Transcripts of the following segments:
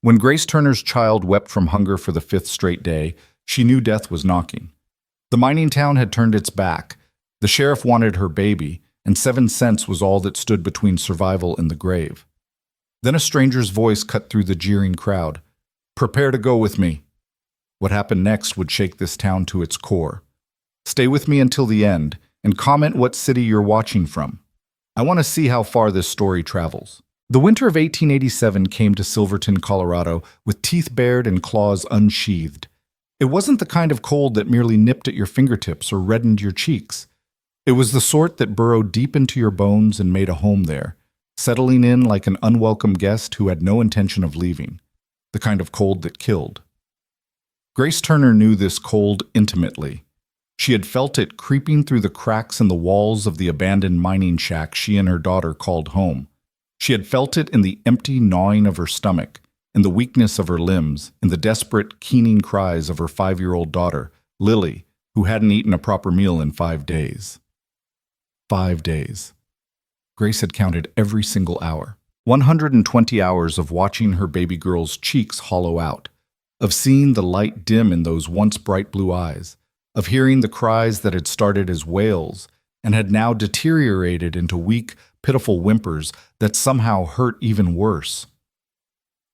When Grace Turner's child wept from hunger for the fifth straight day, she knew death was knocking. The mining town had turned its back. The sheriff wanted her baby, and 7 cents was all that stood between survival and the grave. Then a stranger's voice cut through the jeering crowd. "Prepare to go with me." What happened next would shake this town to its core. Stay with me until the end, and comment what city you're watching from. I want to see how far this story travels. The winter of 1887 came to Silverton, Colorado, with teeth bared and claws unsheathed. It wasn't the kind of cold that merely nipped at your fingertips or reddened your cheeks. It was the sort that burrowed deep into your bones and made a home there, settling in like an unwelcome guest who had no intention of leaving. The kind of cold that killed. Grace Turner knew this cold intimately. She had felt it creeping through the cracks in the walls of the abandoned mining shack she and her daughter called home. She had felt it in the empty gnawing of her stomach, in the weakness of her limbs, in the desperate, keening cries of her 5-year-old daughter, Lily, who hadn't eaten a proper meal in 5 days. 5 days. Grace had counted every single hour. 120 hours of watching her baby girl's cheeks hollow out, of seeing the light dim in those once bright blue eyes, of hearing the cries that had started as wails and had now deteriorated into weak, pitiful whimpers that somehow hurt even worse.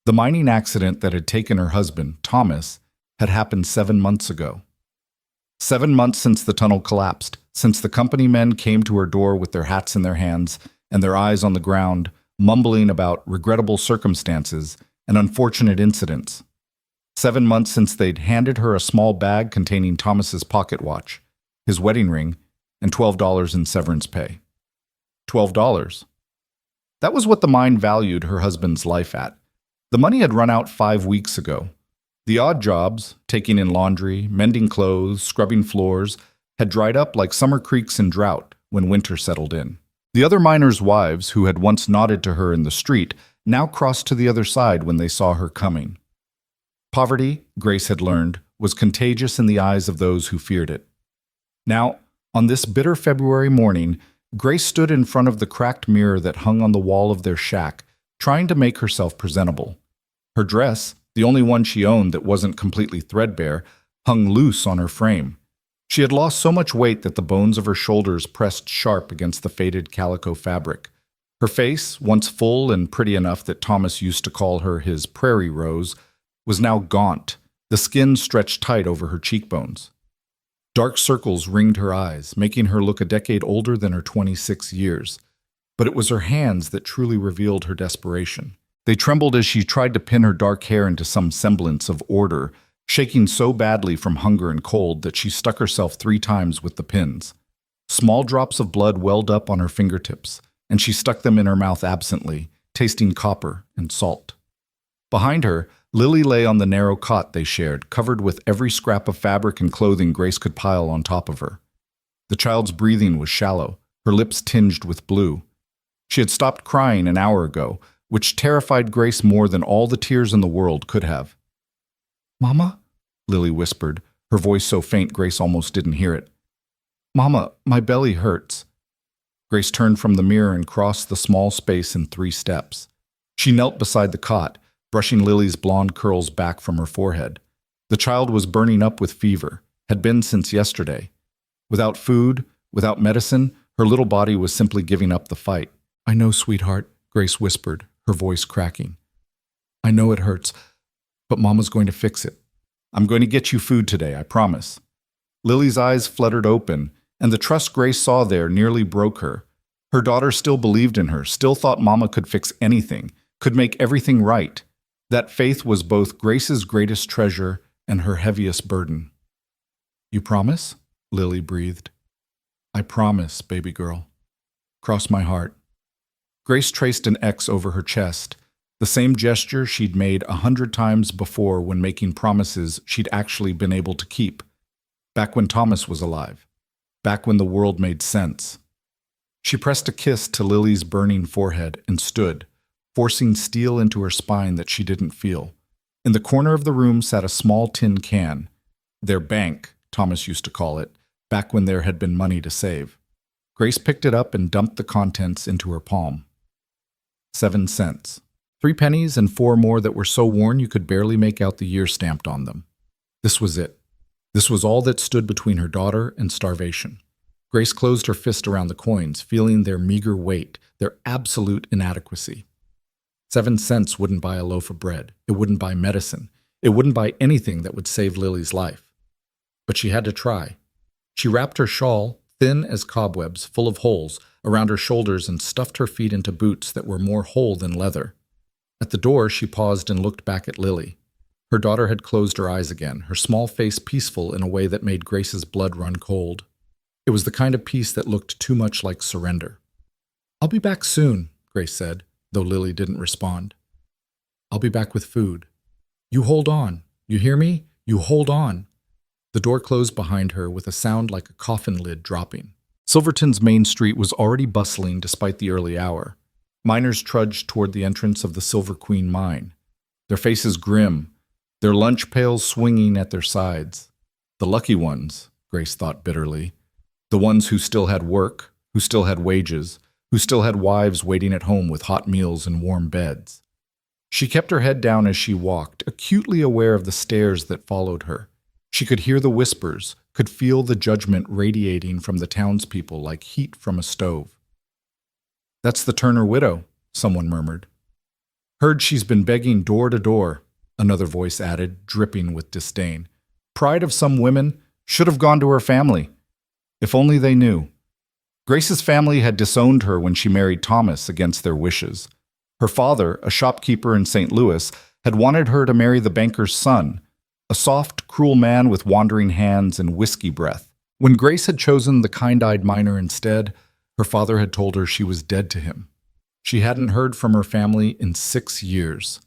The mining accident that had taken her husband, Thomas, had happened 7 months ago. 7 months since the tunnel collapsed, since the company men came to her door with their hats in their hands and their eyes on the ground, mumbling about regrettable circumstances and unfortunate incidents. 7 months since they'd handed her a small bag containing Thomas's pocket watch, his wedding ring, and $12 in severance pay. $12. That was what the mine valued her husband's life at. The money had run out 5 weeks ago. The odd jobs, taking in laundry, mending clothes, scrubbing floors, had dried up like summer creeks in drought when winter settled in. The other miners' wives, who had once nodded to her in the street, now crossed to the other side when they saw her coming. Poverty, Grace had learned, was contagious in the eyes of those who feared it. Now, on this bitter February morning, Grace stood in front of the cracked mirror that hung on the wall of their shack, trying to make herself presentable. Her dress, the only one she owned that wasn't completely threadbare, hung loose on her frame. She had lost so much weight that the bones of her shoulders pressed sharp against the faded calico fabric. Her face, once full and pretty enough that Thomas used to call her his prairie rose, was now gaunt, the skin stretched tight over her cheekbones. Dark circles ringed her eyes, making her look a decade older than her 26 years. But it was her hands that truly revealed her desperation. They trembled as she tried to pin her dark hair into some semblance of order, shaking so badly from hunger and cold that she stuck herself 3 times with the pins. Small drops of blood welled up on her fingertips, and she stuck them in her mouth absently, tasting copper and salt. Behind her, Lily lay on the narrow cot they shared, covered with every scrap of fabric and clothing Grace could pile on top of her. The child's breathing was shallow, her lips tinged with blue. She had stopped crying an hour ago, which terrified Grace more than all the tears in the world could have. "Mama?" Lily whispered, her voice so faint Grace almost didn't hear it. "Mama, my belly hurts." Grace turned from the mirror and crossed the small space in 3 steps. She knelt beside the cot, brushing Lily's blonde curls back from her forehead. The child was burning up with fever, had been since yesterday. Without food, without medicine, her little body was simply giving up the fight. "I know, sweetheart," Grace whispered, her voice cracking. "I know it hurts, but Mama's going to fix it. I'm going to get you food today, I promise." Lily's eyes fluttered open, and the trust Grace saw there nearly broke her. Her daughter still believed in her, still thought Mama could fix anything, could make everything right. That faith was both Grace's greatest treasure and her heaviest burden. "You promise?" Lily breathed. "I promise, baby girl. Cross my heart." Grace traced an X over her chest, the same gesture she'd made 100 times before when making promises she'd actually been able to keep. Back when Thomas was alive. Back when the world made sense. She pressed a kiss to Lily's burning forehead and stood, forcing steel into her spine that she didn't feel. In the corner of the room sat a small tin can. Their bank, Thomas used to call it, back when there had been money to save. Grace picked it up and dumped the contents into her palm. 7 cents. 3 pennies and 4 more that were so worn you could barely make out the year stamped on them. This was it. This was all that stood between her daughter and starvation. Grace closed her fist around the coins, feeling their meager weight, their absolute inadequacy. 7 cents wouldn't buy a loaf of bread. It wouldn't buy medicine. It wouldn't buy anything that would save Lily's life. But she had to try. She wrapped her shawl, thin as cobwebs, full of holes, around her shoulders and stuffed her feet into boots that were more whole than leather. At the door, she paused and looked back at Lily. Her daughter had closed her eyes again, her small face peaceful in a way that made Grace's blood run cold. It was the kind of peace that looked too much like surrender. "I'll be back soon," Grace said, though Lily didn't respond. "I'll be back with food. You hold on. You hear me? You hold on." The door closed behind her with a sound like a coffin lid dropping. Silverton's main street was already bustling despite the early hour. Miners trudged toward the entrance of the Silver Queen mine, their faces grim, their lunch pails swinging at their sides. The lucky ones, Grace thought bitterly. The ones who still had work, who still had wages, who still had wives waiting at home with hot meals and warm beds. She kept her head down as she walked, acutely aware of the stares that followed her. She could hear the whispers, could feel the judgment radiating from the townspeople like heat from a stove. "That's the Turner widow," someone murmured. "Heard she's been begging door to door," another voice added, dripping with disdain. "Pride of some women, should have gone to her family. If only they knew." Grace's family had disowned her when she married Thomas against their wishes. Her father, a shopkeeper in St. Louis, had wanted her to marry the banker's son, a soft, cruel man with wandering hands and whiskey breath. When Grace had chosen the kind-eyed miner instead, her father had told her she was dead to him. She hadn't heard from her family in 6 years.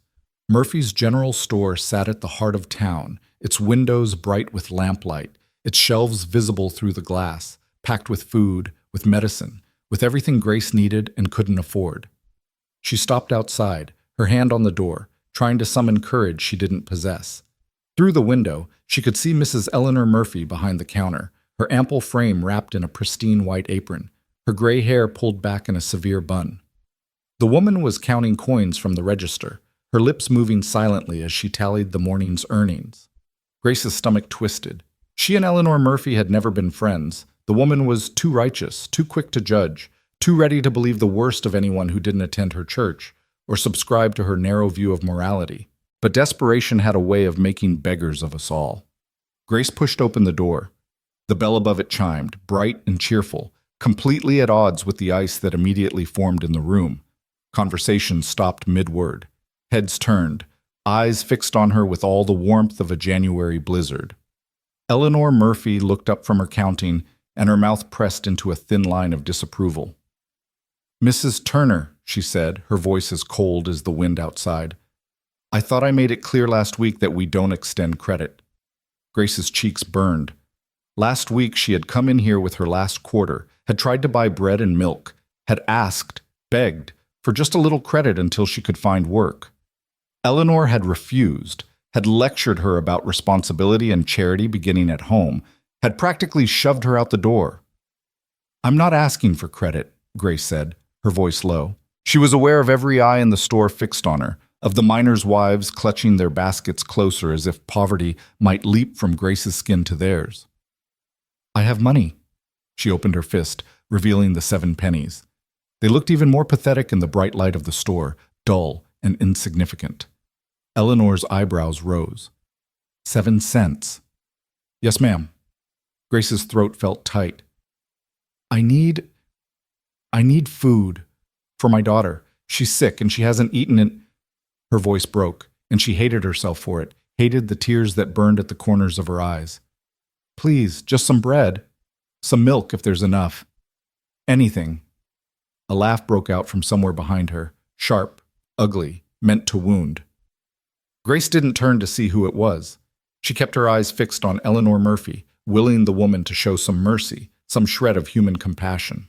Murphy's General Store sat at the heart of town, its windows bright with lamplight, its shelves visible through the glass, packed with food, with medicine, with everything Grace needed and couldn't afford. She stopped outside, her hand on the door, trying to summon courage she didn't possess. Through the window, she could see Mrs. Eleanor Murphy behind the counter, her ample frame wrapped in a pristine white apron, her gray hair pulled back in a severe bun. The woman was counting coins from the register, her lips moving silently as she tallied the morning's earnings. Grace's stomach twisted. She and Eleanor Murphy had never been friends. The woman was too righteous, too quick to judge, too ready to believe the worst of anyone who didn't attend her church or subscribe to her narrow view of morality. But desperation had a way of making beggars of us all. Grace pushed open the door. The bell above it chimed, bright and cheerful, completely at odds with the ice that immediately formed in the room. Conversation stopped mid-word. Heads turned, eyes fixed on her with all the warmth of a January blizzard. Eleanor Murphy looked up from her counting, and her mouth pressed into a thin line of disapproval. "Mrs. Turner," she said, her voice as cold as the wind outside, "I thought I made it clear last week that we don't extend credit." Grace's cheeks burned. Last week she had come in here with her last quarter, had tried to buy bread and milk, had asked, begged, for just a little credit until she could find work. Eleanor had refused, had lectured her about responsibility and charity beginning at home, had practically shoved her out the door. "I'm not asking for credit," Grace said, her voice low. She was aware of every eye in the store fixed on her, of the miners' wives clutching their baskets closer as if poverty might leap from Grace's skin to theirs. "I have money." She opened her fist, revealing the 7 pennies. They looked even more pathetic in the bright light of the store, dull and insignificant. Eleanor's eyebrows rose. 7 cents. "Yes, ma'am." Grace's throat felt tight. I need food. For my daughter. She's sick and she hasn't eaten in—" Her voice broke, and she hated herself for it, hated the tears that burned at the corners of her eyes. "Please, just some bread. Some milk if there's enough. Anything." A laugh broke out from somewhere behind her, sharp, ugly, meant to wound. Grace didn't turn to see who it was. She kept her eyes fixed on Eleanor Murphy, willing the woman to show some mercy, some shred of human compassion.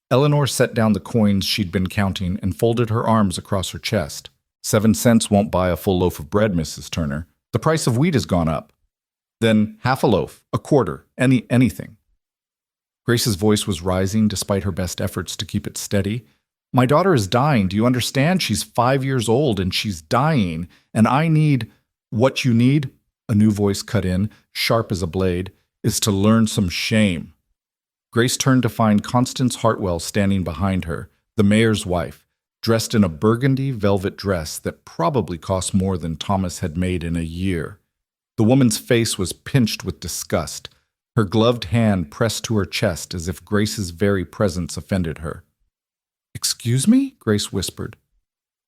Eleanor set down the coins she'd been counting and folded her arms across her chest. 7 cents won't buy a full loaf of bread, Mrs. Turner. The price of wheat has gone up. Then half a loaf, a quarter, anything. Grace's voice was rising despite her best efforts to keep it steady. My daughter is dying. Do you understand? She's 5 years old and she's dying. And I need what you need, a new voice cut in, sharp as a blade, is to learn some shame. Grace turned to find Constance Hartwell standing behind her, the mayor's wife, dressed in a burgundy velvet dress that probably cost more than Thomas had made in a year. The woman's face was pinched with disgust, her gloved hand pressed to her chest as if Grace's very presence offended her. "Excuse me?" Grace whispered.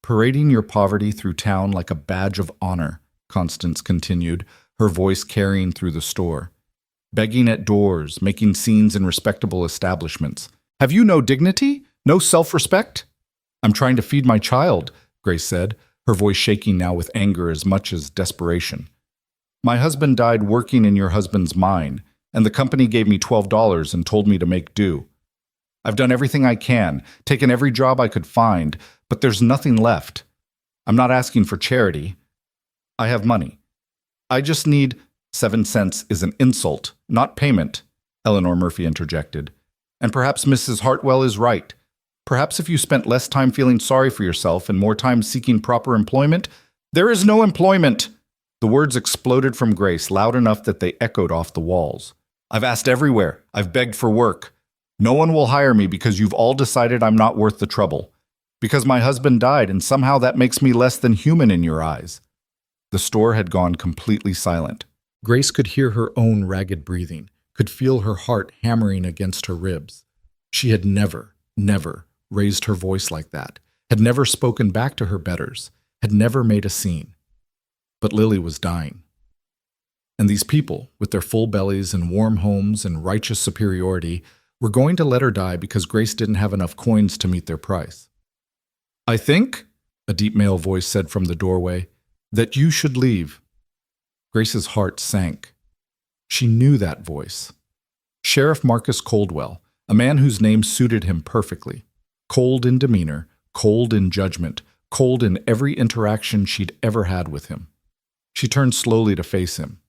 "Parading your poverty through town like a badge of honor," Constance continued, her voice carrying through the store. "Begging at doors, making scenes in respectable establishments. Have you no dignity? No self-respect?" "I'm trying to feed my child," Grace said, her voice shaking now with anger as much as desperation. "My husband died working in your husband's mine, and the company gave me $12 and told me to make do. I've done everything I can, taken every job I could find, but there's nothing left. I'm not asking for charity. I have money. I just need—" "7 cents is an insult, not payment," Eleanor Murphy interjected. "And perhaps Mrs. Hartwell is right. Perhaps if you spent less time feeling sorry for yourself and more time seeking proper employment—" "There is no employment!" The words exploded from Grace loud enough that they echoed off the walls. "I've asked everywhere. I've begged for work. No one will hire me because you've all decided I'm not worth the trouble. Because my husband died and somehow that makes me less than human in your eyes." The store had gone completely silent. Grace could hear her own ragged breathing, could feel her heart hammering against her ribs. She had never raised her voice like that, had never spoken back to her betters, had never made a scene. But Lily was dying. And these people, with their full bellies and warm homes and righteous superiority, were going to let her die because Grace didn't have enough coins to meet their price. "I think," a deep male voice said from the doorway, "that you should leave." Grace's heart sank. She knew that voice. Sheriff Marcus Coldwell, a man whose name suited him perfectly. Cold in demeanor, cold in judgment, cold in every interaction she'd ever had with him. She turned slowly to face him.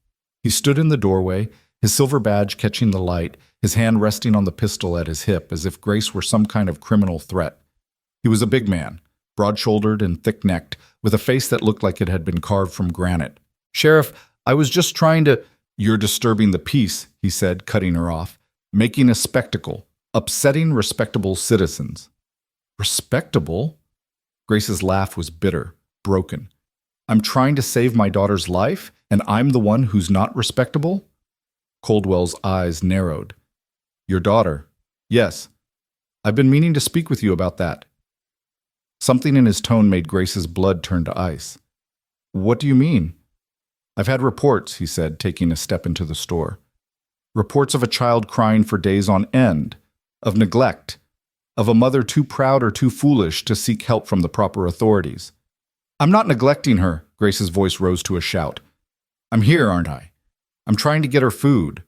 He stood in the doorway, his silver badge catching the light, his hand resting on the pistol at his hip as if Grace were some kind of criminal threat. He was a big man, broad-shouldered and thick-necked, with a face that looked like it had been carved from granite. "Sheriff, I was just trying to—" "You're disturbing the peace," he said, cutting her off. "Making a spectacle, upsetting respectable citizens." "Respectable?" Grace's laugh was bitter, broken. "I'm trying to save my daughter's life, and I'm the one who's not respectable?" Coldwell's eyes narrowed. "Your daughter. Yes. I've been meaning to speak with you about that." Something in his tone made Grace's blood turn to ice. "What do you mean?" "I've had reports," he said, taking a step into the store. "Reports of a child crying for days on end, of neglect, of a mother too proud or too foolish to seek help from the proper authorities." "I'm not neglecting her," Grace's voice rose to a shout. "I'm here, aren't I? I'm trying to get her food."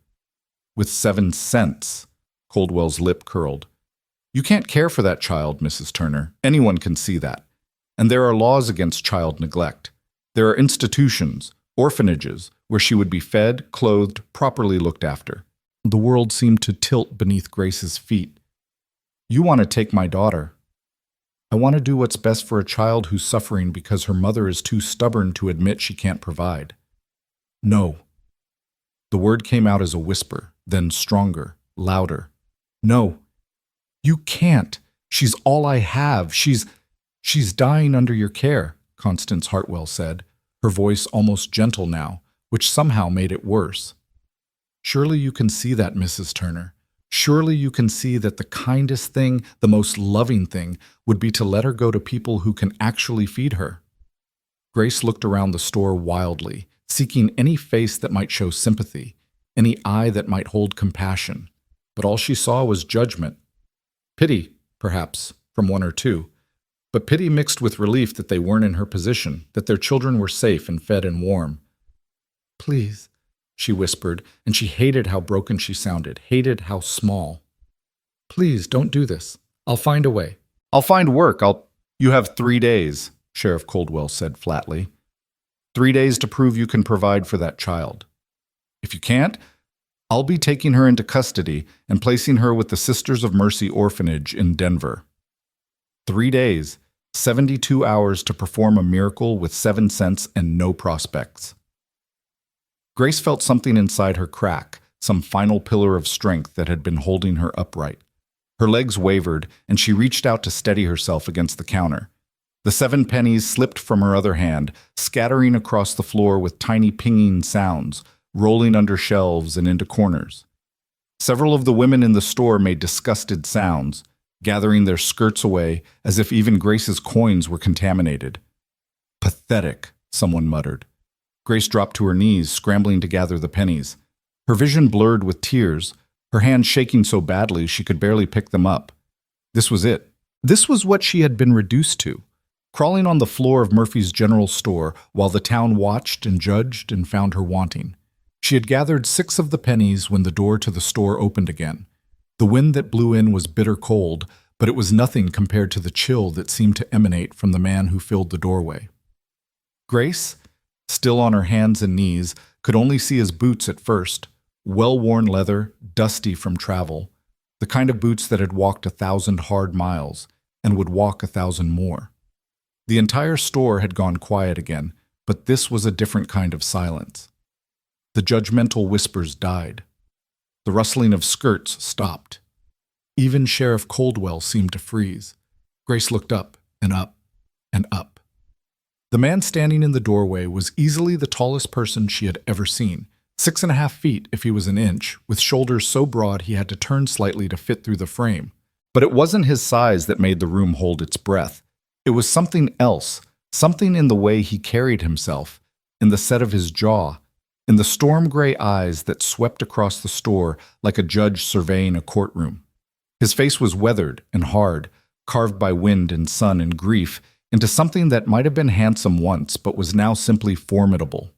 "With 7 cents," Coldwell's lip curled. "You can't care for that child, Mrs. Turner. Anyone can see that. And there are laws against child neglect. There are institutions, orphanages, where she would be fed, clothed, properly looked after." The world seemed to tilt beneath Grace's feet. "You want to take my daughter. I want to do what's best for a child who's suffering because her mother is too stubborn to admit she can't provide." "No." The word came out as a whisper, then stronger, louder. "No. You can't. She's all I have. She's dying under your care," Constance Hartwell said, her voice almost gentle now, which somehow made it worse. "Surely you can see that, Mrs. Turner. Surely you can see that the kindest thing, the most loving thing, would be to let her go to people who can actually feed her." Grace looked around the store wildly, seeking any face that might show sympathy, any eye that might hold compassion. But all she saw was judgment. Pity, perhaps, from one or two, but pity mixed with relief that they weren't in her position, that their children were safe and fed and warm. "Please," she whispered, and she hated how broken she sounded, hated how small. "Please, don't do this. I'll find a way. I'll find work. You have 3 days, Sheriff Coldwell said flatly. 3 days to prove you can provide for that child. If you can't, I'll be taking her into custody and placing her with the Sisters of Mercy Orphanage in Denver." 3 days, 72 hours to perform a miracle with 7 cents and no prospects. Grace felt something inside her crack, some final pillar of strength that had been holding her upright. Her legs wavered, and she reached out to steady herself against the counter. The 7 pennies slipped from her other hand, scattering across the floor with tiny pinging sounds, rolling under shelves and into corners. Several of the women in the store made disgusted sounds, gathering their skirts away as if even Grace's coins were contaminated. "Pathetic," someone muttered. Grace dropped to her knees, scrambling to gather the pennies. Her vision blurred with tears, her hands shaking so badly she could barely pick them up. This was it. This was what she had been reduced to, crawling on the floor of Murphy's General Store while the town watched and judged and found her wanting. She had gathered 6 of the pennies when the door to the store opened again. The wind that blew in was bitter cold, but it was nothing compared to the chill that seemed to emanate from the man who filled the doorway. Grace, still on her hands and knees, could only see his boots at first, well-worn leather, dusty from travel, the kind of boots that had walked 1,000 hard miles and would walk 1,000 more. The entire store had gone quiet again, but this was a different kind of silence. The judgmental whispers died. The rustling of skirts stopped. Even Sheriff Coldwell seemed to freeze. Grace looked up and up and up. The man standing in the doorway was easily the tallest person she had ever seen, 6.5 feet if he was an inch, with shoulders so broad he had to turn slightly to fit through the frame. But it wasn't his size that made the room hold its breath. It was something else, something in the way he carried himself, in the set of his jaw, in the storm-gray eyes that swept across the store like a judge surveying a courtroom. His face was weathered and hard, carved by wind and sun and grief, into something that might have been handsome once but was now simply formidable.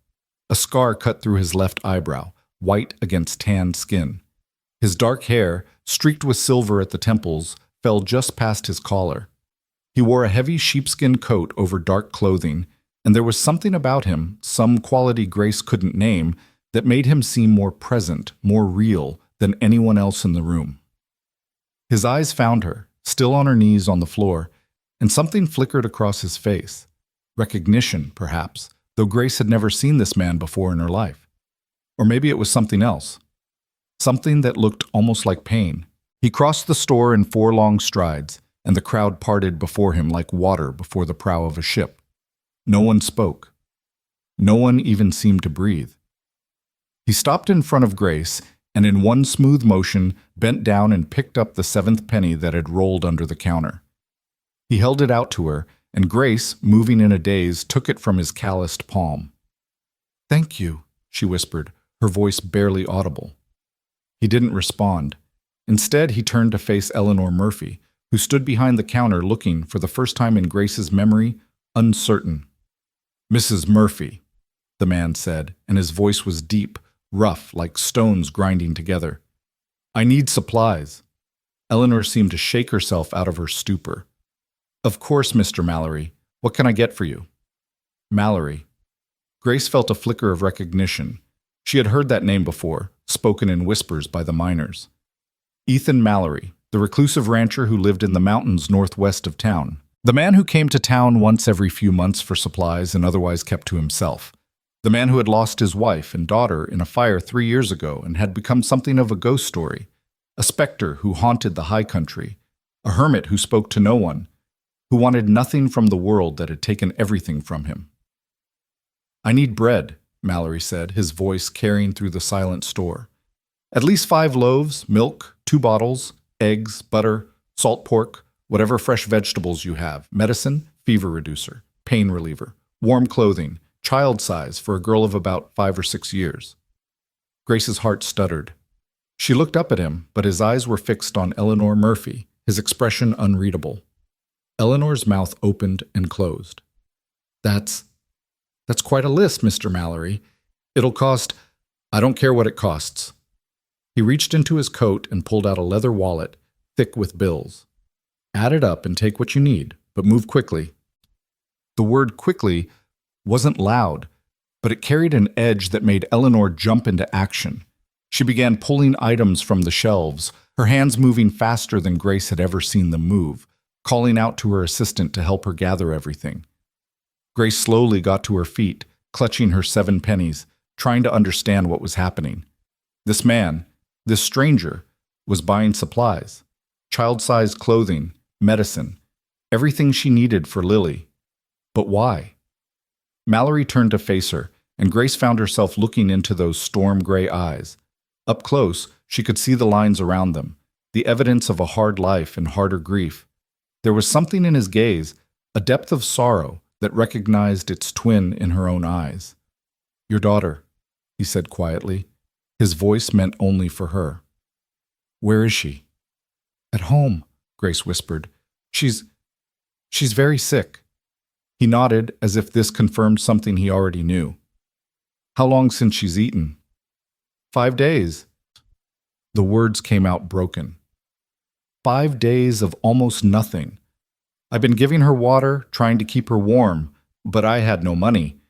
A scar cut through his left eyebrow, white against tanned skin. His dark hair, streaked with silver at the temples, fell just past his collar. He wore a heavy sheepskin coat over dark clothing, and there was something about him, some quality Grace couldn't name, that made him seem more present, more real than anyone else in the room. His eyes found her, still on her knees on the floor, and something flickered across his face. Recognition, perhaps, though Grace had never seen this man before in her life. Or maybe it was something else. Something that looked almost like pain. He crossed the store in 4 long strides, and the crowd parted before him like water before the prow of a ship. No one spoke. No one even seemed to breathe. He stopped in front of Grace, and in one smooth motion bent down and picked up the 7th penny that had rolled under the counter. He held it out to her, and Grace, moving in a daze, took it from his calloused palm. "Thank you," she whispered, her voice barely audible. He didn't respond. Instead, he turned to face Eleanor Murphy, who stood behind the counter looking, for the first time in Grace's memory, uncertain. "Mrs. Murphy," the man said, and his voice was deep, rough, like stones grinding together. "I need supplies." Eleanor seemed to shake herself out of her stupor. "Of course, Mr. Mallory. What can I get for you?" Mallory. Grace felt a flicker of recognition. She had heard that name before, spoken in whispers by the miners. Ethan Mallory, the reclusive rancher who lived in the mountains northwest of town. The man who came to town once every few months for supplies and otherwise kept to himself. The man who had lost his wife and daughter in a fire 3 years ago and had become something of a ghost story. A specter who haunted the high country. A hermit who spoke to no one. Who wanted nothing from the world that had taken everything from him. "I need bread," Mallory said, his voice carrying through the silent store. "At least 5 loaves, milk, 2 bottles, eggs, butter, salt pork, whatever fresh vegetables you have, medicine, fever reducer, pain reliever, warm clothing, child size for a girl of about 5 or 6 years. Grace's heart stuttered. She looked up at him, but his eyes were fixed on Eleanor Murphy, his expression unreadable. Eleanor's mouth opened and closed. That's quite a list, Mr. Mallory. It'll cost, I don't care what it costs." He reached into his coat and pulled out a leather wallet, thick with bills. "Add it up and take what you need, but move quickly." The word quickly wasn't loud, but it carried an edge that made Eleanor jump into action. She began pulling items from the shelves, her hands moving faster than Grace had ever seen them move. calling out to her assistant to help her gather everything. Grace slowly got to her feet, clutching her 7 pennies, trying to understand what was happening. This man, this stranger, was buying supplies, child-sized clothing, medicine, everything she needed for Lily. But why? Mallory turned to face her, and Grace found herself looking into those storm-gray eyes. Up close, she could see the lines around them, the evidence of a hard life and harder grief. There was something in his gaze, a depth of sorrow that recognized its twin in her own eyes. "Your daughter," he said quietly. His voice meant only for her. "Where is she?" "At home," Grace whispered. She's very sick." He nodded as if this confirmed something he already knew. "How long since she's eaten?" 5 days. The words came out broken. 5 days of almost nothing. I've been giving her water, trying to keep her warm, but I had no money,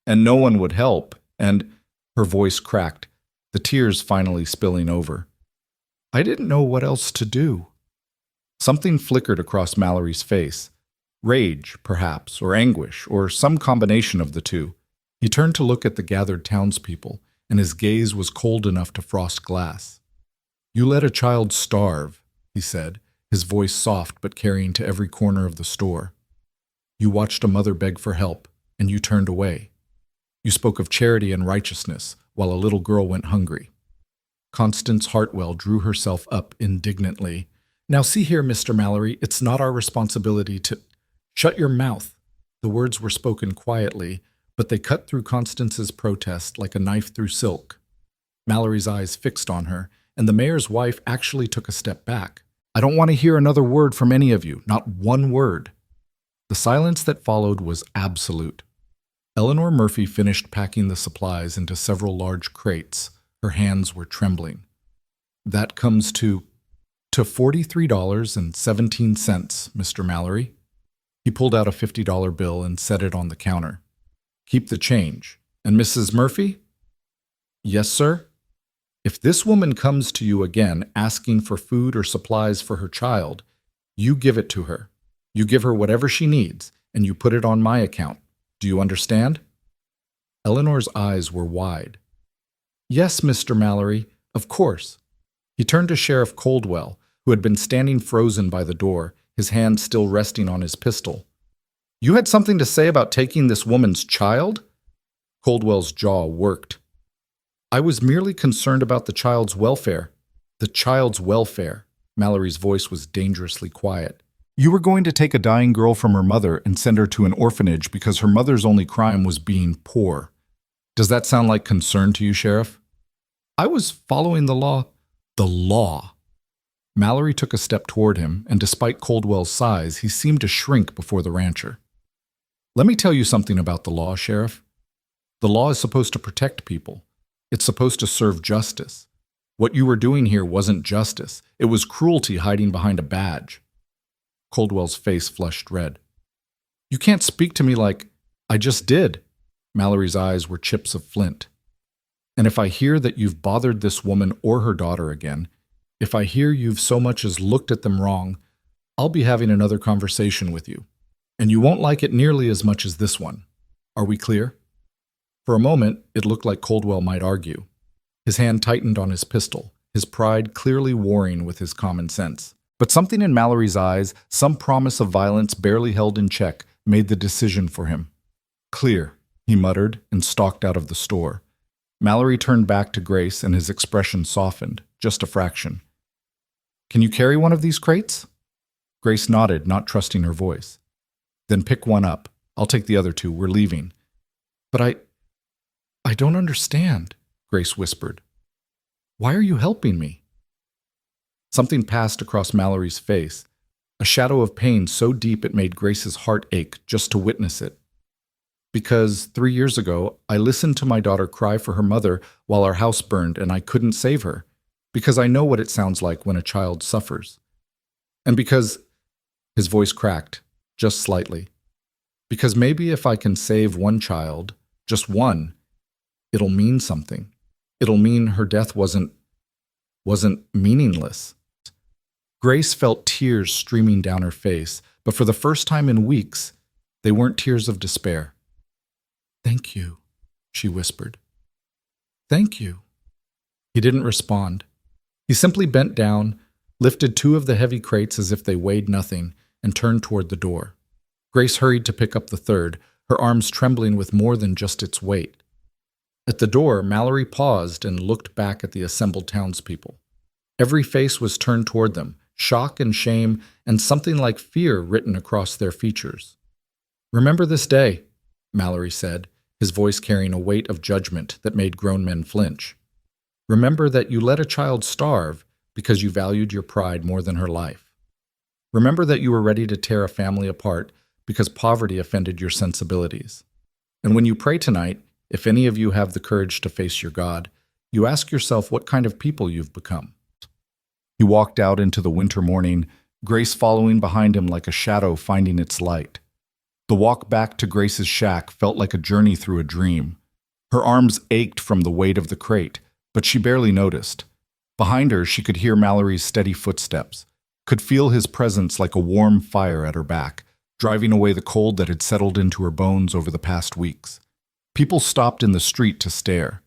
and no one would help, and her voice cracked, the tears finally spilling over. "I didn't know what else to do." Something flickered across Mallory's face. Rage, perhaps, or anguish, or some combination of the two. He turned to look at the gathered townspeople, and his gaze was cold enough to frost glass. "You let a child starve," he said, his voice soft but carrying to every corner of the store. "You watched a mother beg for help, and you turned away. You spoke of charity and righteousness, while a little girl went hungry." Constance Hartwell drew herself up indignantly. "Now see here, Mr. Mallory, it's not our responsibility to—" "Shut your mouth." The words were spoken quietly, but they cut through Constance's protest like a knife through silk. Mallory's eyes fixed on her, and the mayor's wife actually took a step back. "I don't want to hear another word from any of you, not one word." The silence that followed was absolute. Eleanor Murphy finished packing the supplies into several large crates. Her hands were trembling. "That comes to $43.17, Mr. Mallory." He pulled out a $50 bill and set it on the counter. "Keep the change. And Mrs. Murphy?" "Yes, sir?" "If this woman comes to you again asking for food or supplies for her child, you give it to her. You give her whatever she needs, and you put it on my account. Do you understand?" Eleanor's eyes were wide. "Yes, Mr. Mallory, of course." He turned to Sheriff Coldwell, who had been standing frozen by the door, his hand still resting on his pistol. "You had something to say about taking this woman's child?" Coldwell's jaw worked. "I was merely concerned about the child's welfare." "The child's welfare." Mallory's voice was dangerously quiet. "You were going to take a dying girl from her mother and send her to an orphanage because her mother's only crime was being poor. Does that sound like concern to you, Sheriff?" "I was following the law." "The law." Mallory took a step toward him, and despite Coldwell's size, he seemed to shrink before the rancher. "Let me tell you something about the law, Sheriff. The law is supposed to protect people. It's supposed to serve justice. What you were doing here wasn't justice. It was cruelty hiding behind a badge." Coldwell's face flushed red. "You can't speak to me like—" "I just did." Mallory's eyes were chips of flint. "And if I hear that you've bothered this woman or her daughter again, if I hear you've so much as looked at them wrong, I'll be having another conversation with you. And you won't like it nearly as much as this one. Are we clear?" For a moment, it looked like Coldwell might argue. His hand tightened on his pistol, his pride clearly warring with his common sense. But something in Mallory's eyes, some promise of violence barely held in check, made the decision for him. "Clear," he muttered and stalked out of the store. Mallory turned back to Grace and his expression softened, just a fraction. "Can you carry one of these crates?" Grace nodded, not trusting her voice. "Then pick one up. I'll take the other 2. We're leaving." "But I don't understand," Grace whispered. "Why are you helping me?" Something passed across Mallory's face, a shadow of pain so deep it made Grace's heart ache just to witness it. "Because 3 years ago, I listened to my daughter cry for her mother while our house burned and I couldn't save her. Because I know what it sounds like when a child suffers. And because—" his voice cracked, just slightly. "Because maybe if I can save one child, just one, it'll mean something. It'll mean her death wasn't meaningless." Grace felt tears streaming down her face, but for the first time in weeks, they weren't tears of despair. "Thank you," she whispered. "Thank you." He didn't respond. He simply bent down, lifted two of the heavy crates as if they weighed nothing, and turned toward the door. Grace hurried to pick up the third, her arms trembling with more than just its weight. At the door, Mallory paused and looked back at the assembled townspeople. Every face was turned toward them, shock and shame, and something like fear written across their features. "Remember this day," Mallory said, his voice carrying a weight of judgment that made grown men flinch. "Remember that you let a child starve because you valued your pride more than her life. Remember that you were ready to tear a family apart because poverty offended your sensibilities. And when you pray tonight, if any of you have the courage to face your God, you ask yourself what kind of people you've become." He walked out into the winter morning, Grace following behind him like a shadow finding its light. The walk back to Grace's shack felt like a journey through a dream. Her arms ached from the weight of the crate, but she barely noticed. Behind her, she could hear Mallory's steady footsteps, could feel his presence like a warm fire at her back, driving away the cold that had settled into her bones over the past weeks. People stopped in the street to stare.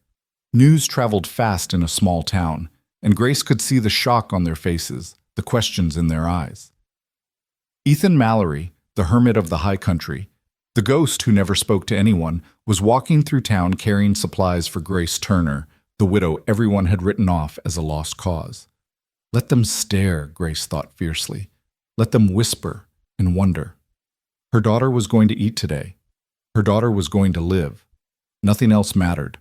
News traveled fast in a small town, and Grace could see the shock on their faces, the questions in their eyes. Ethan Mallory, the hermit of the high country, the ghost who never spoke to anyone, was walking through town carrying supplies for Grace Turner, the widow everyone had written off as a lost cause. Let them stare, Grace thought fiercely. Let them whisper and wonder. Her daughter was going to eat today. Her daughter was going to live. Nothing else mattered.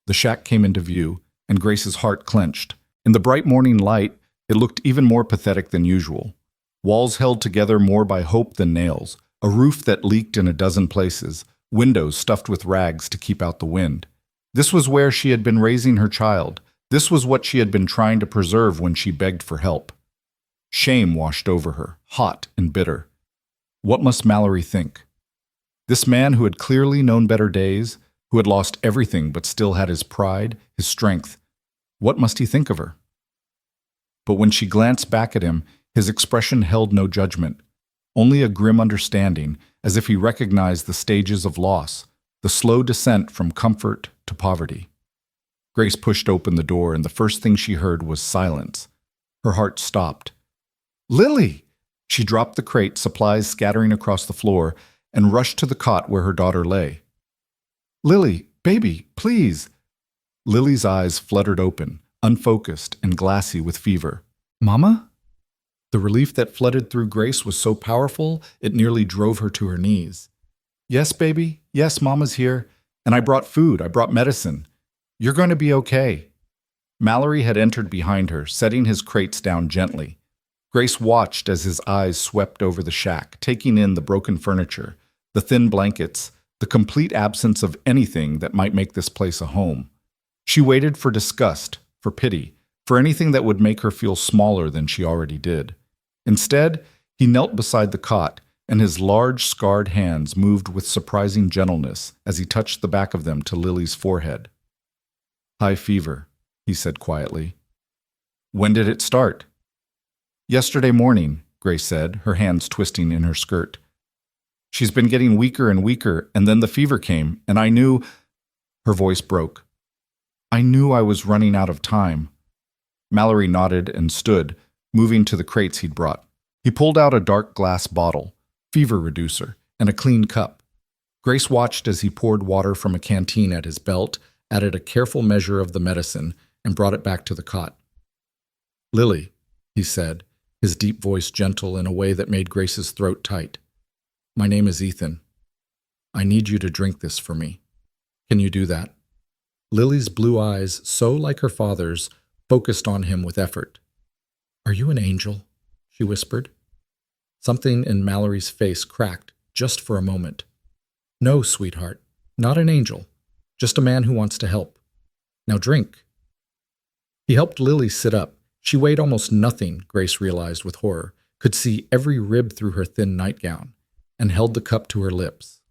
The shack came into view, and Grace's heart clenched. In the bright morning light, it looked even more pathetic than usual. Walls held together more by hope than nails, a roof that leaked in a dozen places, windows stuffed with rags to keep out the wind. This was where she had been raising her child. This was what she had been trying to preserve when she begged for help. Shame washed over her, hot and bitter. What must Mallory think? This man who had clearly known better days, who had lost everything but still had his pride, his strength, what must he think of her? But when she glanced back at him, his expression held no judgment, only a grim understanding, as if he recognized the stages of loss, the slow descent from comfort to poverty. Grace pushed open the door, and the first thing she heard was silence. Her heart stopped. "Lily!" She dropped the crate, supplies scattering across the floor, and rushed to the cot where her daughter lay. "Lily, baby, please!" Lily's eyes fluttered open, unfocused and glassy with fever. "Mama?" The relief that flooded through Grace was so powerful it nearly drove her to her knees. "Yes, baby. Yes, Mama's here. And I brought food. I brought medicine. You're going to be okay." Mallory had entered behind her, setting his crates down gently. Grace watched as his eyes swept over the shack, taking in the broken furniture, the thin blankets, the complete absence of anything that might make this place a home. She waited for disgust, for pity, for anything that would make her feel smaller than she already did. Instead, he knelt beside the cot, and his large, scarred hands moved with surprising gentleness as he touched the back of them to Lily's forehead. "High fever," he said quietly. "When did it start?" "Yesterday morning," Grace said, her hands twisting in her skirt. "She's been getting weaker and weaker, and then the fever came, and I knew—" Her voice broke. "I knew I was running out of time." Mallory nodded and stood, moving to the crates he'd brought. He pulled out a dark glass bottle, fever reducer, and a clean cup. Grace watched as he poured water from a canteen at his belt, added a careful measure of the medicine, and brought it back to the cot. "Lily," he said, his deep voice gentle in a way that made Grace's throat tight. "My name is Ethan. I need you to drink this for me. Can you do that?" Lily's blue eyes, so like her father's, focused on him with effort. "Are you an angel?" she whispered. Something in Mallory's face cracked, just for a moment. "No, sweetheart, not an angel. Just a man who wants to help. Now drink." He helped Lily sit up. She weighed almost nothing, Grace realized with horror, could see every rib through her thin nightgown, and held the cup to her lips.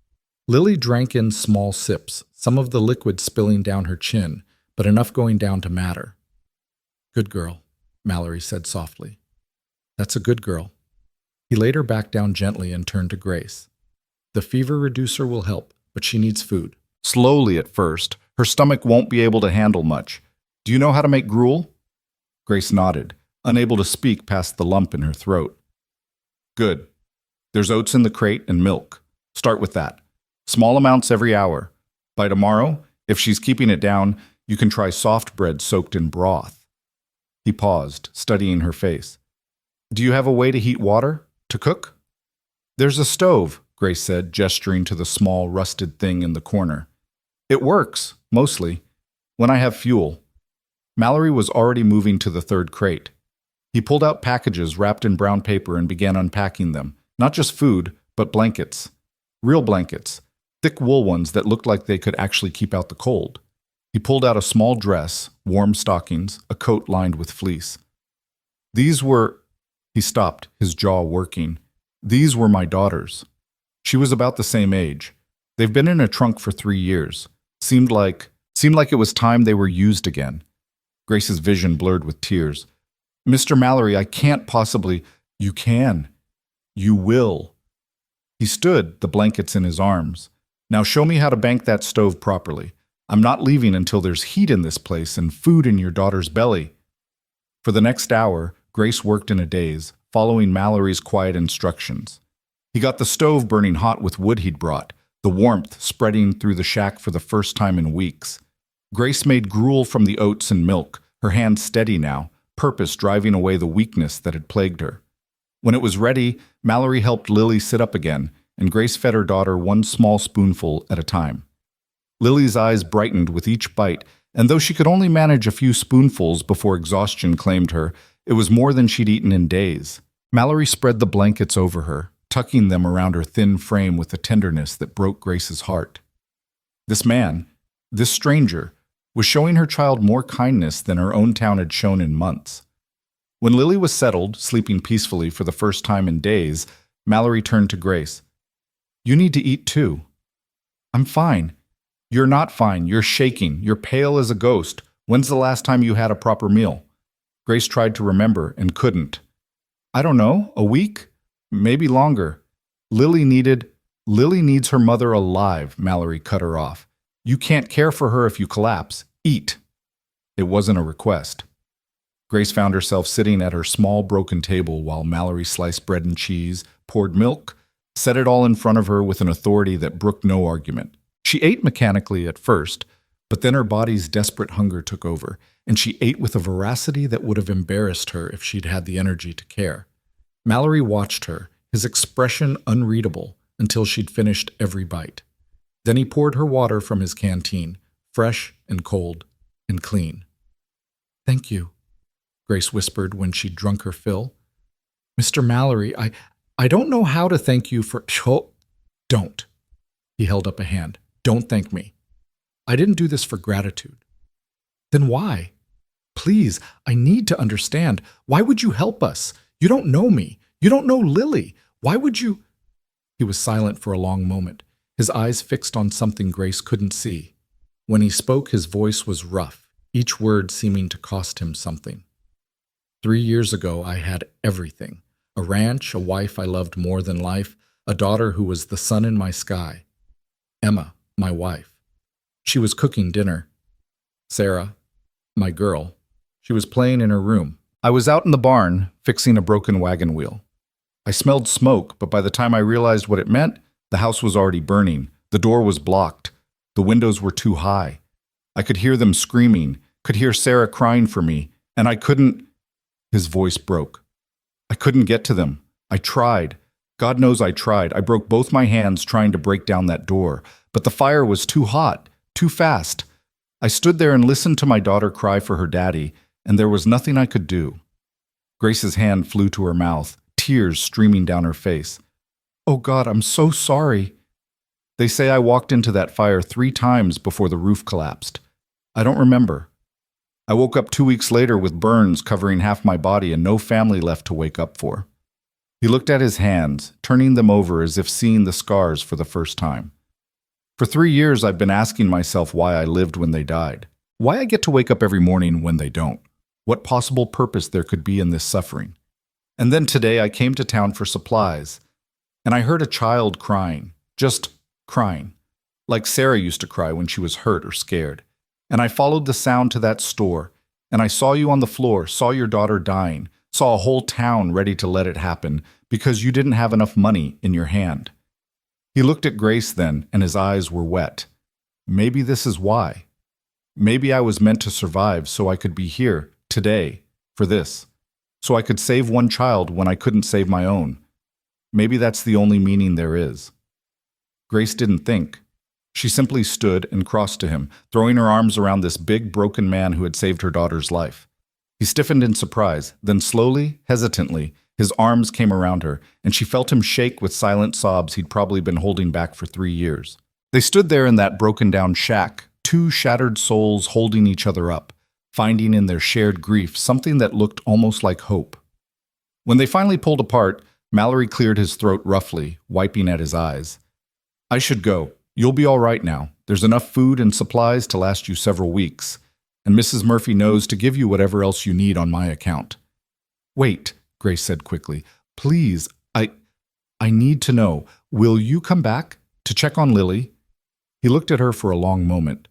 Lily drank in small sips, some of the liquid spilling down her chin, but enough going down to matter. "Good girl," Mallory said softly. That's a good girl. He laid her back down gently and turned to Grace. The fever reducer will help, but she needs food. Slowly at first. Her stomach won't be able to handle much. Do you know how to make gruel? Grace nodded, unable to speak past the lump in her throat. Good. There's oats in the crate and milk. Start with that. Small amounts every hour. By tomorrow, if she's keeping it down, you can try soft bread soaked in broth. He paused, studying her face. Do you have a way to heat water? To cook? There's a stove, Grace said, gesturing to the small, rusted thing in the corner. It works, mostly, when I have fuel. Mallory was already moving to the third crate. He pulled out packages wrapped in brown paper and began unpacking them. Not just food, but blankets. Real blankets. Thick wool ones that looked like they could actually keep out the cold. He pulled out a small dress, warm stockings, a coat lined with fleece. These were... He stopped, his jaw working. These were my daughters. She was about the same age. They've been in a trunk for 3 years. Seemed like it was time they were used again. Grace's vision blurred with tears. Mr. Mallory, I can't possibly... You can. You will. He stood, the blankets in his arms. Now show me how to bank that stove properly. I'm not leaving until there's heat in this place and food in your daughter's belly. For the next hour, Grace worked in a daze, following Mallory's quiet instructions. He got the stove burning hot with wood he'd brought, the warmth spreading through the shack for the first time in weeks. Grace made gruel from the oats and milk, her hands steady now, purpose driving away the weakness that had plagued her. When it was ready, Mallory helped Lily sit up again, and Grace fed her daughter one small spoonful at a time. Lily's eyes brightened with each bite, and though she could only manage a few spoonfuls before exhaustion claimed her, it was more than she'd eaten in days. Mallory spread the blankets over her, tucking them around her thin frame with a tenderness that broke Grace's heart. This man, this stranger, was showing her child more kindness than her own town had shown in months. When Lily was settled, sleeping peacefully for the first time in days, Mallory turned to Grace. You need to eat too. I'm fine. You're not fine. You're shaking. You're pale as a ghost. When's the last time you had a proper meal? Grace tried to remember and couldn't. I don't know, a week? Maybe longer. Lily needs her mother alive, Mallory cut her off. You can't care for her if you collapse. Eat. It wasn't a request. Grace found herself sitting at her small broken table while Mallory sliced bread and cheese, poured milk, set it all in front of her with an authority that brooked no argument. She ate mechanically at first, but then her body's desperate hunger took over, and she ate with a voracity that would have embarrassed her if she'd had the energy to care. Mallory watched her, his expression unreadable, until she'd finished every bite. Then he poured her water from his canteen, fresh and cold and clean. Thank you, Grace whispered when she'd drunk her fill. Mr. Mallory, I don't know how to thank you for... Oh, don't. He held up a hand. Don't thank me. I didn't do this for gratitude. Then why? Please, I need to understand. Why would you help us? You don't know me. You don't know Lily. Why would you... He was silent for a long moment, his eyes fixed on something Grace couldn't see. When he spoke, his voice was rough, each word seeming to cost him something. 3 years ago, I had everything. A ranch, a wife I loved more than life, a daughter who was the sun in my sky. Emma, my wife. She was cooking dinner. Sarah, my girl. She was playing in her room. I was out in the barn, fixing a broken wagon wheel. I smelled smoke, but by the time I realized what it meant, the house was already burning. The door was blocked. The windows were too high. I could hear them screaming, could hear Sarah crying for me, and I couldn't... His voice broke. I couldn't get to them. I tried. God knows I tried. I broke both my hands trying to break down that door, but the fire was too hot, too fast. I stood there and listened to my daughter cry for her daddy, and there was nothing I could do. Grace's hand flew to her mouth, tears streaming down her face. Oh God, I'm so sorry. They say I walked into that fire 3 times before the roof collapsed. I don't remember. I woke up 2 weeks later with burns covering half my body and no family left to wake up for. He looked at his hands, turning them over as if seeing the scars for the first time. For 3 years, I've been asking myself why I lived when they died. Why I get to wake up every morning when they don't. What possible purpose there could be in this suffering. And then today I came to town for supplies, and I heard a child crying, just crying, like Sarah used to cry when she was hurt or scared. And I followed the sound to that store, and I saw you on the floor, saw your daughter dying, saw a whole town ready to let it happen because you didn't have enough money in your hand. He looked at Grace then, and his eyes were wet. Maybe this is why. Maybe I was meant to survive so I could be here, today, for this. So I could save one child when I couldn't save my own. Maybe that's the only meaning there is. Grace didn't think. She simply stood and crossed to him, throwing her arms around this big, broken man who had saved her daughter's life. He stiffened in surprise, then slowly, hesitantly, his arms came around her, and she felt him shake with silent sobs he'd probably been holding back for 3 years. They stood there in that broken-down shack, two shattered souls holding each other up, finding in their shared grief something that looked almost like hope. When they finally pulled apart, Mallory cleared his throat roughly, wiping at his eyes. "I should go. You'll be all right now. There's enough food and supplies to last you several weeks, and Mrs. Murphy knows to give you whatever else you need on my account." "Wait," Grace said quickly. "Please, I need to know. Will you come back to check on Lily?" He looked at her for a long moment.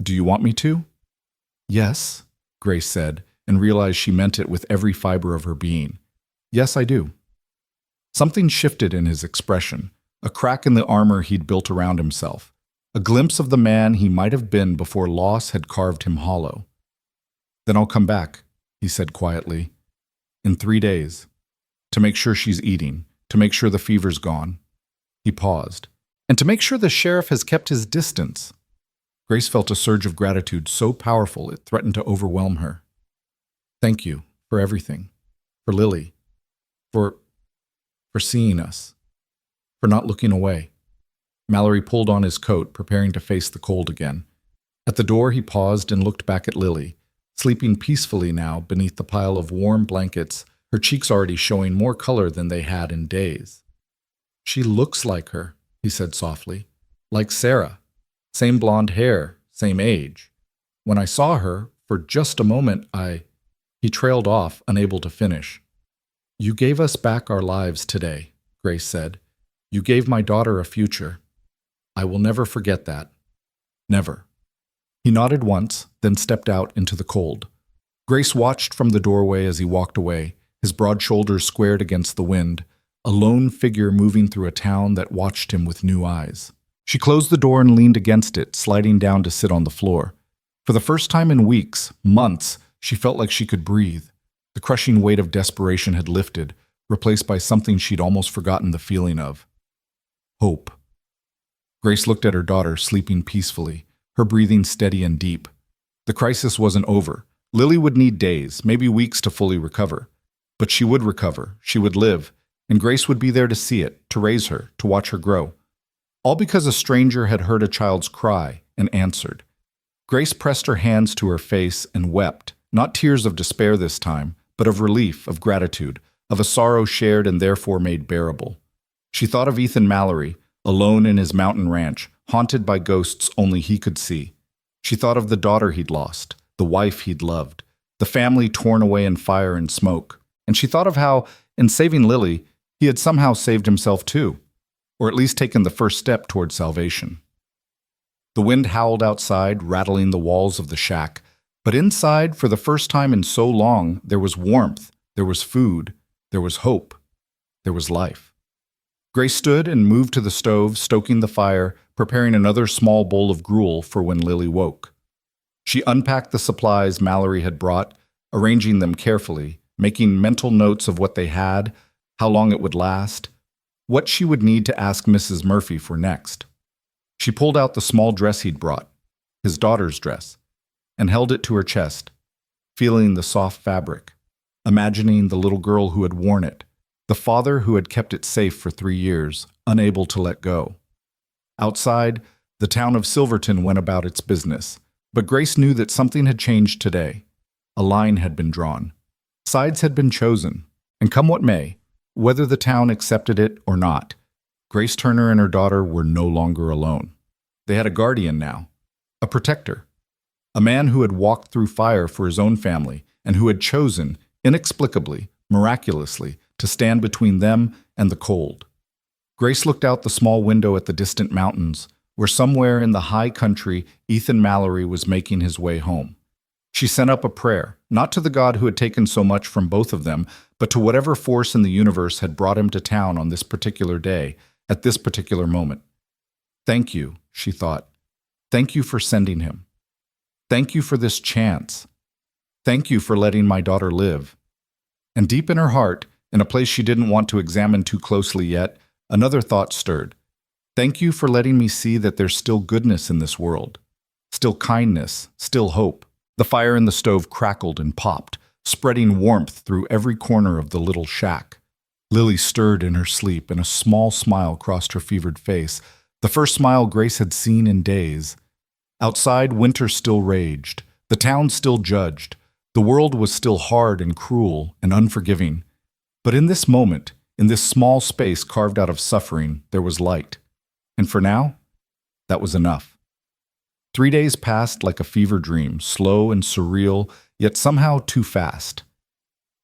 "Do you want me to?" "Yes," Grace said, and realized she meant it with every fiber of her being. "Yes, I do." Something shifted in his expression, a crack in the armor he'd built around himself, a glimpse of the man he might have been before loss had carved him hollow. "Then I'll come back," he said quietly, "in 3 days, to make sure she's eating, to make sure the fever's gone." He paused. "And to make sure the sheriff has kept his distance." Grace felt a surge of gratitude so powerful it threatened to overwhelm her. "Thank you for everything, for Lily, for seeing us, for not looking away." Mallory pulled on his coat, preparing to face the cold again. At the door, he paused and looked back at Lily, sleeping peacefully now beneath the pile of warm blankets, her cheeks already showing more color than they had in days. "She looks like her," he said softly. "Like Sarah. Same blonde hair, same age. When I saw her, for just a moment, He trailed off, unable to finish. "You gave us back our lives today," Grace said. "You gave my daughter a future. I will never forget that. Never." He nodded once, then stepped out into the cold. Grace watched from the doorway as he walked away, his broad shoulders squared against the wind, a lone figure moving through a town that watched him with new eyes. She closed the door and leaned against it, sliding down to sit on the floor. For the first time in weeks, months, she felt like she could breathe. The crushing weight of desperation had lifted, replaced by something she'd almost forgotten the feeling of. Hope. Grace looked at her daughter, sleeping peacefully, her breathing steady and deep. The crisis wasn't over. Lily would need days, maybe weeks to fully recover. But she would recover, she would live, and Grace would be there to see it, to raise her, to watch her grow. All because a stranger had heard a child's cry and answered. Grace pressed her hands to her face and wept, not tears of despair this time, but of relief, of gratitude, of a sorrow shared and therefore made bearable. She thought of Ethan Mallory, alone in his mountain ranch, haunted by ghosts only he could see. She thought of the daughter he'd lost, the wife he'd loved, the family torn away in fire and smoke. And she thought of how, in saving Lily, he had somehow saved himself too, or at least taken the first step toward salvation. The wind howled outside, rattling the walls of the shack, but inside, for the first time in so long, there was warmth, there was food, there was hope, there was life. Grace stood and moved to the stove, stoking the fire, preparing another small bowl of gruel for when Lily woke. She unpacked the supplies Mallory had brought, arranging them carefully, making mental notes of what they had, how long it would last, what she would need to ask Mrs. Murphy for next. She pulled out the small dress he'd brought, his daughter's dress, and held it to her chest, feeling the soft fabric, imagining the little girl who had worn it, the father who had kept it safe for 3 years, unable to let go. Outside, the town of Silverton went about its business, but Grace knew that something had changed today. A line had been drawn. Sides had been chosen, and come what may, whether the town accepted it or not, Grace Turner and her daughter were no longer alone. They had a guardian now, a protector, a man who had walked through fire for his own family and who had chosen, inexplicably, miraculously, to stand between them and the cold. Grace looked out the small window at the distant mountains, where somewhere in the high country Ethan Mallory was making his way home. She sent up a prayer, not to the God who had taken so much from both of them, but to whatever force in the universe had brought him to town on this particular day, at this particular moment. Thank you, she thought. Thank you for sending him. Thank you for this chance. Thank you for letting my daughter live. And deep in her heart, in a place she didn't want to examine too closely yet, another thought stirred. Thank you for letting me see that there's still goodness in this world. Still kindness, still hope. The fire in the stove crackled and popped, spreading warmth through every corner of the little shack. Lily stirred in her sleep, and a small smile crossed her fevered face, the first smile Grace had seen in days. Outside, winter still raged. The town still judged. The world was still hard and cruel and unforgiving. But in this moment, in this small space carved out of suffering, there was light. And for now, that was enough. 3 days passed like a fever dream, slow and surreal, yet somehow too fast.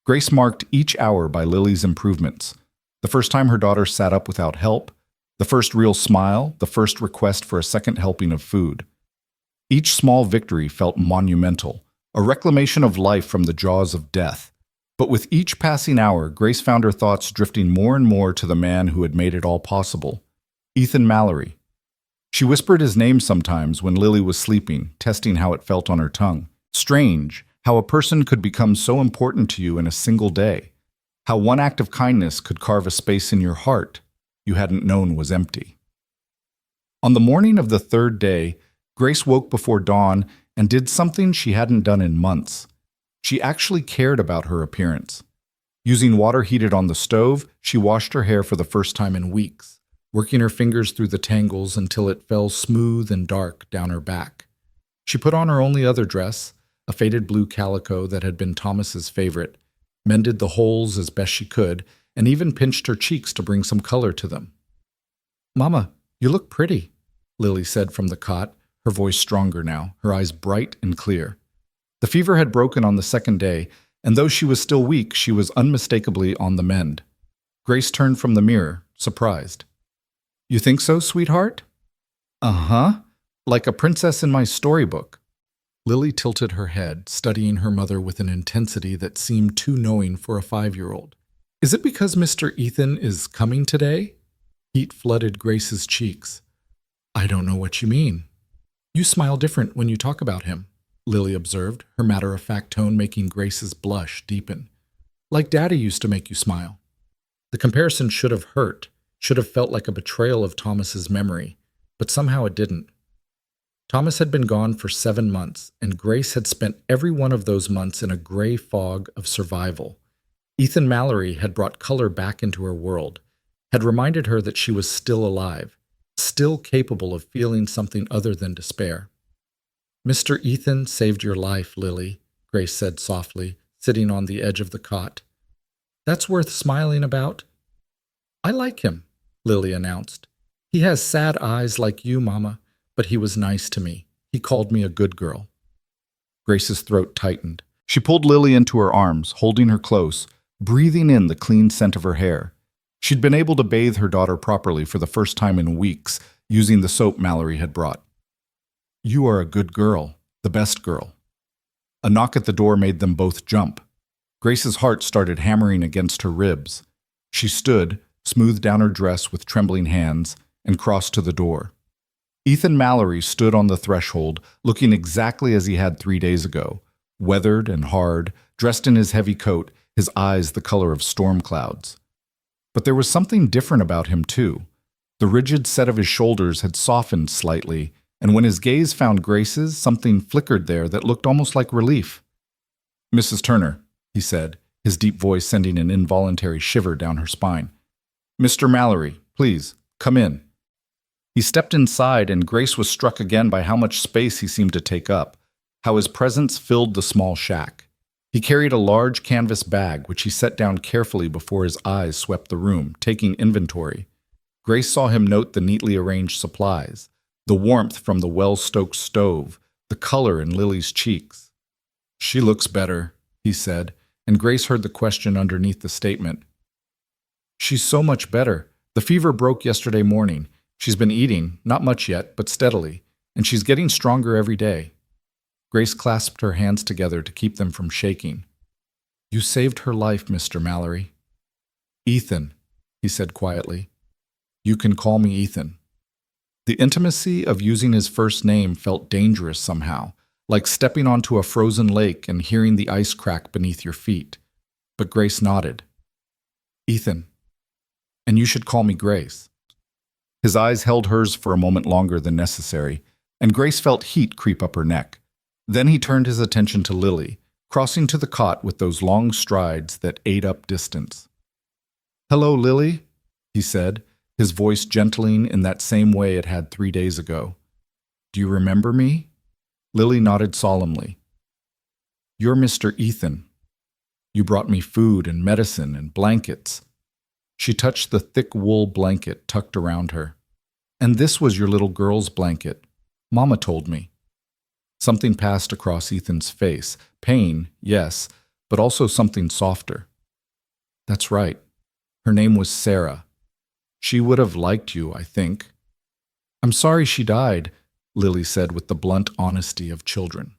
Grace marked each hour by Lily's improvements. The first time her daughter sat up without help, the first real smile, the first request for a second helping of food. Each small victory felt monumental, a reclamation of life from the jaws of death. But with each passing hour, Grace found her thoughts drifting more and more to the man who had made it all possible, Ethan Mallory. She whispered his name sometimes when Lily was sleeping, testing how it felt on her tongue. Strange, how a person could become so important to you in a single day. How one act of kindness could carve a space in your heart you hadn't known was empty. On the morning of the third day, Grace woke before dawn and did something she hadn't done in months. She actually cared about her appearance. Using water heated on the stove, she washed her hair for the first time in weeks, working her fingers through the tangles until it fell smooth and dark down her back. She put on her only other dress, a faded blue calico that had been Thomas's favorite, mended the holes as best she could, and even pinched her cheeks to bring some color to them. "Mama, you look pretty," Lily said from the cot, her voice stronger now, her eyes bright and clear. The fever had broken on the second day, and though she was still weak, she was unmistakably on the mend. Grace turned from the mirror, surprised. "You think so, sweetheart?" "Uh-huh. Like a princess in my storybook." Lily tilted her head, studying her mother with an intensity that seemed too knowing for a 5-year-old. "Is it because Mr. Ethan is coming today?" Heat flooded Grace's cheeks. "I don't know what you mean." "You smile different when you talk about him," Lily observed, her matter-of-fact tone making Grace's blush deepen. "Like Daddy used to make you smile." The comparison should have hurt, should have felt like a betrayal of Thomas's memory, but somehow it didn't. Thomas had been gone for 7 months, and Grace had spent every one of those months in a gray fog of survival. Ethan Mallory had brought color back into her world, had reminded her that she was still alive, still capable of feeling something other than despair. "Mr. Ethan saved your life, Lily," Grace said softly, sitting on the edge of the cot. "That's worth smiling about." "I like him," Lily announced. "He has sad eyes like you, Mama, but he was nice to me. He called me a good girl." Grace's throat tightened. She pulled Lily into her arms, holding her close, breathing in the clean scent of her hair. She'd been able to bathe her daughter properly for the first time in weeks, using the soap Mallory had brought. "You are a good girl, the best girl." A knock at the door made them both jump. Grace's heart started hammering against her ribs. She stood, smoothed down her dress with trembling hands, and crossed to the door. Ethan Mallory stood on the threshold, looking exactly as he had 3 days ago, weathered and hard, dressed in his heavy coat, his eyes the color of storm clouds. But there was something different about him, too. The rigid set of his shoulders had softened slightly, and when his gaze found Grace's, something flickered there that looked almost like relief. "Mrs. Turner," he said, his deep voice sending an involuntary shiver down her spine. "Mr. Mallory, please, come in." He stepped inside, and Grace was struck again by how much space he seemed to take up, how his presence filled the small shack. He carried a large canvas bag, which he set down carefully before his eyes swept the room, taking inventory. Grace saw him note the neatly arranged supplies, the warmth from the well-stoked stove, the color in Lily's cheeks. "She looks better," he said, and Grace heard the question underneath the statement. She's so much better. The fever broke yesterday morning. She's been eating, not much yet, but steadily, and she's getting stronger every day. Grace clasped her hands together to keep them from shaking. You saved her life, Mr. Mallory. Ethan, he said quietly. You can call me Ethan. The intimacy of using his first name felt dangerous somehow, like stepping onto a frozen lake and hearing the ice crack beneath your feet. But Grace nodded. Ethan. And you should call me Grace. His eyes held hers for a moment longer than necessary, and Grace felt heat creep up her neck. Then he turned his attention to Lily, crossing to the cot with those long strides that ate up distance. Hello, Lily, he said, his voice gentling in that same way it had 3 days ago. Do you remember me? Lily nodded solemnly. You're Mr. Ethan. You brought me food and medicine and blankets. She touched the thick wool blanket tucked around her. And this was your little girl's blanket. Mama told me. Something passed across Ethan's face. Pain, yes, but also something softer. That's right. Her name was Sarah. She would have liked you, I think. I'm sorry she died, Lily said with the blunt honesty of children.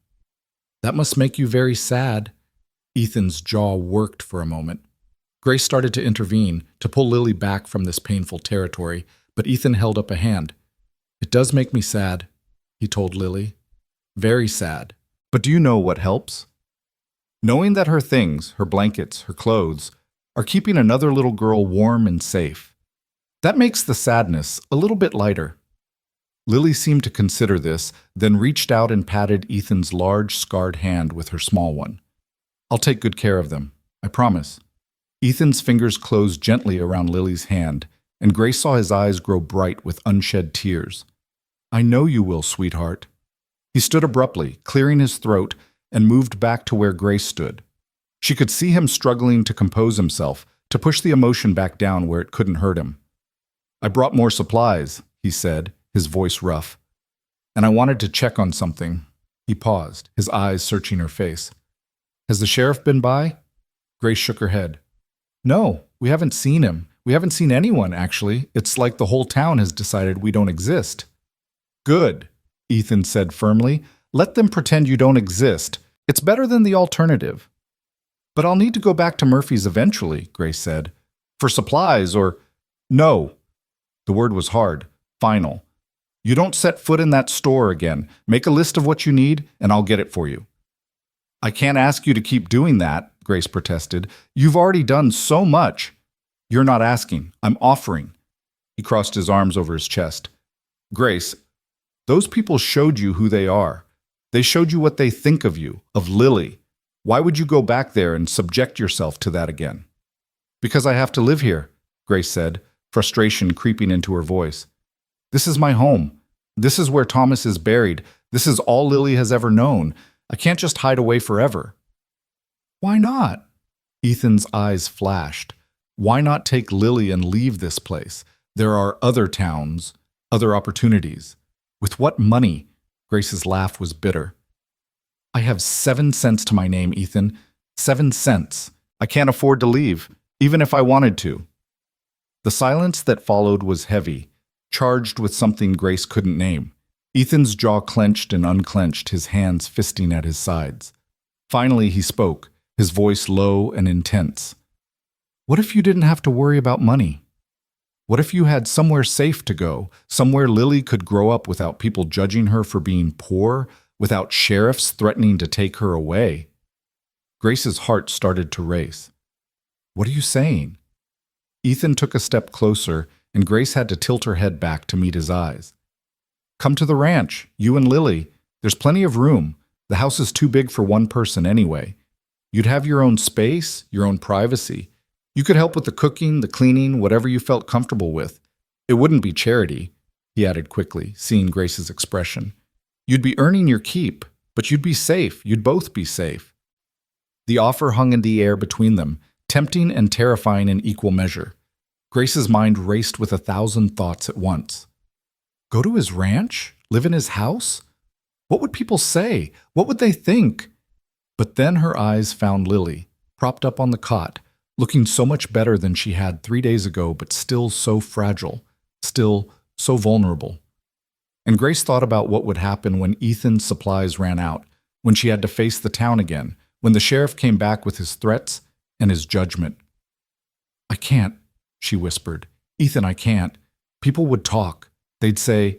That must make you very sad. Ethan's jaw worked for a moment. Grace started to intervene, to pull Lily back from this painful territory, but Ethan held up a hand. It does make me sad, he told Lily. Very sad. But do you know what helps? Knowing that her things, her blankets, her clothes, are keeping another little girl warm and safe. That makes the sadness a little bit lighter. Lily seemed to consider this, then reached out and patted Ethan's large, scarred hand with her small one. I'll take good care of them, I promise. Ethan's fingers closed gently around Lily's hand, and Grace saw his eyes grow bright with unshed tears. I know you will, sweetheart. He stood abruptly, clearing his throat, and moved back to where Grace stood. She could see him struggling to compose himself, to push the emotion back down where it couldn't hurt him. I brought more supplies, he said, his voice rough. And I wanted to check on something. He paused, his eyes searching her face. Has the sheriff been by? Grace shook her head. No, we haven't seen him. We haven't seen anyone, actually. It's like the whole town has decided we don't exist. Good, Ethan said firmly. Let them pretend you don't exist. It's better than the alternative. But I'll need to go back to Murphy's eventually, Grace said. For supplies or… No. The word was hard, final. You don't set foot in that store again. Make a list of what you need, and I'll get it for you. I can't ask you to keep doing that, Grace protested. You've already done so much. You're not asking. I'm offering. He crossed his arms over his chest. Grace, those people showed you who they are. They showed you what they think of you, of Lily. Why would you go back there and subject yourself to that again? Because I have to live here, Grace said, frustration creeping into her voice. This is my home. This is where Thomas is buried. This is all Lily has ever known. I can't just hide away forever. Why not? Ethan's eyes flashed. Why not take Lily and leave this place? There are other towns, other opportunities. With what money? Grace's laugh was bitter. I have 7 cents to my name, Ethan. 7 cents. I can't afford to leave, even if I wanted to. The silence that followed was heavy, charged with something Grace couldn't name. Ethan's jaw clenched and unclenched, his hands fisting at his sides. Finally, he spoke, his voice low and intense. What if you didn't have to worry about money? What if you had somewhere safe to go, somewhere Lily could grow up without people judging her for being poor, without sheriffs threatening to take her away? Grace's heart started to race. What are you saying? Ethan took a step closer, and Grace had to tilt her head back to meet his eyes. Come to the ranch, you and Lily. There's plenty of room. The house is too big for one person anyway. You'd have your own space, your own privacy. You could help with the cooking, the cleaning, whatever you felt comfortable with. It wouldn't be charity, he added quickly, seeing Grace's expression. You'd be earning your keep, but you'd be safe. You'd both be safe. The offer hung in the air between them, tempting and terrifying in equal measure. Grace's mind raced with 1,000 thoughts at once. Go to his ranch? Live in his house? What would people say? What would they think? But then her eyes found Lily, propped up on the cot, looking so much better than she had 3 days ago, but still so fragile, still so vulnerable. And Grace thought about what would happen when Ethan's supplies ran out, when she had to face the town again, when the sheriff came back with his threats and his judgment. "I can't," she whispered. "Ethan, I can't. People would talk. They'd say—"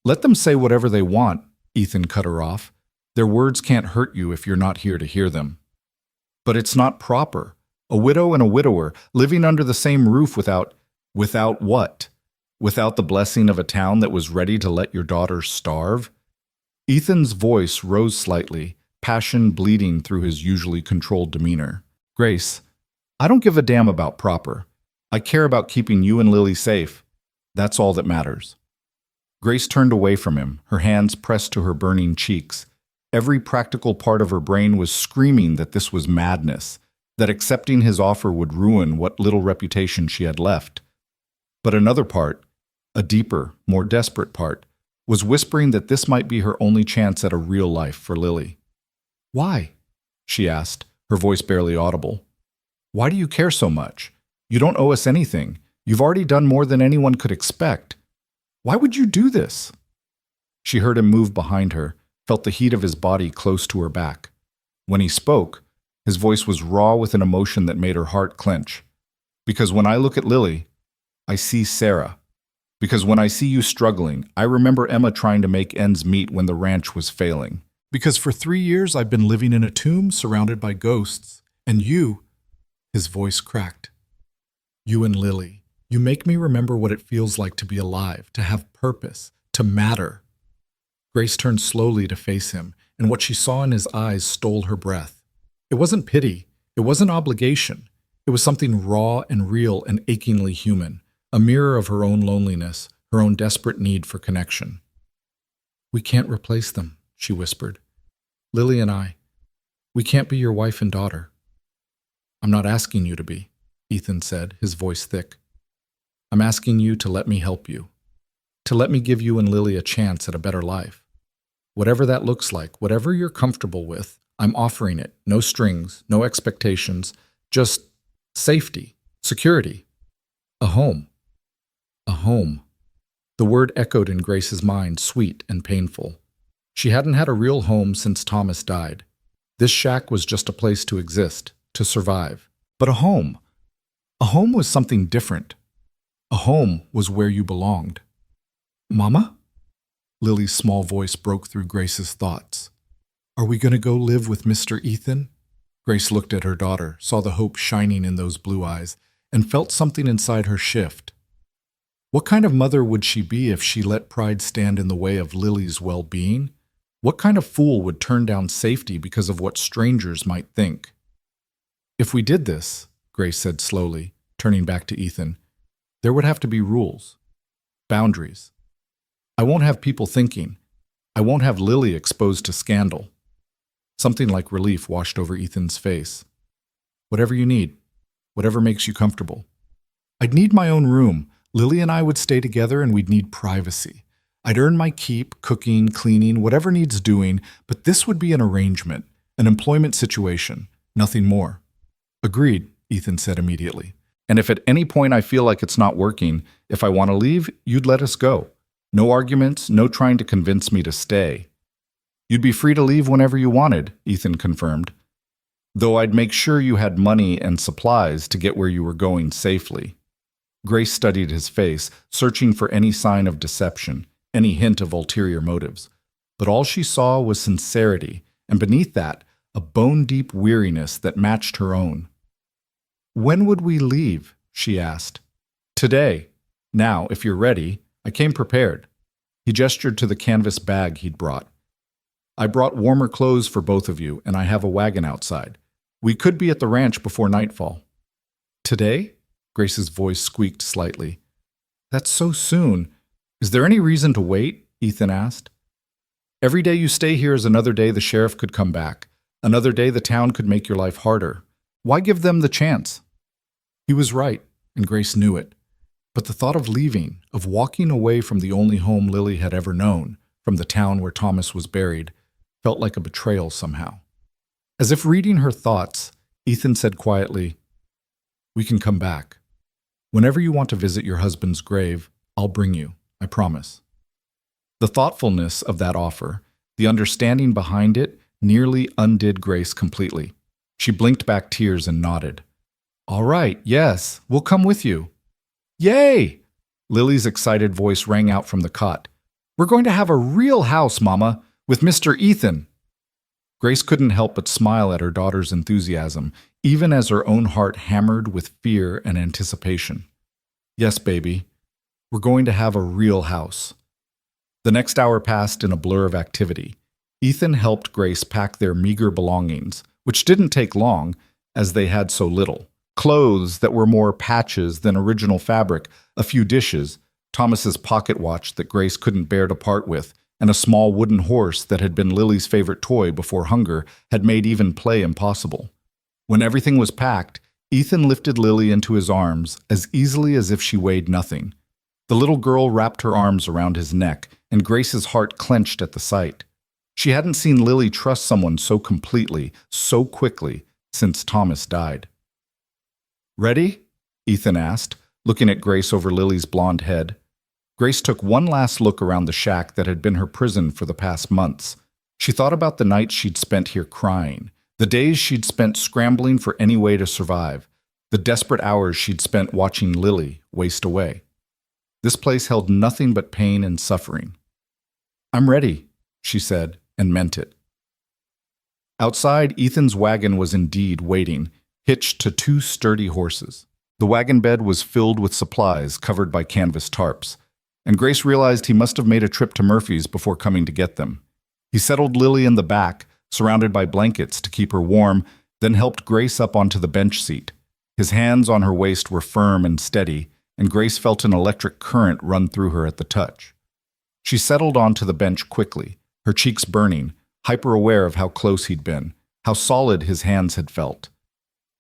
"Let them say whatever they want," Ethan cut her off. "Their words can't hurt you if you're not here to hear them." "But it's not proper. A widow and a widower, living under the same roof without what? Without the blessing of a town that was ready to let your daughter starve?" Ethan's voice rose slightly, passion bleeding through his usually controlled demeanor. "Grace, I don't give a damn about proper. I care about keeping you and Lily safe. That's all that matters." Grace turned away from him, her hands pressed to her burning cheeks. Every practical part of her brain was screaming that this was madness, that accepting his offer would ruin what little reputation she had left. But another part, a deeper, more desperate part, was whispering that this might be her only chance at a real life for Lily. "Why?" she asked, her voice barely audible. "Why do you care so much? You don't owe us anything. You've already done more than anyone could expect. Why would you do this?" She heard him move behind her, felt the heat of his body close to her back. When he spoke, his voice was raw with an emotion that made her heart clench. "Because when I look at Lily, I see Sarah. Because when I see you struggling, I remember Emma trying to make ends meet when the ranch was failing. Because for 3 years I've been living in a tomb surrounded by ghosts, and you—" His voice cracked. "You and Lily. You make me remember what it feels like to be alive, to have purpose, to matter." Grace turned slowly to face him, and what she saw in his eyes stole her breath. It wasn't pity. It wasn't obligation. It was something raw and real and achingly human, a mirror of her own loneliness, her own desperate need for connection. "We can't replace them," she whispered. "Lily and I, we can't be your wife and daughter." "I'm not asking you to be," Ethan said, his voice thick. "I'm asking you to let me help you, to let me give you and Lily a chance at a better life. Whatever that looks like, whatever you're comfortable with, I'm offering it. No strings, no expectations, just safety, security, a home." A home. The word echoed in Grace's mind, sweet and painful. She hadn't had a real home since Thomas died. This shack was just a place to exist, to survive. But a home was something different. A home was where you belonged. "Mama?" Lily's small voice broke through Grace's thoughts. "Are we going to go live with Mr. Ethan?" Grace looked at her daughter, saw the hope shining in those blue eyes, and felt something inside her shift. What kind of mother would she be if she let pride stand in the way of Lily's well-being? What kind of fool would turn down safety because of what strangers might think? "If we did this," Grace said slowly, turning back to Ethan, "there would have to be rules, boundaries. I won't have people thinking. I won't have Lily exposed to scandal." Something like relief washed over Ethan's face. "Whatever you need, whatever makes you comfortable. I'd need my own room. Lily and I would stay together and we'd need privacy. I'd earn my keep, cooking, cleaning, whatever needs doing, but this would be an arrangement, an employment situation, nothing more." "Agreed," Ethan said immediately. "And if at any point I feel like it's not working, if I want to leave, you'd let us go. No arguments, no trying to convince me to stay." "You'd be free to leave whenever you wanted," Ethan confirmed. "Though I'd make sure you had money and supplies to get where you were going safely." Grace studied his face, searching for any sign of deception, any hint of ulterior motives. But all she saw was sincerity, and beneath that, a bone-deep weariness that matched her own. "When would we leave?" she asked. "Today. Now, if you're ready. I came prepared." He gestured to the canvas bag he'd brought. "I brought warmer clothes for both of you, and I have a wagon outside. We could be at the ranch before nightfall." "Today?" Grace's voice squeaked slightly. "That's so soon. Is there any reason to wait?" Ethan asked. "Every day you stay here is another day the sheriff could come back. Another day the town could make your life harder. Why give them the chance?" He was right, and Grace knew it. But the thought of leaving, of walking away from the only home Lily had ever known, from the town where Thomas was buried, felt like a betrayal somehow. As if reading her thoughts, Ethan said quietly, "We can come back. Whenever you want to visit your husband's grave, I'll bring you, I promise." The thoughtfulness of that offer, the understanding behind it, nearly undid Grace completely. She blinked back tears and nodded. "All right, yes, we'll come with you." "Yay!" Lily's excited voice rang out from the cot. "We're going to have a real house, Mama, with Mr. Ethan." Grace couldn't help but smile at her daughter's enthusiasm, even as her own heart hammered with fear and anticipation. "Yes, baby, we're going to have a real house." The next hour passed in a blur of activity. Ethan helped Grace pack their meager belongings, which didn't take long, as they had so little. Clothes that were more patches than original fabric, a few dishes, Thomas's pocket watch that Grace couldn't bear to part with, and a small wooden horse that had been Lily's favorite toy before hunger had made even play impossible. When everything was packed, Ethan lifted Lily into his arms as easily as if she weighed nothing. The little girl wrapped her arms around his neck, and Grace's heart clenched at the sight. She hadn't seen Lily trust someone so completely, so quickly, since Thomas died. "Ready?" Ethan asked, looking at Grace over Lily's blonde head. Grace took one last look around the shack that had been her prison for the past months. She thought about the nights she'd spent here crying, the days she'd spent scrambling for any way to survive, the desperate hours she'd spent watching Lily waste away. This place held nothing but pain and suffering. "I'm ready," she said, and meant it. Outside, Ethan's wagon was indeed waiting, hitched to two sturdy horses. The wagon bed was filled with supplies covered by canvas tarps, and Grace realized he must have made a trip to Murphy's before coming to get them. He settled Lily in the back, surrounded by blankets to keep her warm, then helped Grace up onto the bench seat. His hands on her waist were firm and steady, and Grace felt an electric current run through her at the touch. She settled onto the bench quickly, her cheeks burning, hyper-aware of how close he'd been, how solid his hands had felt.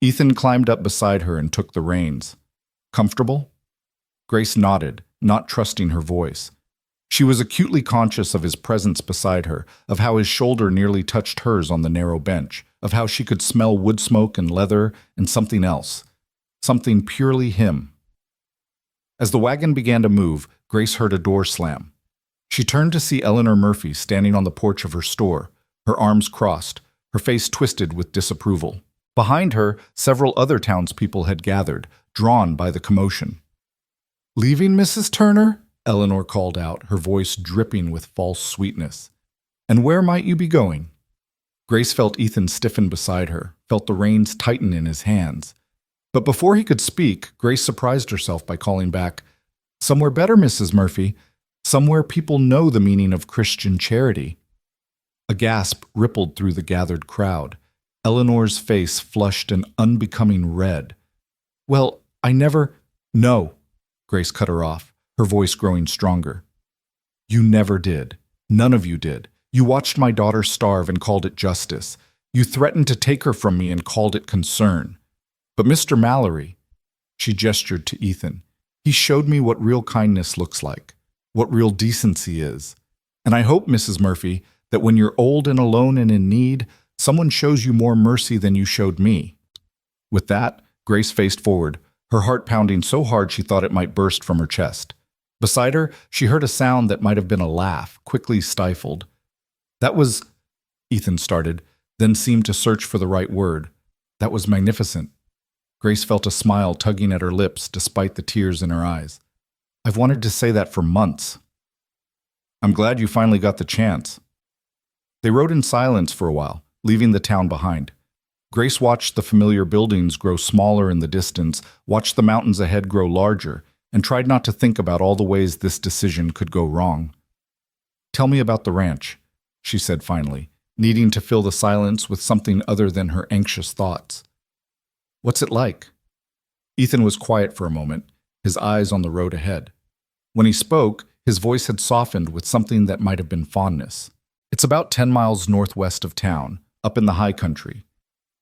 Ethan climbed up beside her and took the reins. "Comfortable?" Grace nodded, not trusting her voice. She was acutely conscious of his presence beside her, of how his shoulder nearly touched hers on the narrow bench, of how she could smell wood smoke and leather and something else, something purely him. As the wagon began to move, Grace heard a door slam. She turned to see Eleanor Murphy standing on the porch of her store, her arms crossed, her face twisted with disapproval. Behind her, several other townspeople had gathered, drawn by the commotion. "Leaving, Mrs. Turner?" Eleanor called out, her voice dripping with false sweetness. "And where might you be going?" Grace felt Ethan stiffen beside her, felt the reins tighten in his hands. But before he could speak, Grace surprised herself by calling back, "Somewhere better, Mrs. Murphy. Somewhere people know the meaning of Christian charity." A gasp rippled through the gathered crowd. Eleanor's face flushed an unbecoming red. "Well, I never—" "No," Grace cut her off, her voice growing stronger. "You never did. None of you did. You watched my daughter starve and called it justice. You threatened to take her from me and called it concern. But Mr. Mallory," she gestured to Ethan, "he showed me what real kindness looks like, what real decency is. And I hope, Mrs. Murphy, that when you're old and alone and in need, someone shows you more mercy than you showed me." With that, Grace faced forward, her heart pounding so hard she thought it might burst from her chest. Beside her, she heard a sound that might have been a laugh, quickly stifled. "That was—" Ethan started, then seemed to search for the right word. "That was magnificent." Grace felt a smile tugging at her lips despite the tears in her eyes. "I've wanted to say that for months." "I'm glad you finally got the chance." They rode in silence for a while, leaving the town behind. Grace watched the familiar buildings grow smaller in the distance, watched the mountains ahead grow larger, and tried not to think about all the ways this decision could go wrong. "Tell me about the ranch," she said finally, needing to fill the silence with something other than her anxious thoughts. "What's it like?" Ethan was quiet for a moment, his eyes on the road ahead. When he spoke, his voice had softened with something that might have been fondness. "It's about 10 miles northwest of town, up in the high country.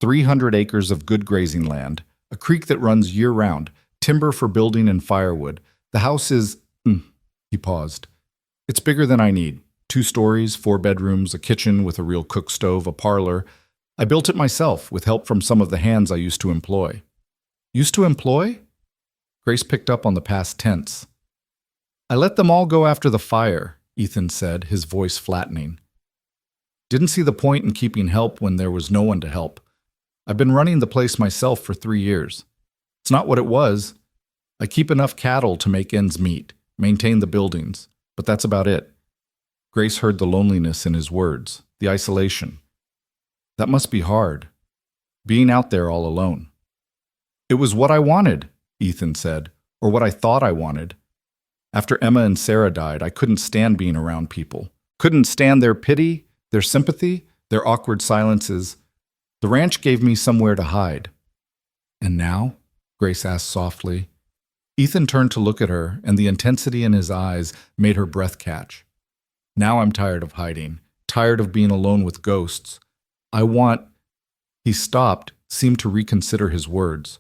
300 acres of good grazing land, a creek that runs year-round, timber for building and firewood. The house is—" He paused. "It's bigger than I need. 2 stories, 4 bedrooms, a kitchen with a real cook stove, a parlor. I built it myself with help from some of the hands I used to employ. Used to employ? Grace picked up on the past tense. I let them all go after the fire, Ethan said, his voice flattening. Didn't see the point in keeping help when there was no one to help. I've been running the place myself for 3 years. It's not what it was. I keep enough cattle to make ends meet, maintain the buildings, but that's about it. Grace heard the loneliness in his words, the isolation. That must be hard, being out there all alone. It was what I wanted, Ethan said, or what I thought I wanted. After Emma and Sarah died, I couldn't stand being around people. Couldn't stand their pity, their sympathy, their awkward silences. The ranch gave me somewhere to hide. And now? Grace asked softly. Ethan turned to look at her, and the intensity in his eyes made her breath catch. Now I'm tired of hiding, tired of being alone with ghosts. He stopped, seemed to reconsider his words.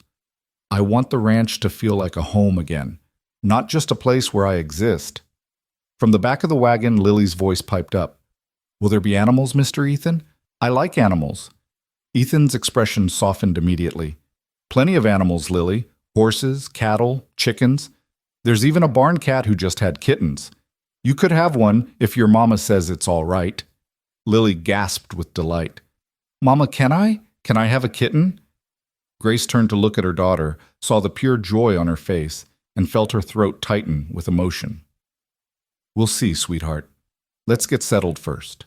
I want the ranch to feel like a home again, not just a place where I exist. From the back of the wagon, Lily's voice piped up. Will there be animals, Mr. Ethan? I like animals. Ethan's expression softened immediately. Plenty of animals, Lily. Horses, cattle, chickens. There's even a barn cat who just had kittens. You could have one if your mama says it's all right. Lily gasped with delight. Mama, can I? Can I have a kitten? Grace turned to look at her daughter, saw the pure joy on her face, and felt her throat tighten with emotion. We'll see, sweetheart. Let's get settled first.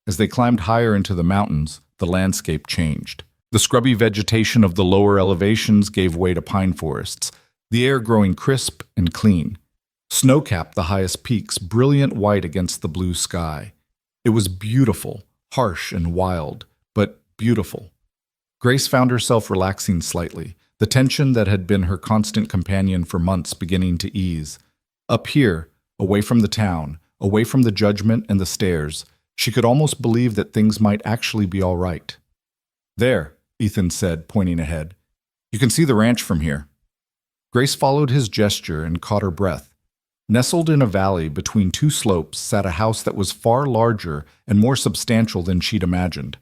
As they climbed higher into the mountains, the landscape changed. The scrubby vegetation of the lower elevations gave way to pine forests, the air growing crisp and clean. Snow capped the highest peaks, brilliant white against the blue sky. It was beautiful, harsh and wild, but beautiful. Grace found herself relaxing slightly, the tension that had been her constant companion for months beginning to ease. Up here, away from the town, away from the judgment and the stares, she could almost believe that things might actually be all right. There, Ethan said, pointing ahead. You can see the ranch from here. Grace followed his gesture and caught her breath. Nestled in a valley between two slopes sat a house that was far larger and more substantial than she'd imagined.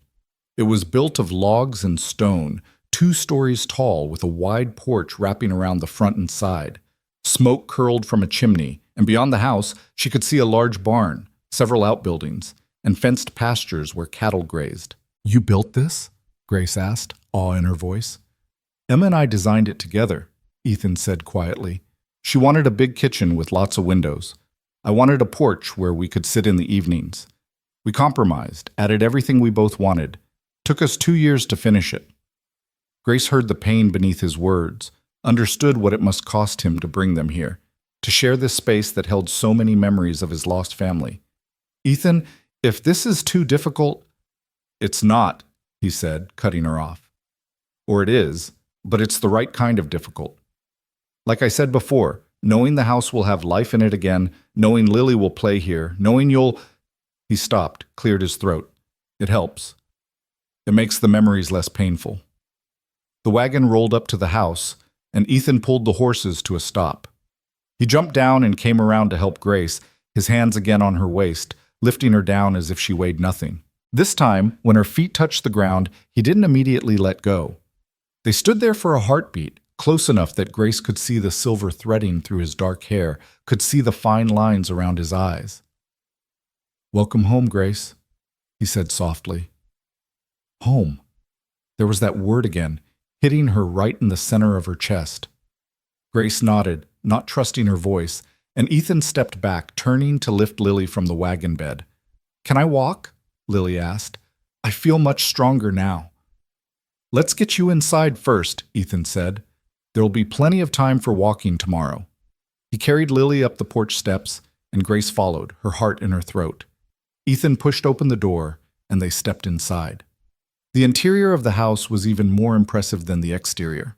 It was built of logs and stone, 2 stories tall with a wide porch wrapping around the front and side. Smoke curled from a chimney, and beyond the house she could see a large barn, several outbuildings, and fenced pastures where cattle grazed. You built this? Grace asked, awe in her voice. Emma and I designed it together, Ethan said quietly. She wanted a big kitchen with lots of windows. I wanted a porch where we could sit in the evenings. We compromised, added everything we both wanted. Took us 2 years to finish it. Grace heard the pain beneath his words, understood what it must cost him to bring them here, to share this space that held so many memories of his lost family. Ethan, if this is too difficult, it's not, he said, cutting her off. Or it is, but it's the right kind of difficult. Like I said before, knowing the house will have life in it again, knowing Lily will play here, knowing you'll... He stopped, cleared his throat. It helps. It makes the memories less painful. The wagon rolled up to the house, and Ethan pulled the horses to a stop. He jumped down and came around to help Grace, his hands again on her waist, lifting her down as if she weighed nothing. This time, when her feet touched the ground, he didn't immediately let go. They stood there for a heartbeat, close enough that Grace could see the silver threading through his dark hair, could see the fine lines around his eyes. Welcome home, Grace, he said softly. Home. There was that word again, hitting her right in the center of her chest. Grace nodded, not trusting her voice, and Ethan stepped back, turning to lift Lily from the wagon bed. Can I walk? Lily asked. I feel much stronger now. Let's get you inside first, Ethan said. There'll be plenty of time for walking tomorrow. He carried Lily up the porch steps, and Grace followed, her heart in her throat. Ethan pushed open the door, and they stepped inside. The interior of the house was even more impressive than the exterior.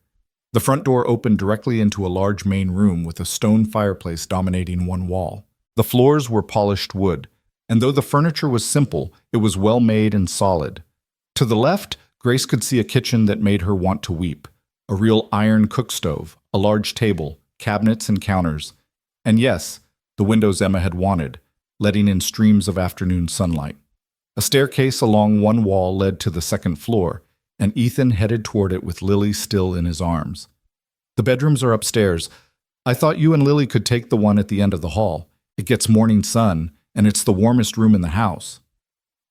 The front door opened directly into a large main room with a stone fireplace dominating one wall. The floors were polished wood, and though the furniture was simple, it was well made and solid. To the left, Grace could see a kitchen that made her want to weep. A real iron cook stove, a large table, cabinets and counters. And yes, the windows Emma had wanted, letting in streams of afternoon sunlight. A staircase along one wall led to the second floor, and Ethan headed toward it with Lily still in his arms. The bedrooms are upstairs. I thought you and Lily could take the one at the end of the hall. It gets morning sun, and it's the warmest room in the house.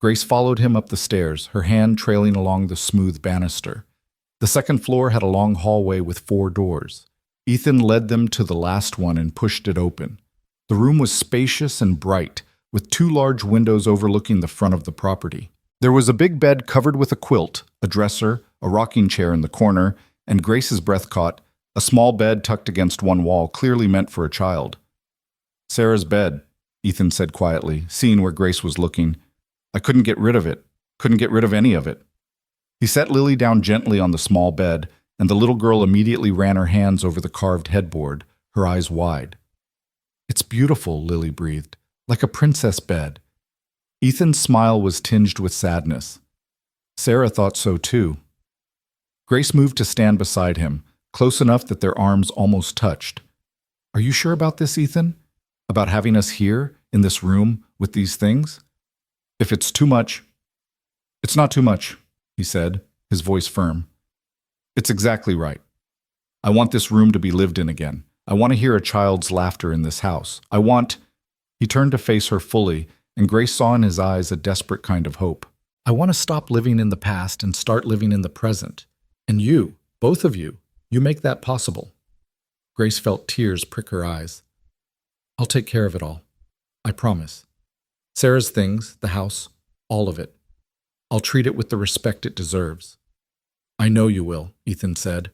Grace followed him up the stairs, her hand trailing along the smooth banister. The second floor had a long hallway with 4 doors. Ethan led them to the last one and pushed it open. The room was spacious and bright, with 2 large windows overlooking the front of the property. There was a big bed covered with a quilt, a dresser, a rocking chair in the corner, and Grace's breath caught, a small bed tucked against one wall, clearly meant for a child. "Sarah's bed," Ethan said quietly, seeing where Grace was looking. "I couldn't get rid of it. Couldn't get rid of any of it." He set Lily down gently on the small bed, and the little girl immediately ran her hands over the carved headboard, her eyes wide. "It's beautiful," Lily breathed, "like a princess bed." Ethan's smile was tinged with sadness. Sarah thought so too. Grace moved to stand beside him, close enough that their arms almost touched. "Are you sure about this, Ethan? About having us here, in this room, with these things? If it's too much—" "It's not too much," he said, his voice firm. "It's exactly right. I want this room to be lived in again. I want to hear a child's laughter in this house. I want—" He turned to face her fully, and Grace saw in his eyes a desperate kind of hope. "I want to stop living in the past and start living in the present. And you, both of you, you make that possible." Grace felt tears prick her eyes. "I'll take care of it all. I promise. Sarah's things, the house, all of it. I'll treat it with the respect it deserves." "I know you will," Ethan said.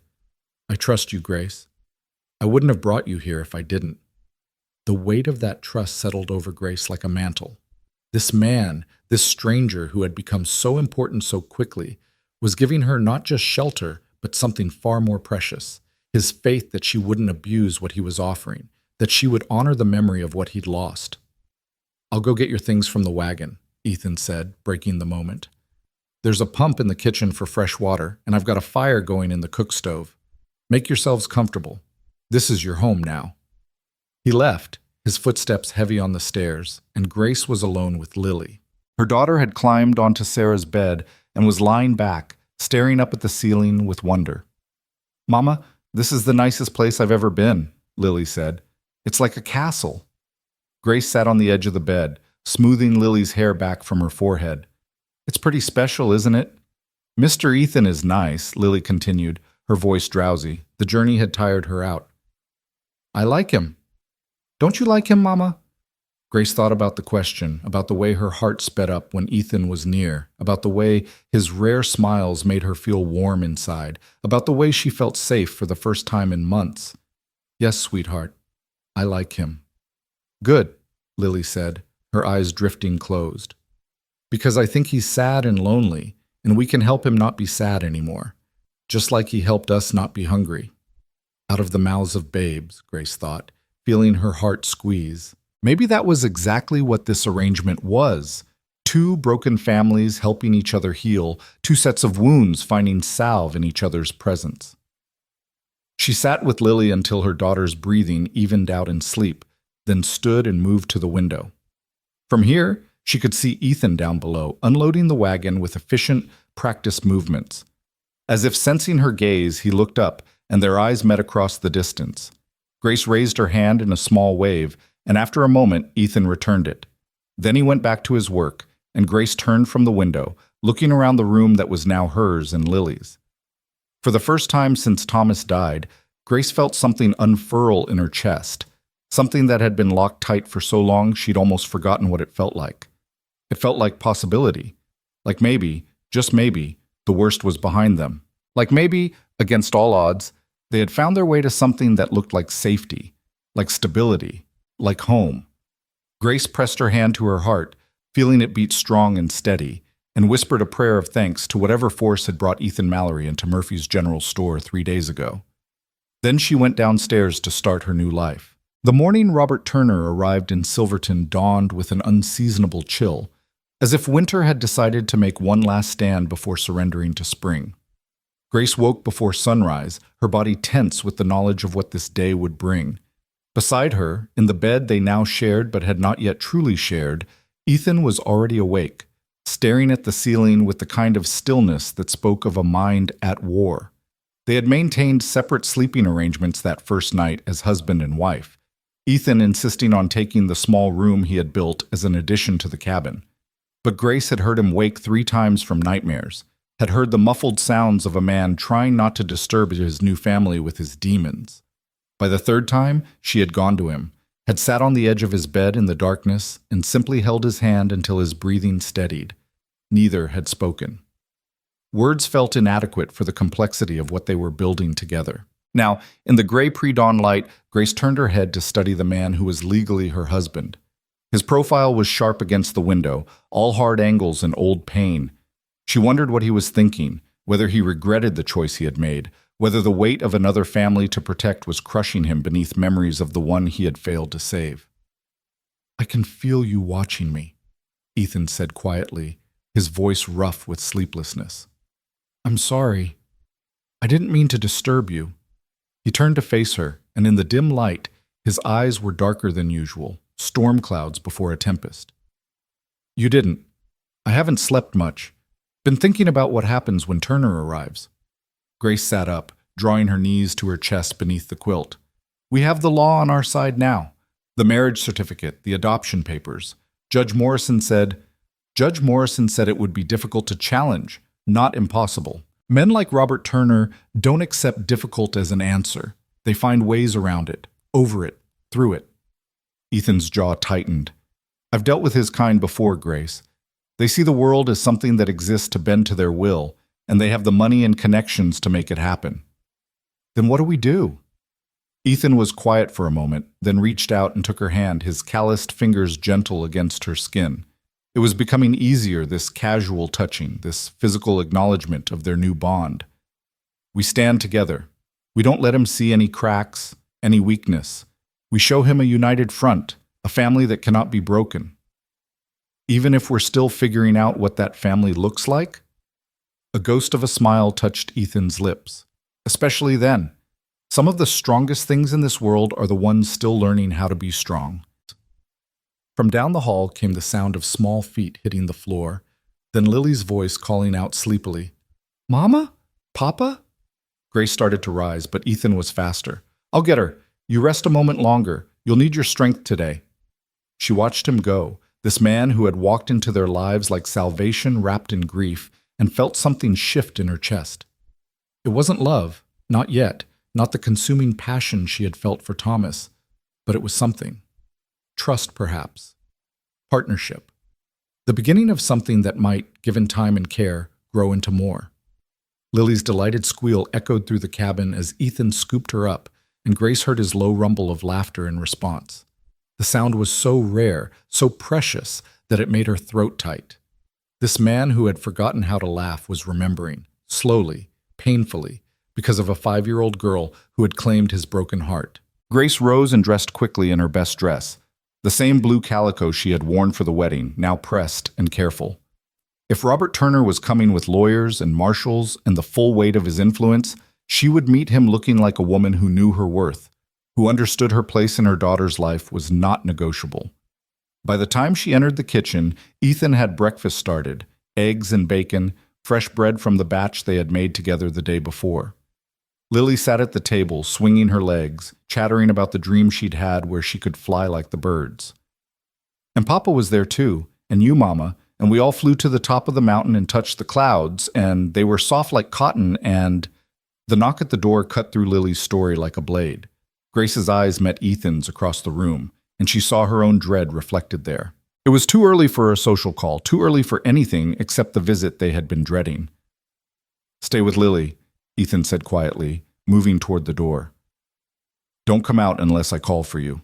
"I trust you, Grace. I wouldn't have brought you here if I didn't." The weight of that trust settled over Grace like a mantle. This man, this stranger who had become so important so quickly, was giving her not just shelter, but something far more precious. His faith that she wouldn't abuse what he was offering, that she would honor the memory of what he'd lost. "I'll go get your things from the wagon," Ethan said, breaking the moment. "There's a pump in the kitchen for fresh water, and I've got a fire going in the cook stove. Make yourselves comfortable. This is your home now." He left, his footsteps heavy on the stairs, and Grace was alone with Lily. Her daughter had climbed onto Sarah's bed and was lying back, staring up at the ceiling with wonder. "Mama, this is the nicest place I've ever been," Lily said. "It's like a castle." Grace sat on the edge of the bed, smoothing Lily's hair back from her forehead. "It's pretty special, isn't it?" "Mr. Ethan is nice," Lily continued, her voice drowsy. The journey had tired her out. "I like him." "Don't you like him, Mama?" Grace thought about the question, about the way her heart sped up when Ethan was near, about the way his rare smiles made her feel warm inside, about the way she felt safe for the first time in months. "Yes, sweetheart, I like him." "Good," Lily said, her eyes drifting closed. "Because I think he's sad and lonely, and we can help him not be sad anymore, just like he helped us not be hungry." Out of the mouths of babes, Grace thought, feeling her heart squeeze. Maybe that was exactly what this arrangement was. 2 broken families helping each other heal, 2 sets of wounds finding salve in each other's presence. She sat with Lily until her daughter's breathing evened out in sleep, then stood and moved to the window. From here, she could see Ethan down below, unloading the wagon with efficient, practiced movements. As if sensing her gaze, he looked up, and their eyes met across the distance. Grace raised her hand in a small wave, and after a moment, Ethan returned it. Then he went back to his work, and Grace turned from the window, looking around the room that was now hers and Lily's. For the first time since Thomas died, Grace felt something unfurl in her chest, something that had been locked tight for so long she'd almost forgotten what it felt like. It felt like possibility, like maybe, just maybe, the worst was behind them. Like maybe, against all odds, they had found their way to something that looked like safety, like stability, like home. Grace pressed her hand to her heart, feeling it beat strong and steady, and whispered a prayer of thanks to whatever force had brought Ethan Mallory into Murphy's General Store 3 days ago. Then she went downstairs to start her new life. The morning Robert Turner arrived in Silverton dawned with an unseasonable chill, as if winter had decided to make one last stand before surrendering to spring. Grace woke before sunrise, her body tense with the knowledge of what this day would bring. Beside her, in the bed they now shared but had not yet truly shared, Ethan was already awake, staring at the ceiling with the kind of stillness that spoke of a mind at war. They had maintained separate sleeping arrangements that first night as husband and wife, Ethan insisting on taking the small room he had built as an addition to the cabin. But Grace had heard him wake 3 times from nightmares, had heard the muffled sounds of a man trying not to disturb his new family with his demons. By the 3rd time, she had gone to him, had sat on the edge of his bed in the darkness, and simply held his hand until his breathing steadied. Neither had spoken. Words felt inadequate for the complexity of what they were building together. Now, in the gray pre-dawn light, Grace turned her head to study the man who was legally her husband. His profile was sharp against the window, all hard angles and old pain. She wondered what he was thinking, whether he regretted the choice he had made, whether the weight of another family to protect was crushing him beneath memories of the one he had failed to save. "I can feel you watching me," Ethan said quietly, his voice rough with sleeplessness. "I'm sorry. I didn't mean to disturb you." He turned to face her, and in the dim light, his eyes were darker than usual, storm clouds before a tempest. "You didn't. I haven't slept much. Been thinking about what happens when Turner arrives." Grace sat up, drawing her knees to her chest beneath the quilt. "We have the law on our side now. The marriage certificate, the adoption papers. Judge Morrison said it would be difficult to challenge, not impossible. Men like Robert Turner don't accept difficult as an answer. They find ways around it, over it, through it." Ethan's jaw tightened. "I've dealt with his kind before, Grace. They see the world as something that exists to bend to their will, and they have the money and connections to make it happen." "Then what do we do?" Ethan was quiet for a moment, then reached out and took her hand, his calloused fingers gentle against her skin. It was becoming easier, this casual touching, this physical acknowledgement of their new bond. "We stand together. We don't let him see any cracks, any weakness. We show him a united front, a family that cannot be broken. Even if we're still figuring out what that family looks like?" A ghost of a smile touched Ethan's lips. "Especially then. Some of the strongest things in this world are the ones still learning how to be strong." From down the hall came the sound of small feet hitting the floor, then Lily's voice calling out sleepily, "Mama? Papa?" Grace started to rise, but Ethan was faster. "I'll get her. You rest a moment longer. You'll need your strength today." She watched him go, this man who had walked into their lives like salvation wrapped in grief, and felt something shift in her chest. It wasn't love, not yet, not the consuming passion she had felt for Thomas, but it was something. Trust, perhaps. Partnership. The beginning of something that might, given time and care, grow into more. Lily's delighted squeal echoed through the cabin as Ethan scooped her up, and Grace heard his low rumble of laughter in response. The sound was so rare, so precious, that it made her throat tight. This man who had forgotten how to laugh was remembering, slowly, painfully, because of a 5-year-old girl who had claimed his broken heart. Grace rose and dressed quickly in her best dress, the same blue calico she had worn for the wedding, now pressed and careful. If Robert Turner was coming with lawyers and marshals and the full weight of his influence, she would meet him looking like a woman who knew her worth, who understood her place in her daughter's life was not negotiable. By the time she entered the kitchen, Ethan had breakfast started, eggs and bacon, fresh bread from the batch they had made together the day before. Lily sat at the table, swinging her legs, chattering about the dream she'd had where she could fly like the birds. "And Papa was there too, and you, Mama, and we all flew to the top of the mountain and touched the clouds, and they were soft like cotton, and—" The knock at the door cut through Lily's story like a blade. Grace's eyes met Ethan's across the room, and she saw her own dread reflected there. It was too early for a social call, too early for anything except the visit they had been dreading. "Stay with Lily," Ethan said quietly, moving toward the door. "Don't come out unless I call for you."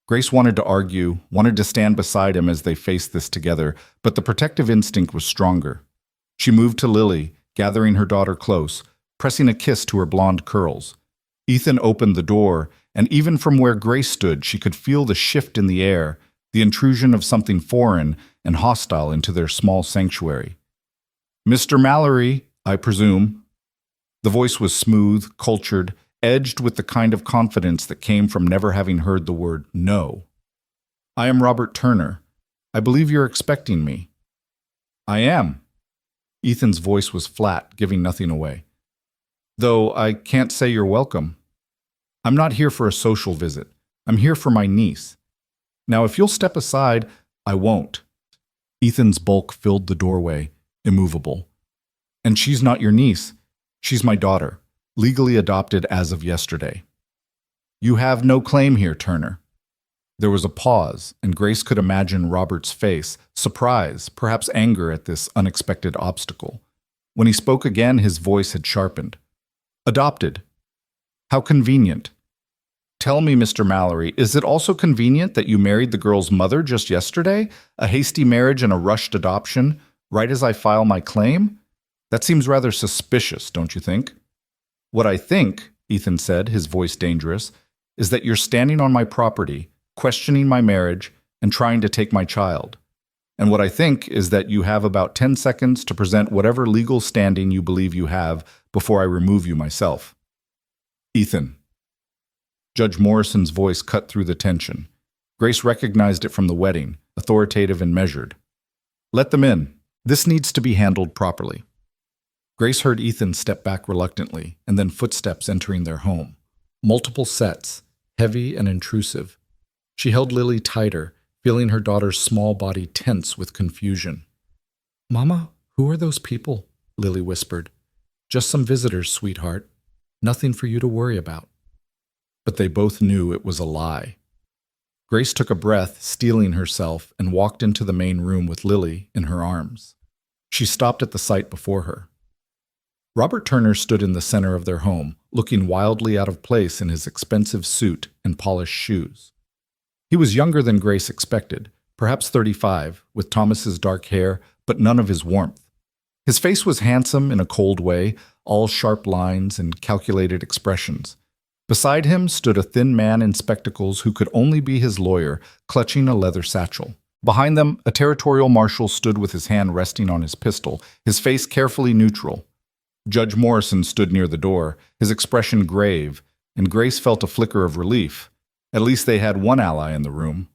Grace wanted to argue, wanted to stand beside him as they faced this together, but the protective instinct was stronger. She moved to Lily, gathering her daughter close, pressing a kiss to her blonde curls. Ethan opened the door, and even from where Grace stood, she could feel the shift in the air, the intrusion of something foreign and hostile into their small sanctuary. "Mr. Mallory, I presume." The voice was smooth, cultured, edged with the kind of confidence that came from never having heard the word no. "I am Robert Turner. I believe you're expecting me." I am. Ethan's voice was flat, giving nothing away. Though I can't say you're welcome. I'm not here for a social visit. I'm here for my niece. Now, if you'll step aside, I won't. Ethan's bulk filled the doorway, immovable. And she's not your niece. She's my daughter, legally adopted as of yesterday. You have no claim here, Turner. There was a pause, and Grace could imagine Robert's face, surprise, perhaps anger at this unexpected obstacle. When he spoke again, his voice had sharpened. Adopted. How convenient. Tell me, Mr. Mallory, is it also convenient that you married the girl's mother just yesterday? A hasty marriage and a rushed adoption, right as I file my claim? That seems rather suspicious, don't you think? What I think, Ethan said, his voice dangerous, is that you're standing on my property, questioning my marriage, and trying to take my child. And what I think is that you have about 10 seconds to present whatever legal standing you believe you have before I remove you myself. Ethan. Judge Morrison's voice cut through the tension. Grace recognized it from the wedding, authoritative and measured. Let them in. This needs to be handled properly. Grace heard Ethan step back reluctantly, and then footsteps entering their home. Multiple sets, heavy and intrusive. She held Lily tighter, feeling her daughter's small body tense with confusion. Mama, who are those people? Lily whispered. Just some visitors, sweetheart. Nothing for you to worry about. But they both knew it was a lie. Grace took a breath, steeling herself, and walked into the main room with Lily in her arms. She stopped at the sight before her. Robert Turner stood in the center of their home, looking wildly out of place in his expensive suit and polished shoes. He was younger than Grace expected, perhaps 35, with Thomas's dark hair, but none of his warmth. His face was handsome in a cold way, all sharp lines and calculated expressions. Beside him stood a thin man in spectacles who could only be his lawyer, clutching a leather satchel. Behind them, a territorial marshal stood with his hand resting on his pistol, his face carefully neutral. Judge Morrison stood near the door, his expression grave, and Grace felt a flicker of relief. At least they had one ally in the room.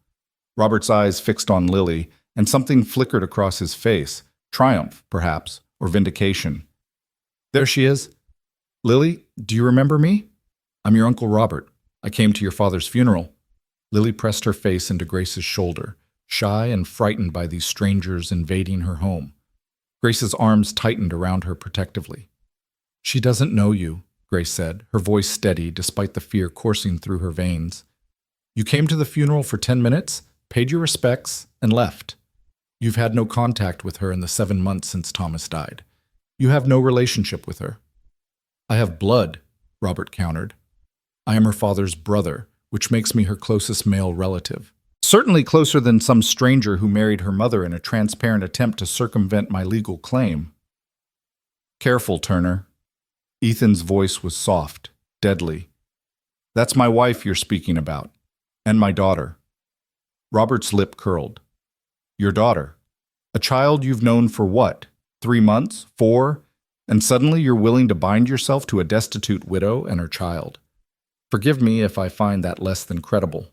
Robert's eyes fixed on Lily, and something flickered across his face, triumph, perhaps, or vindication. There she is. Lily, do you remember me? I'm your Uncle Robert. I came to your father's funeral. Lily pressed her face into Grace's shoulder, shy and frightened by these strangers invading her home. Grace's arms tightened around her protectively. She doesn't know you, Grace said, her voice steady despite the fear coursing through her veins. You came to the funeral for 10 minutes, paid your respects, and left. You've had no contact with her in the 7 months since Thomas died. You have no relationship with her. I have blood, Robert countered. I am her father's brother, which makes me her closest male relative. Certainly closer than some stranger who married her mother in a transparent attempt to circumvent my legal claim. Careful, Turner. Ethan's voice was soft, deadly. That's my wife you're speaking about, and my daughter. Robert's lip curled. Your daughter. A child you've known for what? 3 months? 4? And suddenly you're willing to bind yourself to a destitute widow and her child. Forgive me if I find that less than credible.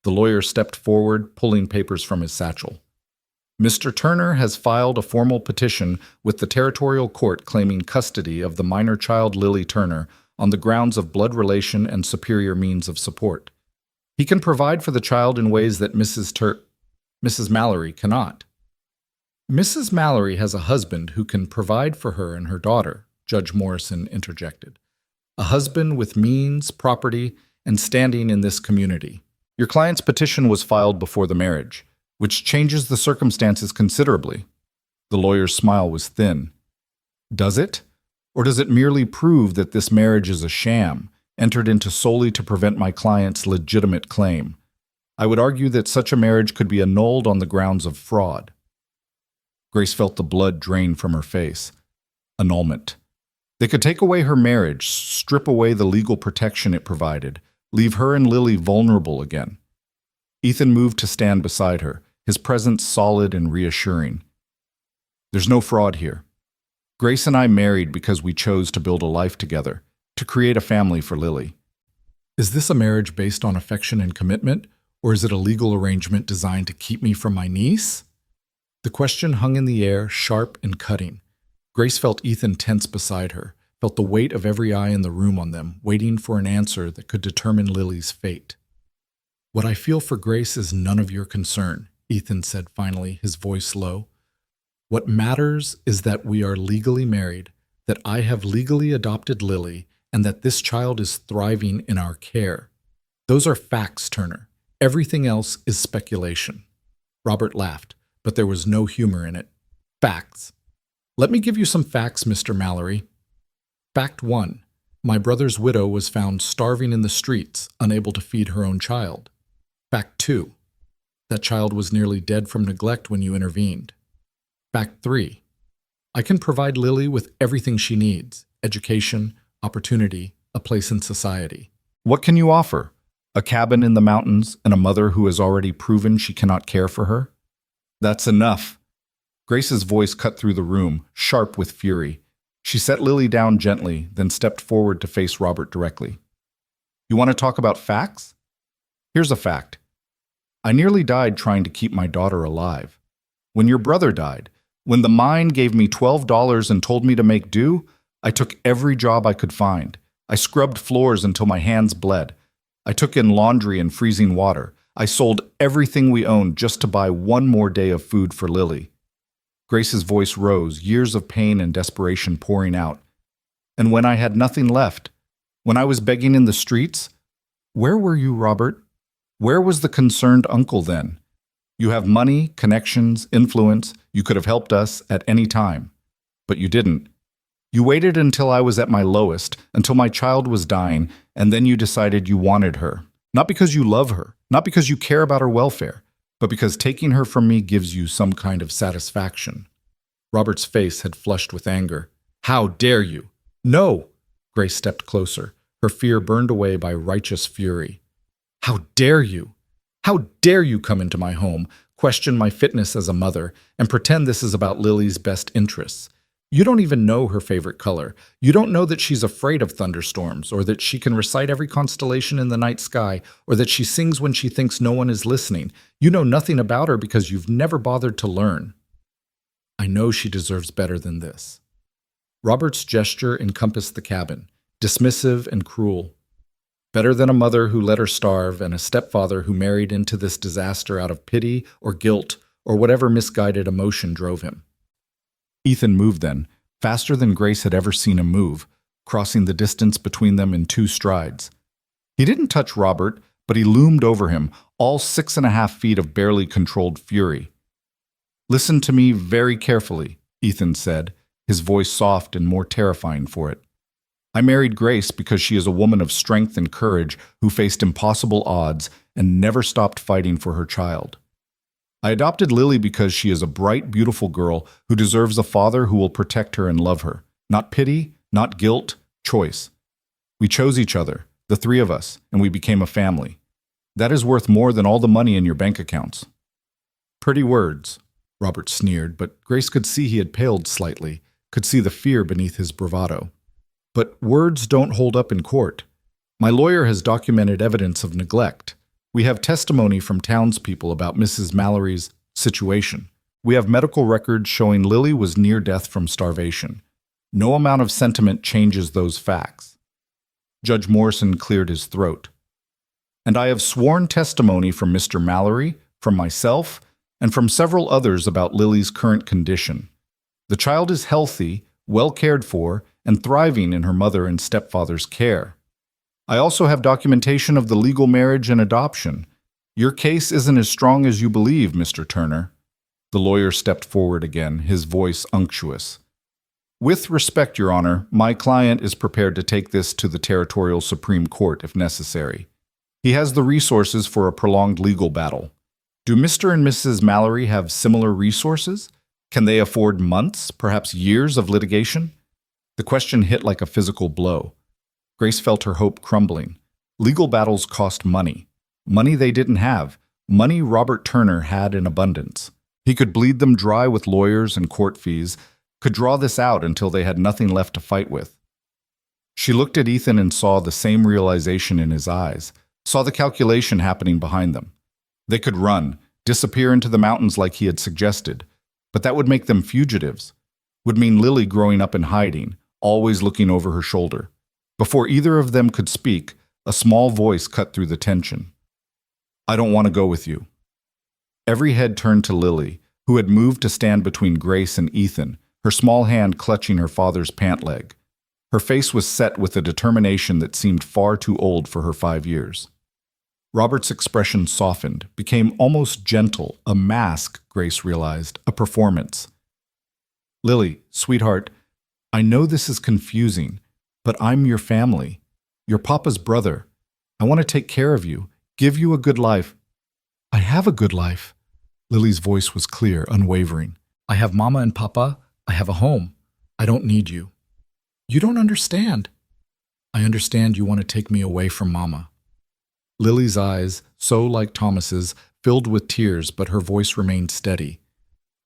The lawyer stepped forward, pulling papers from his satchel. Mr. Turner has filed a formal petition with the territorial court claiming custody of the minor child Lily Turner on the grounds of blood relation and superior means of support. He can provide for the child in ways that Mrs. Mallory cannot. Mrs. Mallory has a husband who can provide for her and her daughter, Judge Morrison interjected. A husband with means, property, and standing in this community. Your client's petition was filed before the marriage, which changes the circumstances considerably. The lawyer's smile was thin. Does it? Or does it merely prove that this marriage is a sham, entered into solely to prevent my client's legitimate claim? I would argue that such a marriage could be annulled on the grounds of fraud. Grace felt the blood drain from her face. Annulment. They could take away her marriage, strip away the legal protection it provided, leave her and Lily vulnerable again. Ethan moved to stand beside her, his presence solid and reassuring. There's no fraud here. Grace and I married because we chose to build a life together, to create a family for Lily. Is this a marriage based on affection and commitment, or is it a legal arrangement designed to keep me from my niece? The question hung in the air, sharp and cutting. Grace felt Ethan tense beside her, felt the weight of every eye in the room on them, waiting for an answer that could determine Lily's fate. "What I feel for Grace is none of your concern," Ethan said finally, his voice low. "What matters is that we are legally married, that I have legally adopted Lily, and that this child is thriving in our care. Those are facts, Turner. Everything else is speculation." Robert laughed, but there was no humor in it. "Facts. Let me give you some facts, Mr. Mallory. Fact 1. My brother's widow was found starving in the streets, unable to feed her own child. Fact 2. That child was nearly dead from neglect when you intervened. Fact 3. I can provide Lily with everything she needs: education, opportunity, a place in society." "What can you offer? A cabin in the mountains and a mother who has already proven she cannot care for her?" "That's enough." Grace's voice cut through the room, sharp with fury. She set Lily down gently, then stepped forward to face Robert directly. "You want to talk about facts? Here's a fact. I nearly died trying to keep my daughter alive. When your brother died, when the mine gave me $12 and told me to make do, I took every job I could find. I scrubbed floors until my hands bled. I took in laundry and freezing water. I sold everything we owned just to buy one more day of food for Lily." Grace's voice rose, years of pain and desperation pouring out. "And when I had nothing left, when I was begging in the streets, where were you, Robert? Where was the concerned uncle then? You have money, connections, influence. You could have helped us at any time. But you didn't. You waited until I was at my lowest, until my child was dying, and then you decided you wanted her. Not because you love her, not because you care about her welfare, but because taking her from me gives you some kind of satisfaction." Robert's face had flushed with anger. "How dare you?" "No!" Grace stepped closer, her fear burned away by righteous fury. "How dare you? How dare you come into my home, question my fitness as a mother, and pretend this is about Lily's best interests? You don't even know her favorite color. You don't know that she's afraid of thunderstorms, or that she can recite every constellation in the night sky, or that she sings when she thinks no one is listening. You know nothing about her because you've never bothered to learn. I know she deserves better than this." Robert's gesture encompassed the cabin, dismissive and cruel. Better than a mother who let her starve and a stepfather who married into this disaster out of pity or guilt or whatever misguided emotion drove him. Ethan moved then, faster than Grace had ever seen him move, crossing the distance between them in 2 strides. He didn't touch Robert, but he loomed over him, all 6.5 feet of barely controlled fury. "Listen to me very carefully," Ethan said, his voice soft and more terrifying for it. "I married Grace because she is a woman of strength and courage who faced impossible odds and never stopped fighting for her child. I adopted Lily because she is a bright, beautiful girl who deserves a father who will protect her and love her. Not pity, not guilt, choice. We chose each other, the 3 of us, and we became a family. That is worth more than all the money in your bank accounts." "Pretty words," Robert sneered, but Grace could see he had paled slightly, could see the fear beneath his bravado. "But words don't hold up in court. My lawyer has documented evidence of neglect. We have testimony from townspeople about Mrs. Mallory's situation. We have medical records showing Lily was near death from starvation. No amount of sentiment changes those facts." Judge Morrison cleared his throat. "And I have sworn testimony from Mr. Mallory, from myself, and from several others about Lily's current condition. The child is healthy, well cared for, and thriving in her mother and stepfather's care. I also have documentation of the legal marriage and adoption. Your case isn't as strong as you believe, Mr. Turner." The lawyer stepped forward again, his voice unctuous. "With respect, Your Honor, my client is prepared to take this to the Territorial Supreme Court if necessary. He has the resources for a prolonged legal battle. Do Mr. and Mrs. Mallory have similar resources? Can they afford months, perhaps years of litigation?" The question hit like a physical blow. Grace felt her hope crumbling. Legal battles cost money. Money they didn't have. Money Robert Turner had in abundance. He could bleed them dry with lawyers and court fees, could draw this out until they had nothing left to fight with. She looked at Ethan and saw the same realization in his eyes, saw the calculation happening behind them. They could run, disappear into the mountains like he had suggested, But that would make them fugitives, would mean Lily growing up in hiding, always looking over her shoulder. Before either of them could speak, a small voice cut through the tension. I don't want to go with you. Every head turned to Lily, who had moved to stand between Grace and Ethan, her small hand clutching her father's pant leg. Her face was set with a determination that seemed far too old for her 5 years. Robert's expression softened, became almost gentle, a mask, Grace realized, a performance. Lily, sweetheart, I know this is confusing, but I'm your family, your papa's brother. I want to take care of you, give you a good life. I have a good life. Lily's voice was clear, unwavering. I have Mama and Papa. I have a home. I don't need you. You don't understand. I understand you want to take me away from Mama. Lily's eyes, so like Thomas's, filled with tears, but her voice remained steady.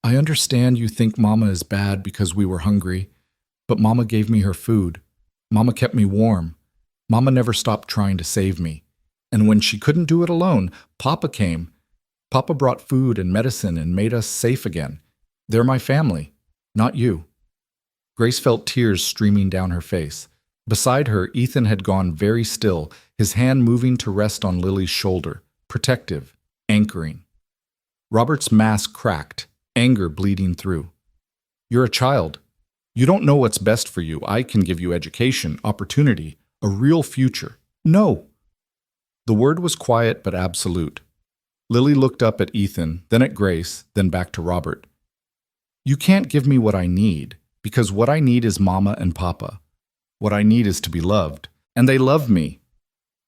I understand you think Mama is bad because we were hungry, but Mama gave me her food. Mama kept me warm. Mama never stopped trying to save me. And when she couldn't do it alone, Papa came. Papa brought food and medicine and made us safe again. They're my family, not you. Grace felt tears streaming down her face. Beside her, Ethan had gone very still, his hand moving to rest on Lily's shoulder, protective, anchoring. Robert's mask cracked, anger bleeding through. You're a child. You don't know what's best for you. I can give you education, opportunity, a real future. No. The word was quiet but absolute. Lily looked up at Ethan, then at Grace, then back to Robert. You can't give me what I need, because what I need is Mama and Papa. What I need is to be loved, and they love me.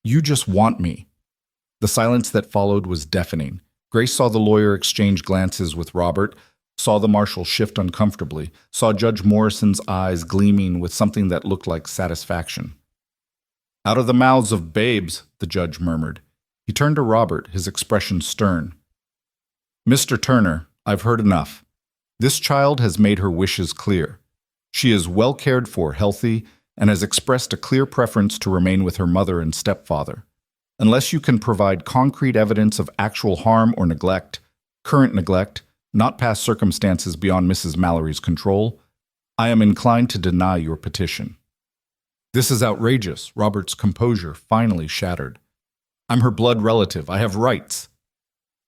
You just want me. The silence that followed was deafening. Grace saw the lawyer exchange glances with Robert, saw the marshal shift uncomfortably, saw Judge Morrison's eyes gleaming with something that looked like satisfaction. Out of the mouths of babes, the judge murmured. He turned to Robert, his expression stern. Mr. Turner, I've heard enough. This child has made her wishes clear. She is well cared for, healthy, and has expressed a clear preference to remain with her mother and stepfather. Unless you can provide concrete evidence of actual harm or neglect, current neglect, not past circumstances beyond Mrs. Mallory's control, I am inclined to deny your petition. This is outrageous, Robert's composure finally shattered. I'm her blood relative. I have rights.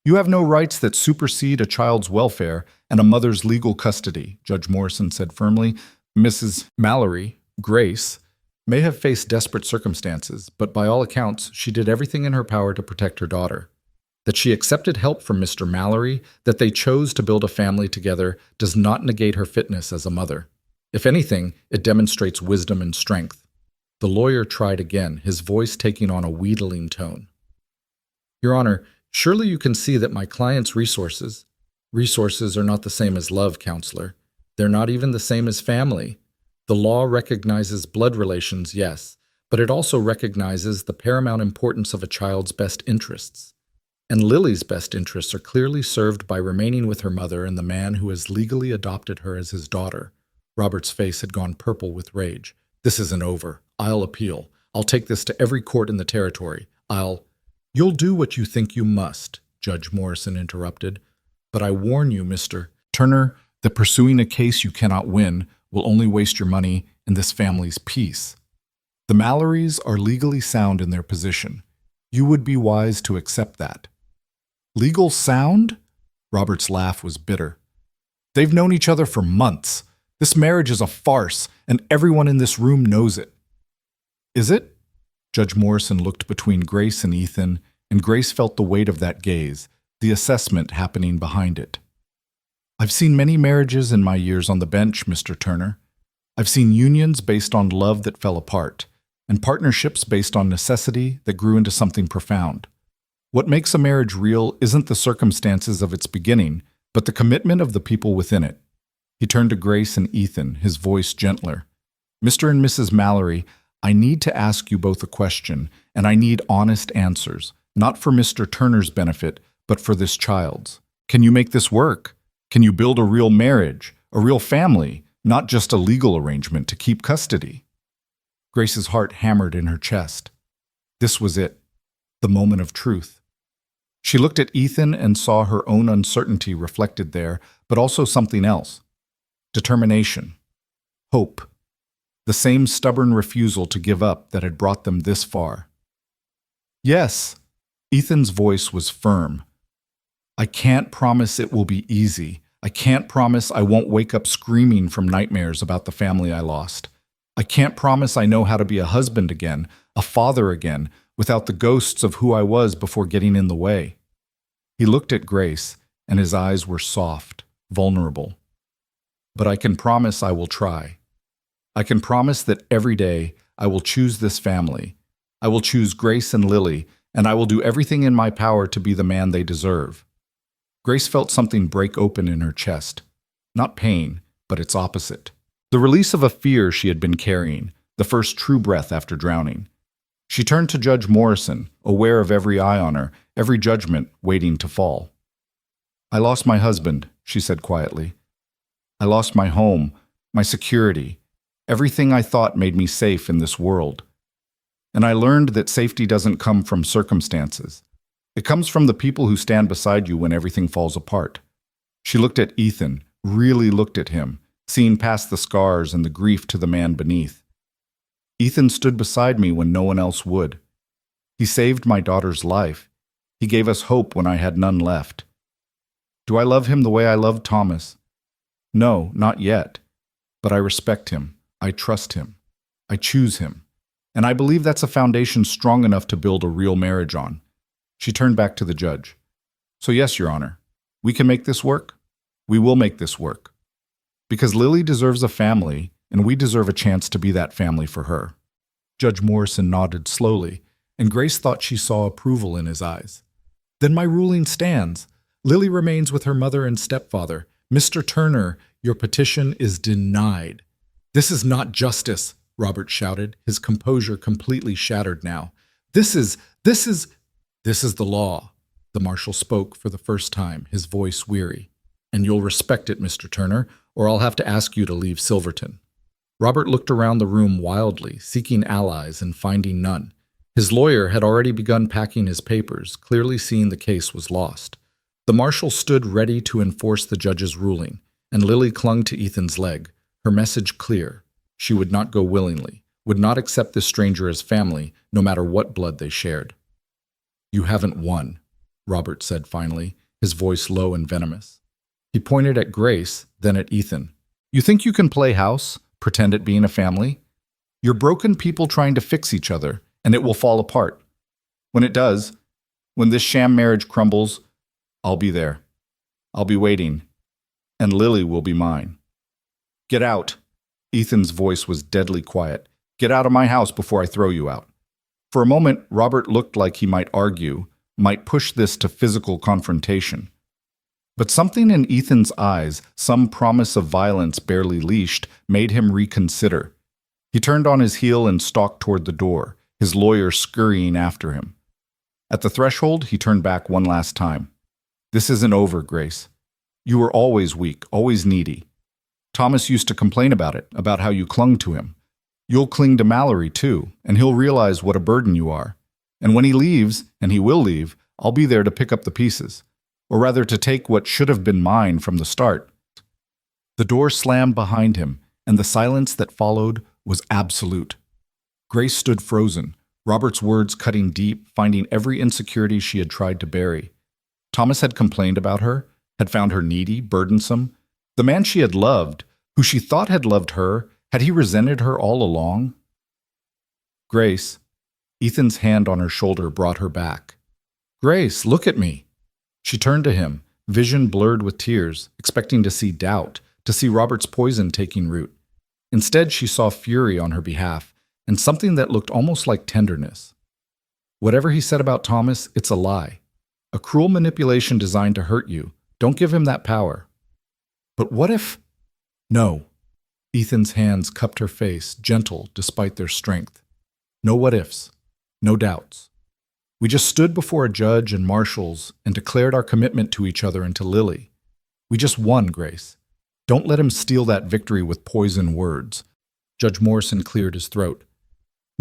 You have no rights that supersede a child's welfare and a mother's legal custody, Judge Morrison said firmly. Mrs. Mallory, Grace, may have faced desperate circumstances, but by all accounts, she did everything in her power to protect her daughter. That she accepted help from Mr. Mallory, that they chose to build a family together, does not negate her fitness as a mother. If anything, it demonstrates wisdom and strength. The lawyer tried again, his voice taking on a wheedling tone. Your Honor, surely you can see that my client's resources are not the same as love, Counselor. They're not even the same as family. The law recognizes blood relations, yes, but it also recognizes the paramount importance of a child's best interests. And Lily's best interests are clearly served by remaining with her mother and the man who has legally adopted her as his daughter. Robert's face had gone purple with rage. This isn't over. I'll appeal. I'll take this to every court in the territory. You'll do what you think you must, Judge Morrison interrupted. But I warn you, Mr. Turner, that pursuing a case you cannot win will only waste your money and this family's peace. The Mallorys are legally sound in their position. You would be wise to accept that. Legal sound? Robert's laugh was bitter. They've known each other for months. This marriage is a farce, and everyone in this room knows it. Is it? Judge Morrison looked between Grace and Ethan, and Grace felt the weight of that gaze, the assessment happening behind it. I've seen many marriages in my years on the bench, Mr. Turner. I've seen unions based on love that fell apart, and partnerships based on necessity that grew into something profound. What makes a marriage real isn't the circumstances of its beginning, but the commitment of the people within it. He turned to Grace and Ethan, his voice gentler. Mr. and Mrs. Mallory, I need to ask you both a question, and I need honest answers, not for Mr. Turner's benefit, but for this child's. Can you make this work? Can you build a real marriage, a real family, not just a legal arrangement to keep custody? Grace's heart hammered in her chest. This was it, the moment of truth. She looked at Ethan and saw her own uncertainty reflected there, but also something else. Determination. Hope. The same stubborn refusal to give up that had brought them this far. Yes. Ethan's voice was firm. I can't promise it will be easy. I can't promise I won't wake up screaming from nightmares about the family I lost. I can't promise I know how to be a husband again, a father again, without the ghosts of who I was before getting in the way. He looked at Grace, and his eyes were soft, vulnerable. But I can promise I will try. I can promise that every day I will choose this family. I will choose Grace and Lily, and I will do everything in my power to be the man they deserve. Grace felt something break open in her chest. Not pain, but its opposite. The release of a fear she had been carrying, the first true breath after drowning. She turned to Judge Morrison, aware of every eye on her, every judgment waiting to fall. I lost my husband, she said quietly. I lost my home, my security, everything I thought made me safe in this world. And I learned that safety doesn't come from circumstances. It comes from the people who stand beside you when everything falls apart. She looked at Ethan, really looked at him, seeing past the scars and the grief to the man beneath. Ethan stood beside me when no one else would. He saved my daughter's life. He gave us hope when I had none left. Do I love him the way I loved Thomas? No, not yet. But I respect him. I trust him. I choose him. And I believe that's a foundation strong enough to build a real marriage on. She turned back to the judge. So yes, Your Honor, we can make this work. We will make this work. Because Lily deserves a family, and we deserve a chance to be that family for her. Judge Morrison nodded slowly, and Grace thought she saw approval in his eyes. Then my ruling stands. Lily remains with her mother and stepfather. Mr. Turner, your petition is denied. This is not justice, Robert shouted, his composure completely shattered now. This is the law. The marshal spoke for the first time, his voice weary. And you'll respect it, Mr. Turner, or I'll have to ask you to leave Silverton. Robert looked around the room wildly, seeking allies and finding none. His lawyer had already begun packing his papers, clearly seeing the case was lost. The marshal stood ready to enforce the judge's ruling, and Lily clung to Ethan's leg, her message clear. She would not go willingly, would not accept this stranger as family, no matter what blood they shared. You haven't won, Robert said finally, his voice low and venomous. He pointed at Grace, then at Ethan. You think you can play house, pretend it being a family? You're broken people trying to fix each other, and it will fall apart. When it does, when this sham marriage crumbles, I'll be there. I'll be waiting, and Lily will be mine. Get out. Ethan's voice was deadly quiet. Get out of my house before I throw you out. For a moment, Robert looked like he might argue, might push this to physical confrontation. But something in Ethan's eyes, some promise of violence barely leashed, made him reconsider. He turned on his heel and stalked toward the door, his lawyer scurrying after him. At the threshold, he turned back one last time. This isn't over, Grace. You were always weak, always needy. Thomas used to complain about it, about how you clung to him. You'll cling to Mallory, too, and he'll realize what a burden you are. And when he leaves, and he will leave, I'll be there to pick up the pieces. Or rather to take what should have been mine from the start. The door slammed behind him, and the silence that followed was absolute. Grace stood frozen, Robert's words cutting deep, finding every insecurity she had tried to bury. Thomas had complained about her, had found her needy, burdensome. The man she had loved, who she thought had loved her, had he resented her all along? Grace, Ethan's hand on her shoulder brought her back. Grace, look at me. She turned to him, vision blurred with tears, expecting to see doubt, to see Robert's poison taking root. Instead, she saw fury on her behalf, and something that looked almost like tenderness. Whatever he said about Thomas, it's a lie. A cruel manipulation designed to hurt you. Don't give him that power. But what if... No. Ethan's hands cupped her face, gentle despite their strength. No what-ifs. No doubts. We just stood before a judge and marshals and declared our commitment to each other and to Lily. We just won, Grace. Don't let him steal that victory with poison words. Judge Morrison cleared his throat.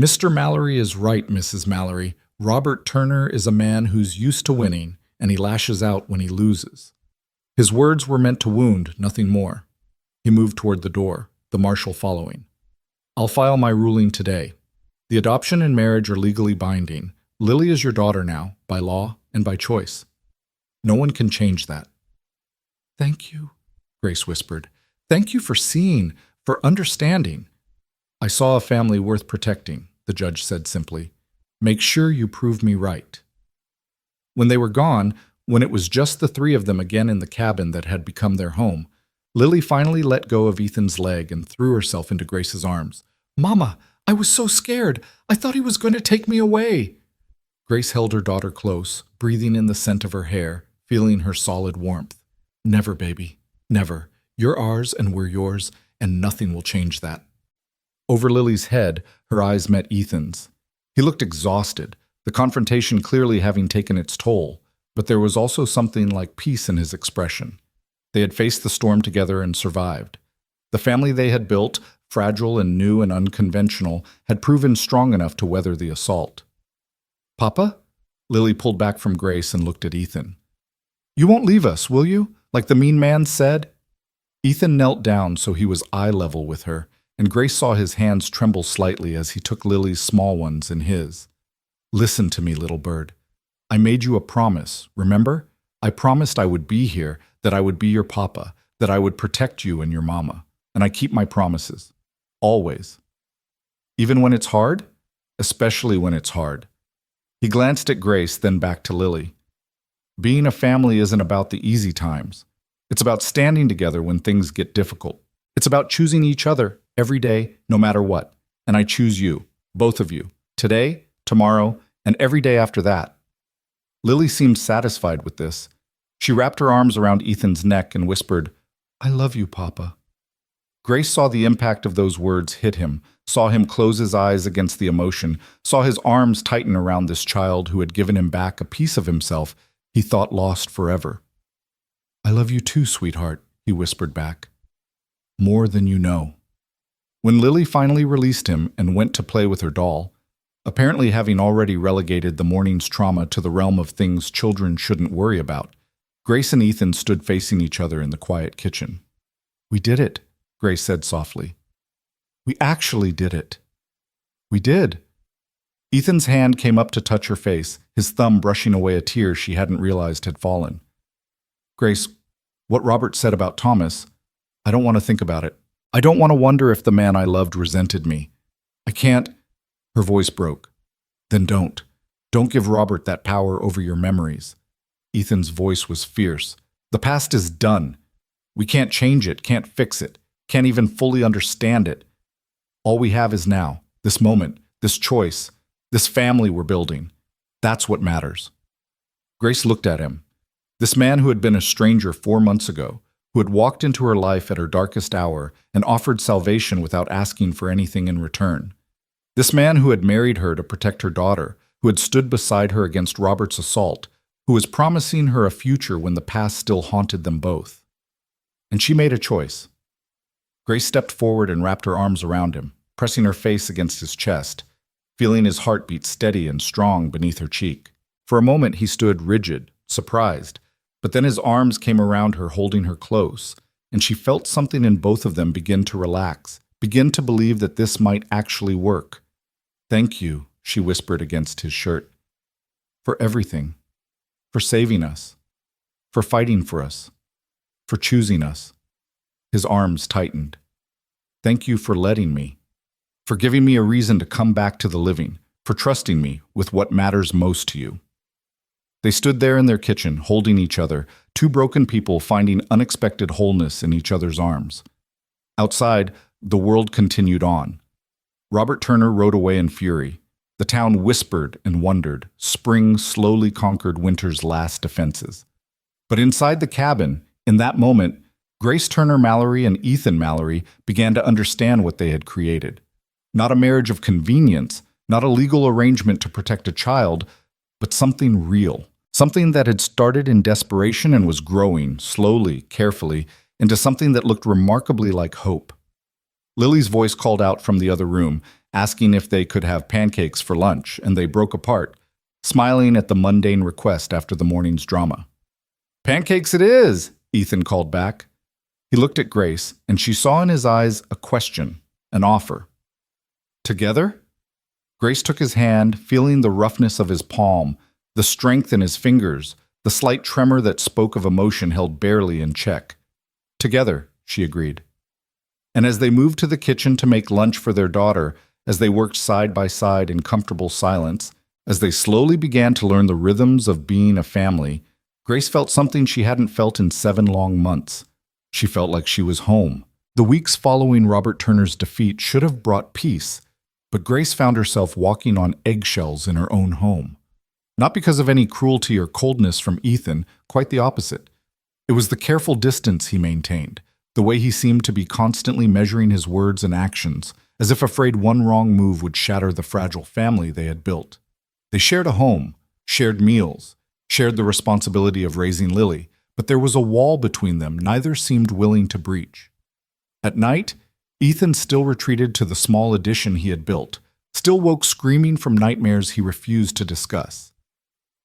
Mr. Mallory is right, Mrs. Mallory. Robert Turner is a man who's used to winning, and he lashes out when he loses. His words were meant to wound, nothing more. He moved toward the door, the marshal following. I'll file my ruling today. The adoption and marriage are legally binding. Lily is your daughter now, by law and by choice. No one can change that. Thank you, Grace whispered. Thank you for seeing, for understanding. I saw a family worth protecting, the judge said simply. Make sure you prove me right. When they were gone, when it was just the three of them again in the cabin that had become their home, Lily finally let go of Ethan's leg and threw herself into Grace's arms. Mama, I was so scared. I thought he was going to take me away. Grace held her daughter close, breathing in the scent of her hair, feeling her solid warmth. Never, baby. Never. You're ours and we're yours, and nothing will change that. Over Lily's head, her eyes met Ethan's. He looked exhausted, the confrontation clearly having taken its toll, but there was also something like peace in his expression. They had faced the storm together and survived. The family they had built, fragile and new and unconventional, had proven strong enough to weather the assault. Papa? Lily pulled back from Grace and looked at Ethan. You won't leave us, will you? Like the mean man said? Ethan knelt down so he was eye level with her, and Grace saw his hands tremble slightly as he took Lily's small ones in his. Listen to me, little bird. I made you a promise, remember? I promised I would be here, that I would be your papa, that I would protect you and your mama. And I keep my promises. Always. Even when it's hard? Especially when it's hard. He glanced at Grace, then back to Lily. Being a family isn't about the easy times. It's about standing together when things get difficult. It's about choosing each other every day, no matter what. And I choose you, both of you, today, tomorrow, and every day after that. Lily seemed satisfied with this. She wrapped her arms around Ethan's neck and whispered, I love you, Papa. Grace saw the impact of those words hit him, saw him close his eyes against the emotion, saw his arms tighten around this child who had given him back a piece of himself he thought lost forever. I love you too, sweetheart, he whispered back. More than you know. When Lily finally released him and went to play with her doll, apparently having already relegated the morning's trauma to the realm of things children shouldn't worry about, Grace and Ethan stood facing each other in the quiet kitchen. We did it, Grace said softly. We actually did it. We did. Ethan's hand came up to touch her face, his thumb brushing away a tear she hadn't realized had fallen. Grace, what Robert said about Thomas, I don't want to think about it. I don't want to wonder if the man I loved resented me. I can't. Her voice broke. Then don't. Don't give Robert that power over your memories. Ethan's voice was fierce. The past is done. We can't change it, can't fix it, can't even fully understand it. All we have is now, this moment, this choice, this family we're building. That's what matters. Grace looked at him. This man who had been a stranger 4 months ago, who had walked into her life at her darkest hour and offered salvation without asking for anything in return. This man who had married her to protect her daughter, who had stood beside her against Robert's assault, who was promising her a future when the past still haunted them both. And she made a choice. Grace stepped forward and wrapped her arms around him, pressing her face against his chest, feeling his heartbeat steady and strong beneath her cheek. For a moment he stood rigid, surprised, but then his arms came around her, holding her close, and she felt something in both of them begin to relax, begin to believe that this might actually work. Thank you, she whispered against his shirt, for everything, for saving us, for fighting for us, for choosing us. His arms tightened. Thank you for letting me, for giving me a reason to come back to the living, for trusting me with what matters most to you. They stood there in their kitchen, holding each other, two broken people finding unexpected wholeness in each other's arms. Outside, the world continued on. Robert Turner rode away in fury. The town whispered and wondered. Spring slowly conquered winter's last defenses. But inside the cabin, in that moment, Grace Turner Mallory and Ethan Mallory began to understand what they had created. Not a marriage of convenience, not a legal arrangement to protect a child, but something real. Something that had started in desperation and was growing, slowly, carefully, into something that looked remarkably like hope. Lily's voice called out from the other room, asking if they could have pancakes for lunch, and they broke apart. smiling at the mundane request after the morning's drama. "Pancakes it is," Ethan called back. He looked at Grace, and she saw in his eyes a question, an offer. "Together?" Grace took his hand, feeling the roughness of his palm, the strength in his fingers, the slight tremor that spoke of emotion held barely in check. "Together," she agreed. And as they moved to the kitchen to make lunch for their daughter, as they worked side by side in comfortable silence, as they slowly began to learn the rhythms of being a family, Grace felt something she hadn't felt in 7 long months. She felt like she was home. The weeks following Robert Turner's defeat should have brought peace, but Grace found herself walking on eggshells in her own home. Not because of any cruelty or coldness from Ethan, quite the opposite. It was the careful distance he maintained, the way he seemed to be constantly measuring his words and actions, as if afraid one wrong move would shatter the fragile family they had built. They shared a home, shared meals, shared the responsibility of raising Lily, but there was a wall between them neither seemed willing to breach. At night, Ethan still retreated to the small addition he had built, still woke screaming from nightmares he refused to discuss.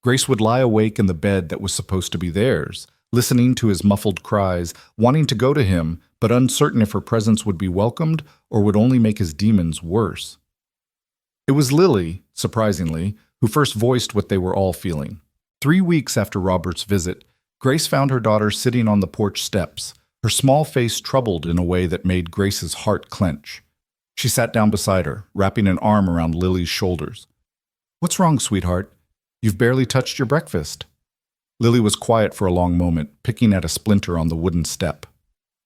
Grace would lie awake in the bed that was supposed to be theirs, listening to his muffled cries, wanting to go to him, but uncertain if her presence would be welcomed or would only make his demons worse. It was Lily, surprisingly, who first voiced what they were all feeling. 3 weeks after Robert's visit, Grace found her daughter sitting on the porch steps, her small face troubled in a way that made Grace's heart clench. She sat down beside her, wrapping an arm around Lily's shoulders. "What's wrong, sweetheart? You've barely touched your breakfast." Lily was quiet for a long moment, picking at a splinter on the wooden step.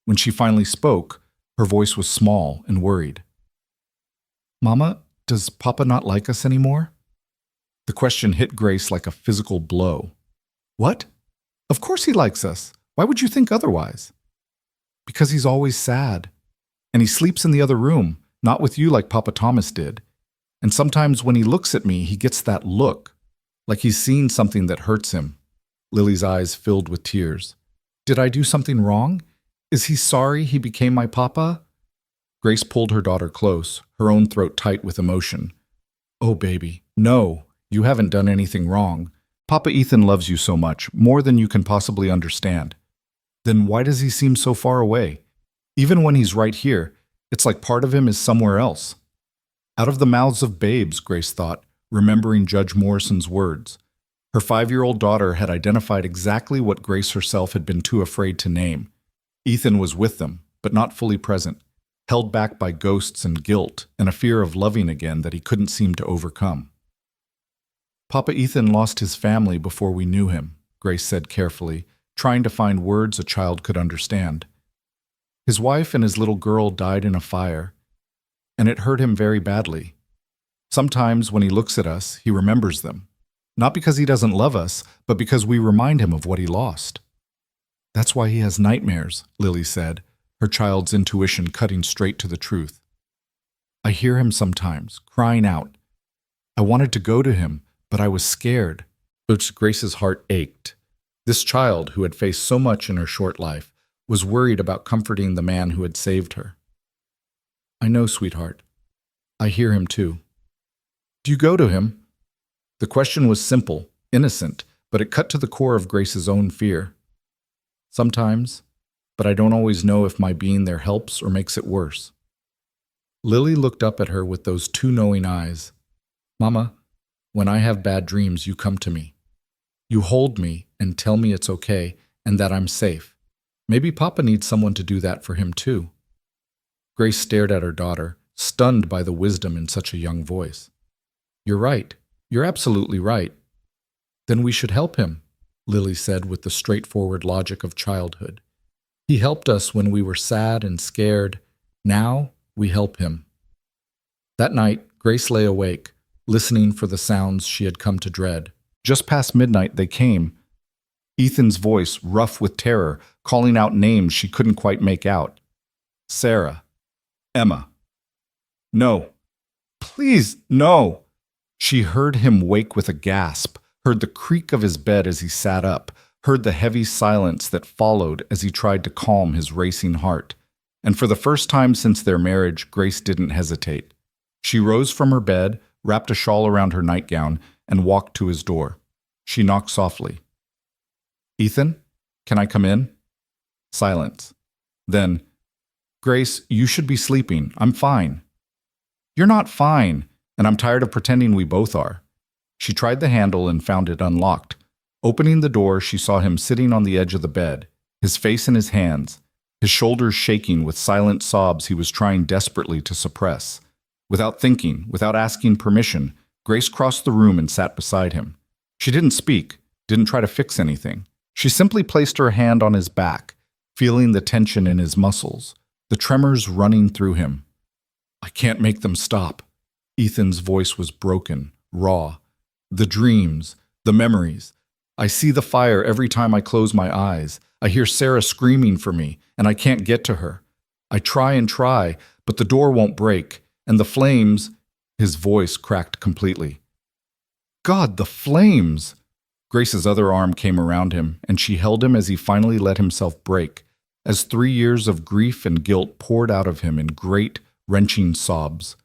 When she finally spoke, her voice was small and worried. "Mama, does Papa not like us anymore?" The question hit Grace like a physical blow. "What? Of course he likes us. Why would you think otherwise?" "Because he's always sad. And he sleeps in the other room, not with you like Papa Thomas did. And sometimes when he looks at me, he gets that look, like he's seen something that hurts him." Lily's eyes filled with tears. "Did I do something wrong? Is he sorry he became my papa?" Grace pulled her daughter close, her own throat tight with emotion. "Oh, baby, no, you haven't done anything wrong. Papa Ethan loves you so much, more than you can possibly understand. Then why does he seem so far away? Even when he's right here, it's like part of him is somewhere else." Out of the mouths of babes, Grace thought, remembering Judge Morrison's words. Her 5-year-old daughter had identified exactly what Grace herself had been too afraid to name. Ethan was with them, but not fully present, held back by ghosts and guilt and a fear of loving again that he couldn't seem to overcome. "Papa Ethan lost his family before we knew him," Grace said carefully, trying to find words a child could understand. "His wife and his little girl died in a fire, and it hurt him very badly. Sometimes when he looks at us, he remembers them. Not because he doesn't love us, but because we remind him of what he lost." "That's why he has nightmares," Lily said, her child's intuition cutting straight to the truth. "I hear him sometimes, crying out. I wanted to go to him, but I was scared." Grace's heart ached. This child, who had faced so much in her short life, was worried about comforting the man who had saved her. "I know, sweetheart. I hear him too." "Do you go to him?" The question was simple, innocent, but it cut to the core of Grace's own fear. "Sometimes, but I don't always know if my being there helps or makes it worse." Lily looked up at her with those 2 knowing eyes. "Mama, when I have bad dreams, you come to me. You hold me and tell me it's okay and that I'm safe. Maybe Papa needs someone to do that for him too." Grace stared at her daughter, stunned by the wisdom in such a young voice. "You're right. You're absolutely right." "Then we should help him," Lily said with the straightforward logic of childhood. "He helped us when we were sad and scared. Now we help him." That night, Grace lay awake, listening for the sounds she had come to dread. Just past midnight they came. Ethan's voice, rough with terror, calling out names she couldn't quite make out. "Sarah. Emma. No. Please, no." She heard him wake with a gasp, heard the creak of his bed as he sat up, heard the heavy silence that followed as he tried to calm his racing heart. And for the first time since their marriage, Grace didn't hesitate. She rose from her bed, wrapped a shawl around her nightgown, and walked to his door. She knocked softly. "Ethan, can I come in?" Silence. Then, "Grace, you should be sleeping. I'm fine." "You're not fine, and I'm tired of pretending we both are." She tried the handle and found it unlocked. Opening the door, she saw him sitting on the edge of the bed, his face in his hands, his shoulders shaking with silent sobs he was trying desperately to suppress. Without thinking, without asking permission, Grace crossed the room and sat beside him. She didn't speak, didn't try to fix anything. She simply placed her hand on his back, feeling the tension in his muscles, the tremors running through him. "I can't make them stop." Ethan's voice was broken, raw. "The dreams, the memories. I see the fire every time I close my eyes. I hear Sarah screaming for me, and I can't get to her. I try and try, but the door won't break, and the flames—" His voice cracked completely. "God, the flames!" Grace's other arm came around him, and she held him as he finally let himself break, as 3 years of grief and guilt poured out of him in great, wrenching sobs.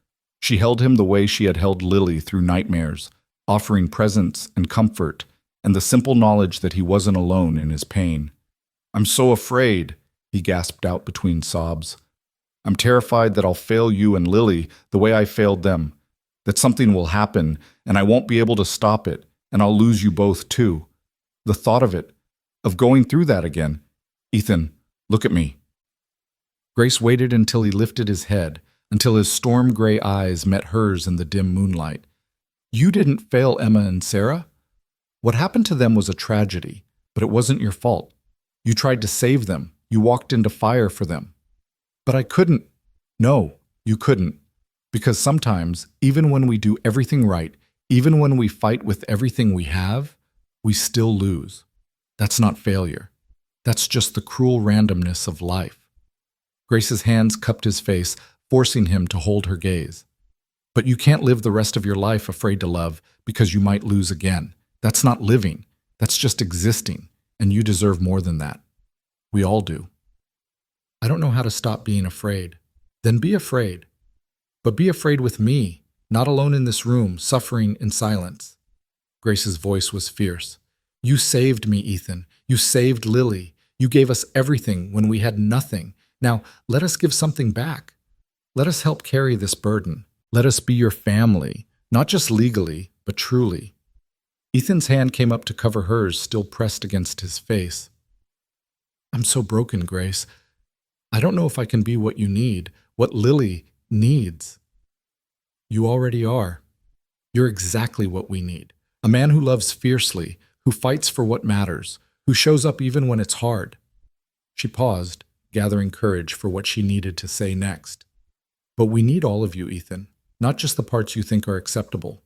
She held him the way she had held Lily through nightmares, offering presence and comfort, and the simple knowledge that he wasn't alone in his pain. "I'm so afraid," he gasped out between sobs. "I'm terrified that I'll fail you and Lily the way I failed them, that something will happen, and I won't be able to stop it, and I'll lose you both too. The thought of it, of going through that again. Ethan, look at me." Grace waited until he lifted his head, until his storm-gray eyes met hers in the dim moonlight. "You didn't fail Emma and Sarah? What happened to them was a tragedy, but it wasn't your fault. You tried to save them. You walked into fire for them. But I couldn't." "No, you couldn't. Because sometimes, even when we do everything right, even when we fight with everything we have, we still lose. That's not failure. That's just the cruel randomness of life." Grace's hands cupped his face, forcing him to hold her gaze. "But you can't live the rest of your life afraid to love because you might lose again. That's not living. That's just existing, and you deserve more than that. We all do." "I don't know how to stop being afraid." "Then be afraid. But be afraid with me, not alone in this room, suffering in silence." Grace's voice was fierce. "You saved me, Ethan. You saved Lily. You gave us everything when we had nothing. Now, let us give something back. Let us help carry this burden. Let us be your family, not just legally, but truly." Ethan's hand came up to cover hers, still pressed against his face. "I'm so broken, Grace. I don't know if I can be what you need, what Lily needs." "You already are. You're exactly what we need. A man who loves fiercely, who fights for what matters, who shows up even when it's hard." She paused, gathering courage for what she needed to say next. "But we need all of you, Ethan, not just the parts you think are acceptable.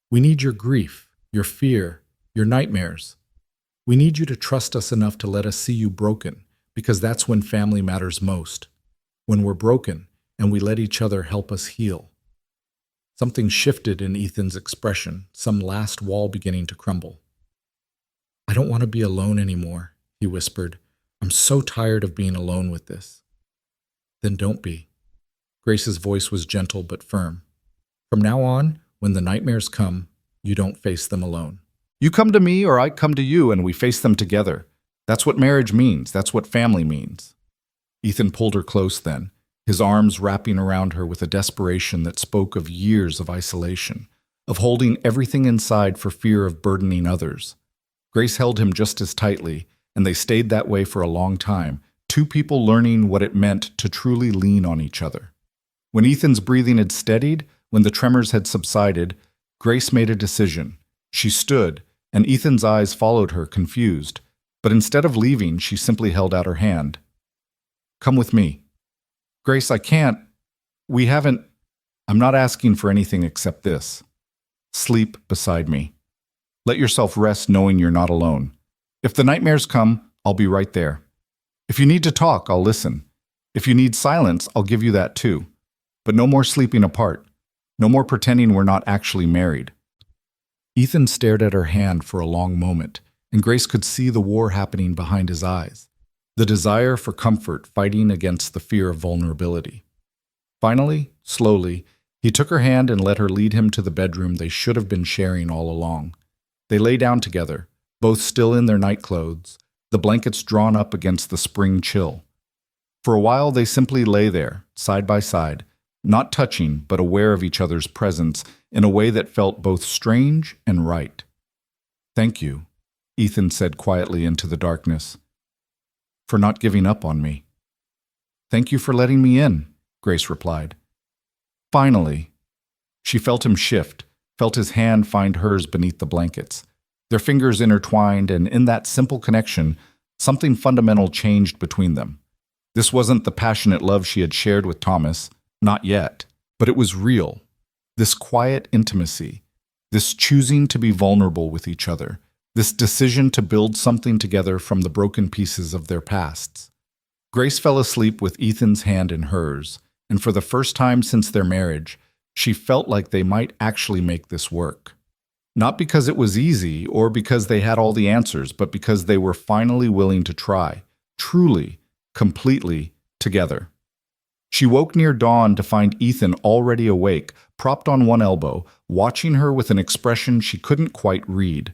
We need your grief, your fear, your nightmares. We need you to trust us enough to let us see you broken, because that's when family matters most. When we're broken, and we let each other help us heal." Something shifted in Ethan's expression, some last wall beginning to crumble. "I don't want to be alone anymore," he whispered. "I'm so tired of being alone with this." "Then don't be." Grace's voice was gentle but firm. "From now on, when the nightmares come, you don't face them alone. You come to me or I come to you and we face them together. That's what marriage means. That's what family means." Ethan pulled her close then, his arms wrapping around her with a desperation that spoke of years of isolation, of holding everything inside for fear of burdening others. Grace held him just as tightly, and they stayed that way for a long time, two people learning what it meant to truly lean on each other. When Ethan's breathing had steadied, when the tremors had subsided, Grace made a decision. She stood, and Ethan's eyes followed her, confused. But instead of leaving, she simply held out her hand. "Come with me." "Grace, I can't. We haven't—" "I'm not asking for anything except this. Sleep beside me. Let yourself rest knowing you're not alone. If the nightmares come, I'll be right there. If you need to talk, I'll listen. If you need silence, I'll give you that too. But no more sleeping apart. No more pretending we're not actually married." Ethan stared at her hand for a long moment, and Grace could see the war happening behind his eyes, the desire for comfort fighting against the fear of vulnerability. Finally, slowly, He took her hand and let her lead him to the bedroom they should have been sharing all along. They lay down together, both still in their nightclothes, the blankets drawn up against the spring chill. For a while they simply lay there, side by side, not touching but aware of each other's presence in a way that felt both strange and right. "Thank you," Ethan said quietly into the darkness, "for not giving up on me." "Thank you for letting me in," Grace replied. Finally, she felt him shift, felt his hand find hers beneath the blankets. Their fingers intertwined, and in that simple connection, something fundamental changed between them. This wasn't the passionate love she had shared with Thomas, not yet, but it was real. This quiet intimacy, this choosing to be vulnerable with each other, this decision to build something together from the broken pieces of their pasts. Grace fell asleep with Ethan's hand in hers, and for the first time since their marriage, she felt like they might actually make this work. Not because it was easy or because they had all the answers, but because they were finally willing to try, truly, completely, together. She woke near dawn to find Ethan already awake, propped on one elbow, watching her with an expression she couldn't quite read.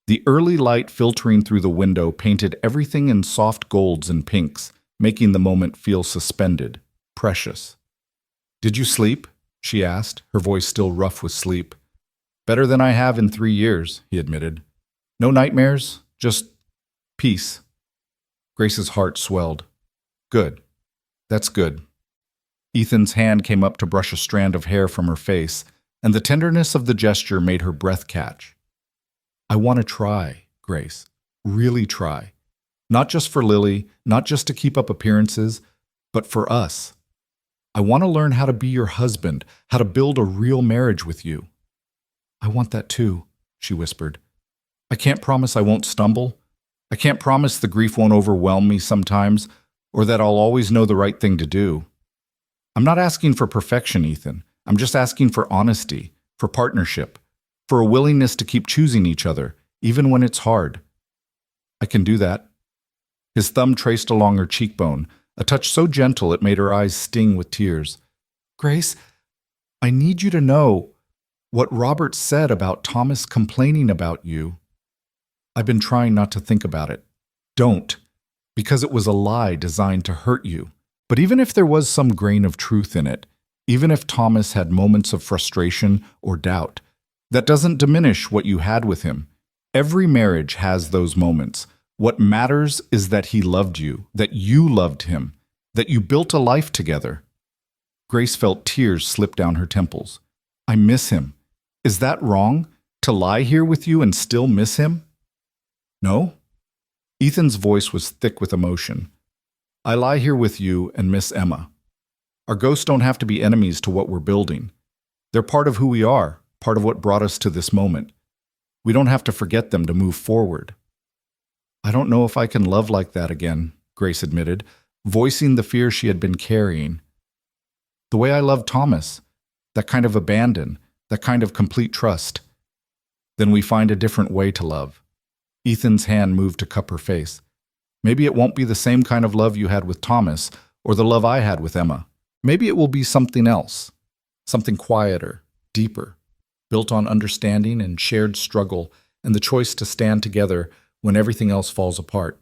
The early light filtering through the window painted everything in soft golds and pinks, making the moment feel suspended, precious. "Did you sleep?" she asked, her voice still rough with sleep. "Better than I have in 3 years," he admitted. "No nightmares, just peace." Grace's heart swelled. "Good. That's good." Ethan's hand came up to brush a strand of hair from her face, and the tenderness of the gesture made her breath catch. "I want to try, Grace. Really try. Not just for Lily, not just to keep up appearances, but for us. I want to learn how to be your husband, how to build a real marriage with you." "I want that too," she whispered. "I can't promise I won't stumble. I can't promise the grief won't overwhelm me sometimes, or that I'll always know the right thing to do. I'm not asking for perfection, Ethan. I'm just asking for honesty, for partnership, for a willingness to keep choosing each other, even when it's hard. I can do that." His thumb traced along her cheekbone, a touch so gentle it made her eyes sting with tears. "Grace, I need you to know what Robert said about Thomas complaining about you. I've been trying not to think about it. Don't, because it was a lie designed to hurt you. But even if there was some grain of truth in it, even if Thomas had moments of frustration or doubt, that doesn't diminish what you had with him. Every marriage has those moments. What matters is that he loved you, that you loved him, that you built a life together." Grace felt tears slip down her temples. "I miss him. Is that wrong, to lie here with you and still miss him?" "No?" Ethan's voice was thick with emotion. "I lie here with you and miss Emma. Our ghosts don't have to be enemies to what we're building. They're part of who we are, part of what brought us to this moment. We don't have to forget them to move forward." "I don't know if I can love like that again," Grace admitted, voicing the fear she had been carrying. "The way I loved Thomas, that kind of abandon, that kind of complete trust. Then we find a different way to love." Ethan's hand moved to cup her face. "Maybe it won't be the same kind of love you had with Thomas, or the love I had with Emma. Maybe it will be something else, something quieter, deeper, built on understanding and shared struggle and the choice to stand together when everything else falls apart."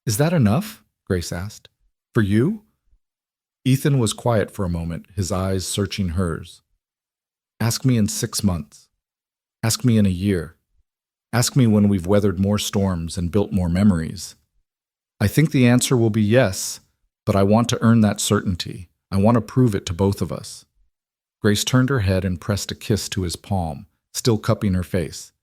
"Is that enough?" Grace asked. "For you?" Ethan was quiet for a moment, his eyes searching hers. "Ask me in 6 months. Ask me in a year. Ask me when we've weathered more storms and built more memories. I think the answer will be yes, but I want to earn that certainty. I want to prove it to both of us." Grace turned her head and pressed a kiss to his palm, still cupping her face.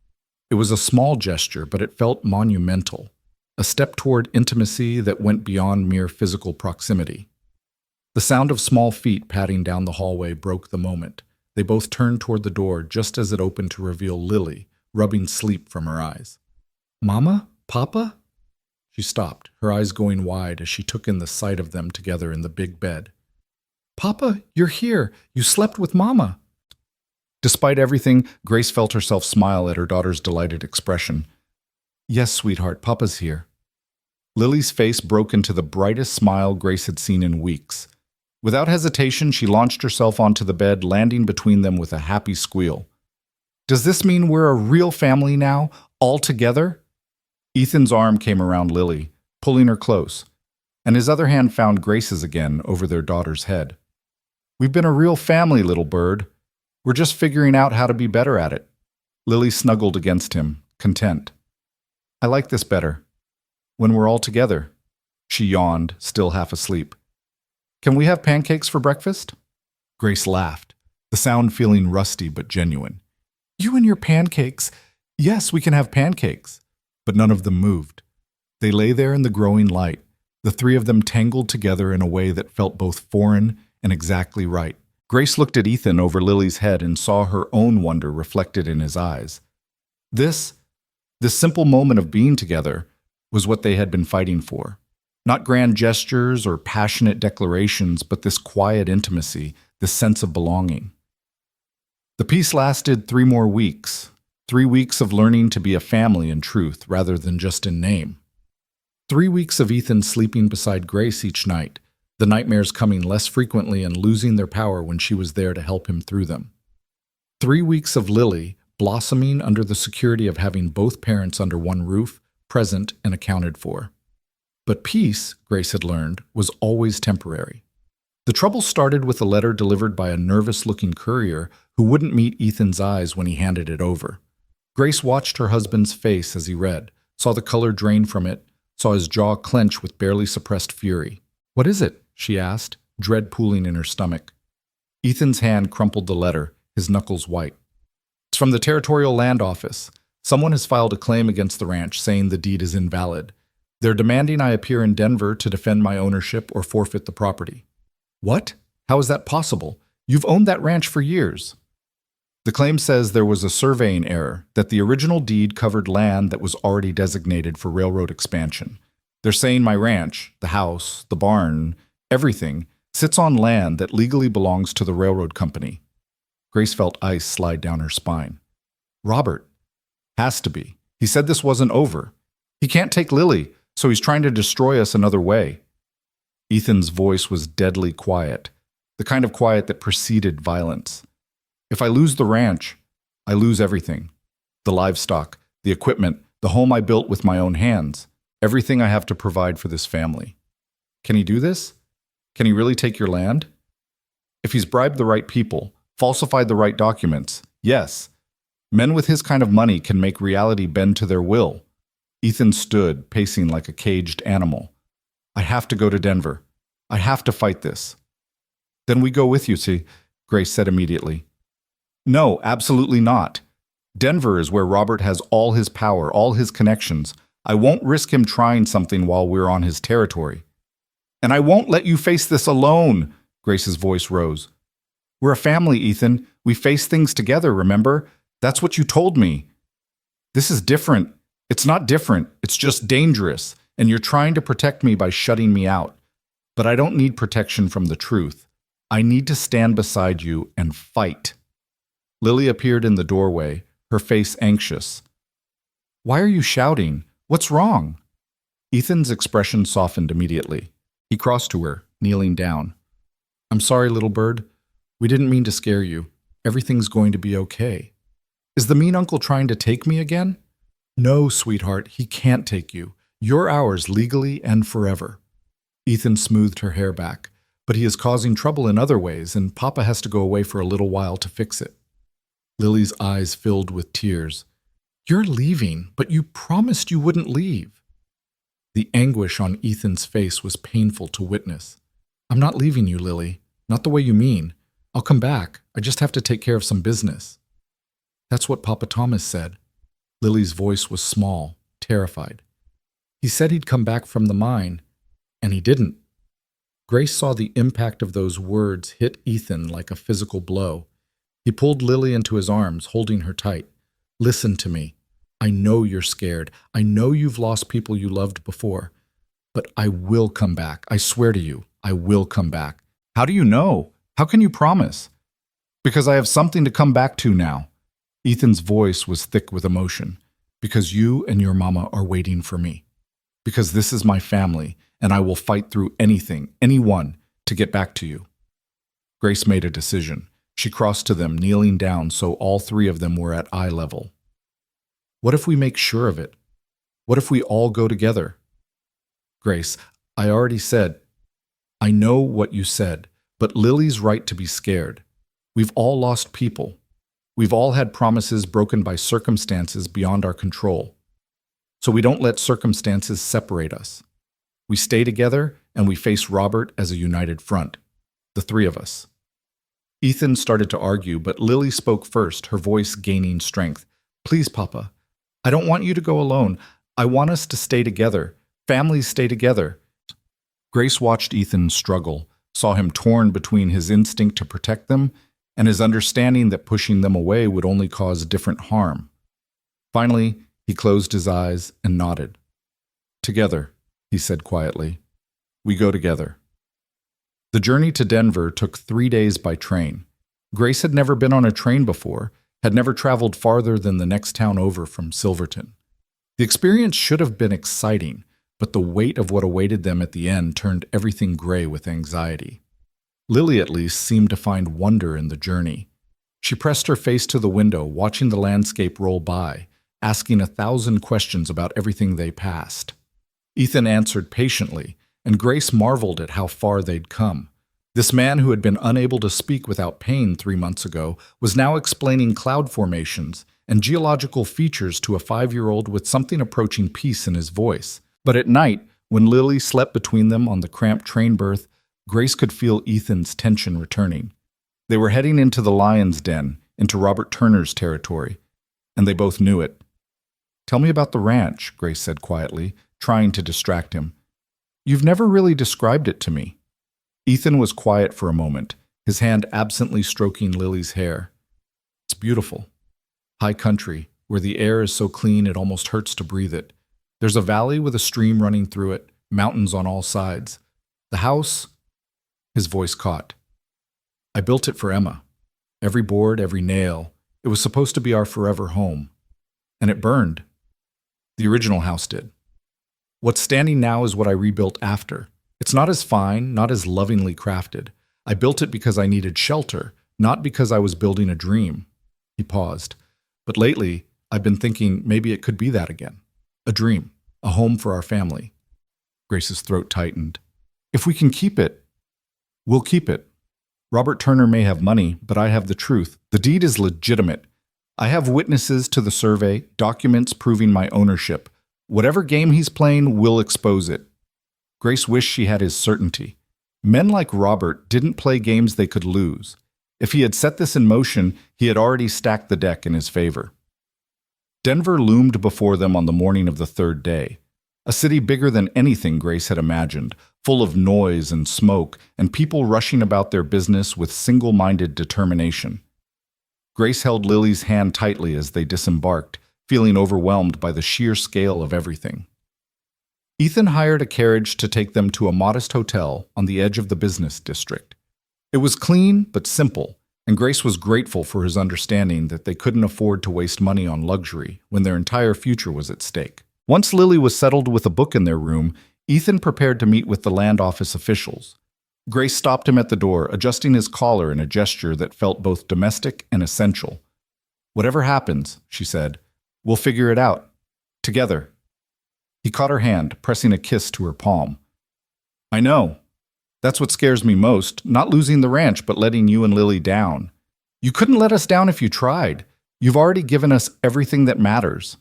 It was a small gesture, but it felt monumental, a step toward intimacy that went beyond mere physical proximity. The sound of small feet padding down the hallway broke the moment. They both turned toward the door just as it opened to reveal Lily, rubbing sleep from her eyes. "Mama? Papa?" She stopped, her eyes going wide as she took in the sight of them together in the big bed. "Papa, you're here. You slept with Mama." Despite everything, Grace felt herself smile at her daughter's delighted expression. "Yes, sweetheart, Papa's here." Lily's face broke into the brightest smile Grace had seen in weeks. Without hesitation, she launched herself onto the bed, landing between them with a happy squeal. Does this mean we're a real family now, all together? Ethan's arm came around Lily, pulling her close, and his other hand found Grace's again over their daughter's head. We've been a real family, little bird. We're just figuring out how to be better at it. Lily snuggled against him, content. I like this better. When we're all together. She yawned, still half asleep. Can we have pancakes for breakfast? Grace laughed, the sound feeling rusty but genuine. You and your pancakes. Yes, we can have pancakes. But none of them moved. They lay there in the growing light, the three of them tangled together in a way that felt both foreign and exactly right. Grace looked at Ethan over Lily's head and saw her own wonder reflected in his eyes. This simple moment of being together was what they had been fighting for. Not grand gestures or passionate declarations, but this quiet intimacy, this sense of belonging. The peace lasted 3 more weeks, 3 weeks of learning to be a family in truth rather than just in name. 3 weeks of Ethan sleeping beside Grace each night, the nightmares coming less frequently and losing their power when she was there to help him through them. 3 weeks of Lily blossoming under the security of having both parents under one roof, present and accounted for. But peace, Grace had learned, was always temporary. The trouble started with a letter delivered by a nervous-looking courier who wouldn't meet Ethan's eyes when he handed it over. Grace watched her husband's face as he read, saw the color drain from it, saw his jaw clench with barely suppressed fury. What is it? She asked, dread pooling in her stomach. Ethan's hand crumpled the letter, his knuckles white. It's from the Territorial Land Office. Someone has filed a claim against the ranch saying the deed is invalid. They're demanding I appear in Denver to defend my ownership or forfeit the property. What? How is that possible? You've owned that ranch for years. The claim says there was a surveying error, that the original deed covered land that was already designated for railroad expansion. They're saying my ranch, the house, the barn, everything, sits on land that legally belongs to the railroad company. Grace felt ice slide down her spine. Robert. Has to be. He said this wasn't over. He can't take Lily, so he's trying to destroy us another way. Ethan's voice was deadly quiet, the kind of quiet that preceded violence. If I lose the ranch, I lose everything. The livestock, the equipment, the home I built with my own hands, everything I have to provide for this family. Can he do this? Can he really take your land? If he's bribed the right people, falsified the right documents, yes. Men with his kind of money can make reality bend to their will. Ethan stood, pacing like a caged animal. I have to go to Denver. I have to fight this. Then we go with you, see, Grace said immediately. No, absolutely not. Denver is where Robert has all his power, all his connections. I won't risk him trying something while we're on his territory. And I won't let you face this alone, Grace's voice rose. We're a family, Ethan. We face things together, remember? That's what you told me. This is different. It's not different. It's just dangerous. And you're trying to protect me by shutting me out. But I don't need protection from the truth. I need to stand beside you and fight. Lily appeared in the doorway, her face anxious. Why are you shouting? What's wrong? Ethan's expression softened immediately. He crossed to her, kneeling down. I'm sorry, little bird. We didn't mean to scare you. Everything's going to be okay. Is the mean uncle trying to take me again? No, sweetheart, he can't take you. You're ours legally and forever. Ethan smoothed her hair back, but he is causing trouble in other ways, and Papa has to go away for a little while to fix it. Lily's eyes filled with tears. You're leaving, but you promised you wouldn't leave. The anguish on Ethan's face was painful to witness. I'm not leaving you, Lily. Not the way you mean. I'll come back. I just have to take care of some business. That's what Papa Thomas said. Lily's voice was small, terrified. He said he'd come back from the mine, and he didn't. Grace saw the impact of those words hit Ethan like a physical blow. He pulled Lily into his arms, holding her tight. Listen to me. I know you're scared. I know you've lost people you loved before. But I will come back. I swear to you, I will come back. How do you know? How can you promise? Because I have something to come back to now. Ethan's voice was thick with emotion. Because you and your mama are waiting for me. Because this is my family, and I will fight through anything, anyone, to get back to you. Grace made a decision. She crossed to them, kneeling down so all three of them were at eye level. What if we make sure of it? What if we all go together? Grace, I already said. I know what you said, but Lily's right to be scared. We've all lost people. We've all had promises broken by circumstances beyond our control. So we don't let circumstances separate us. We stay together and we face Robert as a united front. The three of us. Ethan started to argue, but Lily spoke first, her voice gaining strength. Please, Papa. I don't want you to go alone. I want us to stay together. Families stay together. Grace watched Ethan struggle, saw him torn between his instinct to protect them and his understanding that pushing them away would only cause different harm. Finally, he closed his eyes and nodded. Together, he said quietly. We go together. The journey to Denver took 3 days by train. Grace had never been on a train before, had never traveled farther than the next town over from Silverton. The experience should have been exciting, but the weight of what awaited them at the end turned everything gray with anxiety. Lily, at least, seemed to find wonder in the journey. She pressed her face to the window, watching the landscape roll by, asking 1,000 questions about everything they passed. Ethan answered patiently, and Grace marveled at how far they'd come. This man who had been unable to speak without pain 3 months ago was now explaining cloud formations and geological features to a 5-year-old with something approaching peace in his voice. But at night, when Lily slept between them on the cramped train berth, Grace could feel Ethan's tension returning. They were heading into the lion's den, into Robert Turner's territory, and they both knew it. Tell me about the ranch, Grace said quietly, trying to distract him. You've never really described it to me. Ethan was quiet for a moment, his hand absently stroking Lily's hair. It's beautiful. High country, where the air is so clean it almost hurts to breathe it. There's a valley with a stream running through it, mountains on all sides. The house... His voice caught. I built it for Emma. Every board, every nail. It was supposed to be our forever home. And it burned. The original house did. What's standing now is what I rebuilt after. It's not as fine, not as lovingly crafted. I built it because I needed shelter, not because I was building a dream. He paused. But lately, I've been thinking maybe it could be that again. A dream. A home for our family. Grace's throat tightened. If we can keep it, we'll keep it. Robert Turner may have money, but I have the truth. The deed is legitimate. I have witnesses to the survey, documents proving my ownership. Whatever game he's playing, we'll expose it. Grace wished she had his certainty. Men like Robert didn't play games they could lose. If he had set this in motion, he had already stacked the deck in his favor. Denver loomed before them on the morning of the 3rd day. A city bigger than anything Grace had imagined, full of noise and smoke, and people rushing about their business with single-minded determination. Grace held Lily's hand tightly as they disembarked, feeling overwhelmed by the sheer scale of everything. Ethan hired a carriage to take them to a modest hotel on the edge of the business district. It was clean but simple, and Grace was grateful for his understanding that they couldn't afford to waste money on luxury when their entire future was at stake. Once Lily was settled with a book in their room, Ethan prepared to meet with the land office officials. Grace stopped him at the door, adjusting his collar in a gesture that felt both domestic and essential. Whatever happens, she said, we'll figure it out. Together. He caught her hand, pressing a kiss to her palm. I know. That's what scares me most, not losing the ranch, but letting you and Lily down. You couldn't let us down if you tried. You've already given us everything that matters.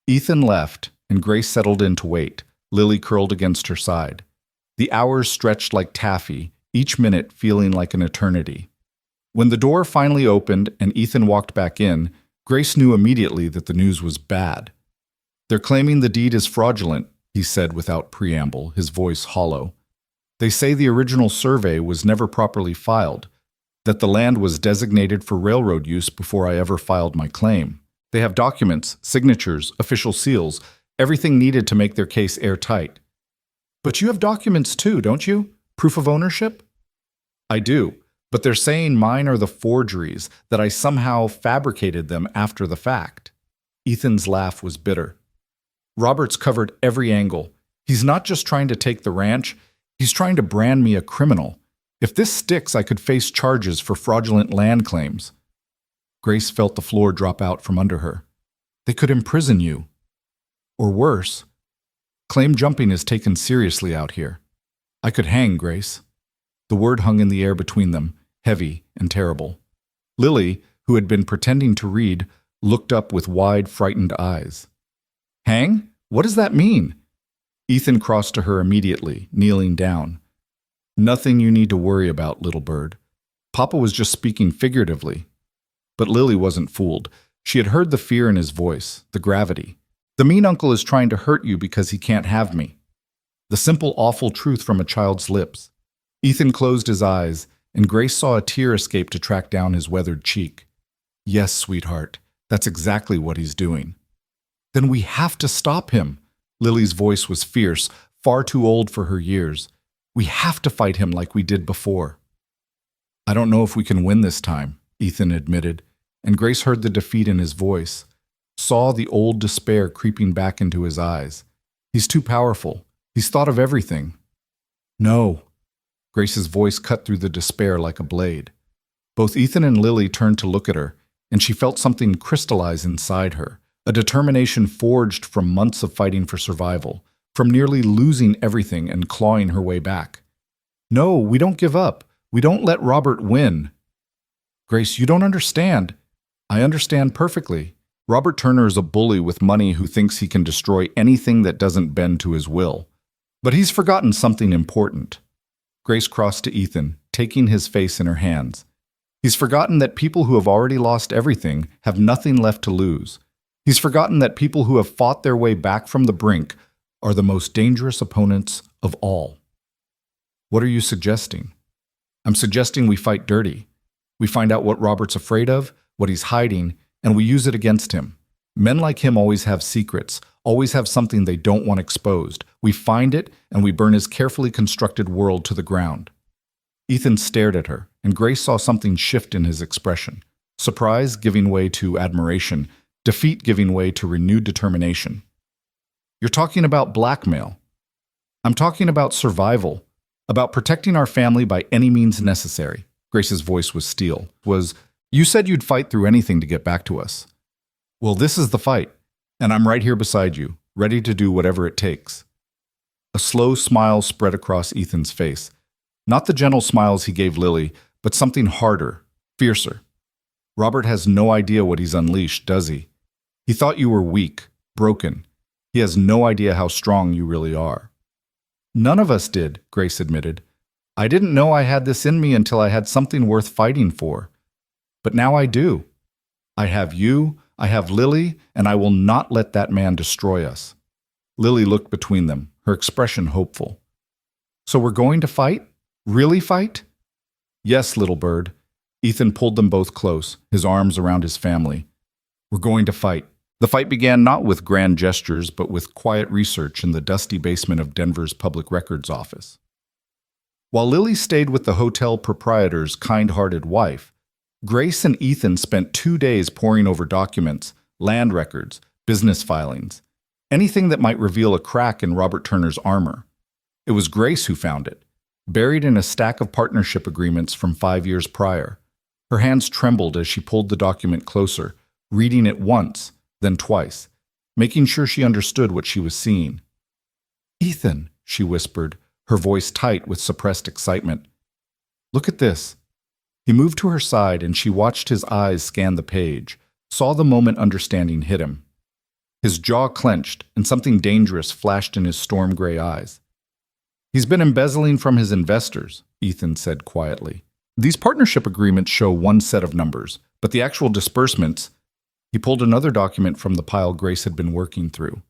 Ethan left, and Grace settled in to wait, Lily curled against her side. The hours stretched like taffy, each minute feeling like an eternity. When the door finally opened and Ethan walked back in, Grace knew immediately that the news was bad. They're claiming the deed is fraudulent, he said without preamble, his voice hollow. They say the original survey was never properly filed, that the land was designated for railroad use before I ever filed my claim. They have documents, signatures, official seals, everything needed to make their case airtight. But you have documents too, don't you? Proof of ownership? I do, but they're saying mine are the forgeries, that I somehow fabricated them after the fact. Ethan's laugh was bitter. Robert's covered every angle. He's not just trying to take the ranch, he's trying to brand me a criminal. If this sticks, I could face charges for fraudulent land claims. Grace felt the floor drop out from under her. They could imprison you. Or worse. Claim jumping is taken seriously out here. I could hang, Grace. The word hung in the air between them, heavy and terrible. Lily, who had been pretending to read, looked up with wide, frightened eyes. Hang? What does that mean? Ethan crossed to her immediately, kneeling down. Nothing you need to worry about, little bird. Papa was just speaking figuratively. But Lily wasn't fooled. She had heard the fear in his voice, the gravity. The mean uncle is trying to hurt you because he can't have me. The simple, awful truth from a child's lips. Ethan closed his eyes, and Grace saw a tear escape to track down his weathered cheek. Yes, sweetheart, that's exactly what he's doing. Then we have to stop him. Lily's voice was fierce, far too old for her years. We have to fight him like we did before. I don't know if we can win this time, Ethan admitted, and Grace heard the defeat in his voice, saw the old despair creeping back into his eyes. He's too powerful. He's thought of everything. No. Grace's voice cut through the despair like a blade. Both Ethan and Lily turned to look at her, and she felt something crystallize inside her, a determination forged from months of fighting for survival, from nearly losing everything and clawing her way back. No, we don't give up. We don't let Robert win. Grace, you don't understand. I understand perfectly. Robert Turner is a bully with money who thinks he can destroy anything that doesn't bend to his will. But he's forgotten something important. Grace crossed to Ethan, taking his face in her hands. He's forgotten that people who have already lost everything have nothing left to lose. He's forgotten that people who have fought their way back from the brink are the most dangerous opponents of all. What are you suggesting? I'm suggesting we fight dirty. We find out what Robert's afraid of, what he's hiding, and we use it against him. Men like him always have secrets, always have something they don't want exposed. We find it, and we burn his carefully constructed world to the ground. Ethan stared at her, and Grace saw something shift in his expression. Surprise giving way to admiration, defeat giving way to renewed determination. You're talking about blackmail. I'm talking about survival, about protecting our family by any means necessary. Grace's voice was steel. You said you'd fight through anything to get back to us. Well, this is the fight, and I'm right here beside you, ready to do whatever it takes. A slow smile spread across Ethan's face. Not the gentle smiles he gave Lily, but something harder, fiercer. Robert has no idea what he's unleashed, does he? He thought you were weak, broken. He has no idea how strong you really are. None of us did, Grace admitted. I didn't know I had this in me until I had something worth fighting for. But now I do. I have you, I have Lily, and I will not let that man destroy us. Lily looked between them, her expression hopeful. So we're going to fight? Really fight? Yes, little bird. Ethan pulled them both close, his arms around his family. We're going to fight. The fight began not with grand gestures, but with quiet research in the dusty basement of Denver's Public Records Office. While Lily stayed with the hotel proprietor's kind-hearted wife, Grace and Ethan spent 2 days poring over documents, land records, business filings, anything that might reveal a crack in Robert Turner's armor. It was Grace who found it, buried in a stack of partnership agreements from 5 years prior. Her hands trembled as she pulled the document closer, reading it once, then twice, making sure she understood what she was seeing. Ethan, she whispered, her voice tight with suppressed excitement. Look at this. He moved to her side and she watched his eyes scan the page, saw the moment understanding hit him. His jaw clenched and something dangerous flashed in his storm gray eyes. He's been embezzling from his investors, Ethan said quietly. These partnership agreements show one set of numbers, but the actual disbursements. He pulled another document from the pile Grace had been working through.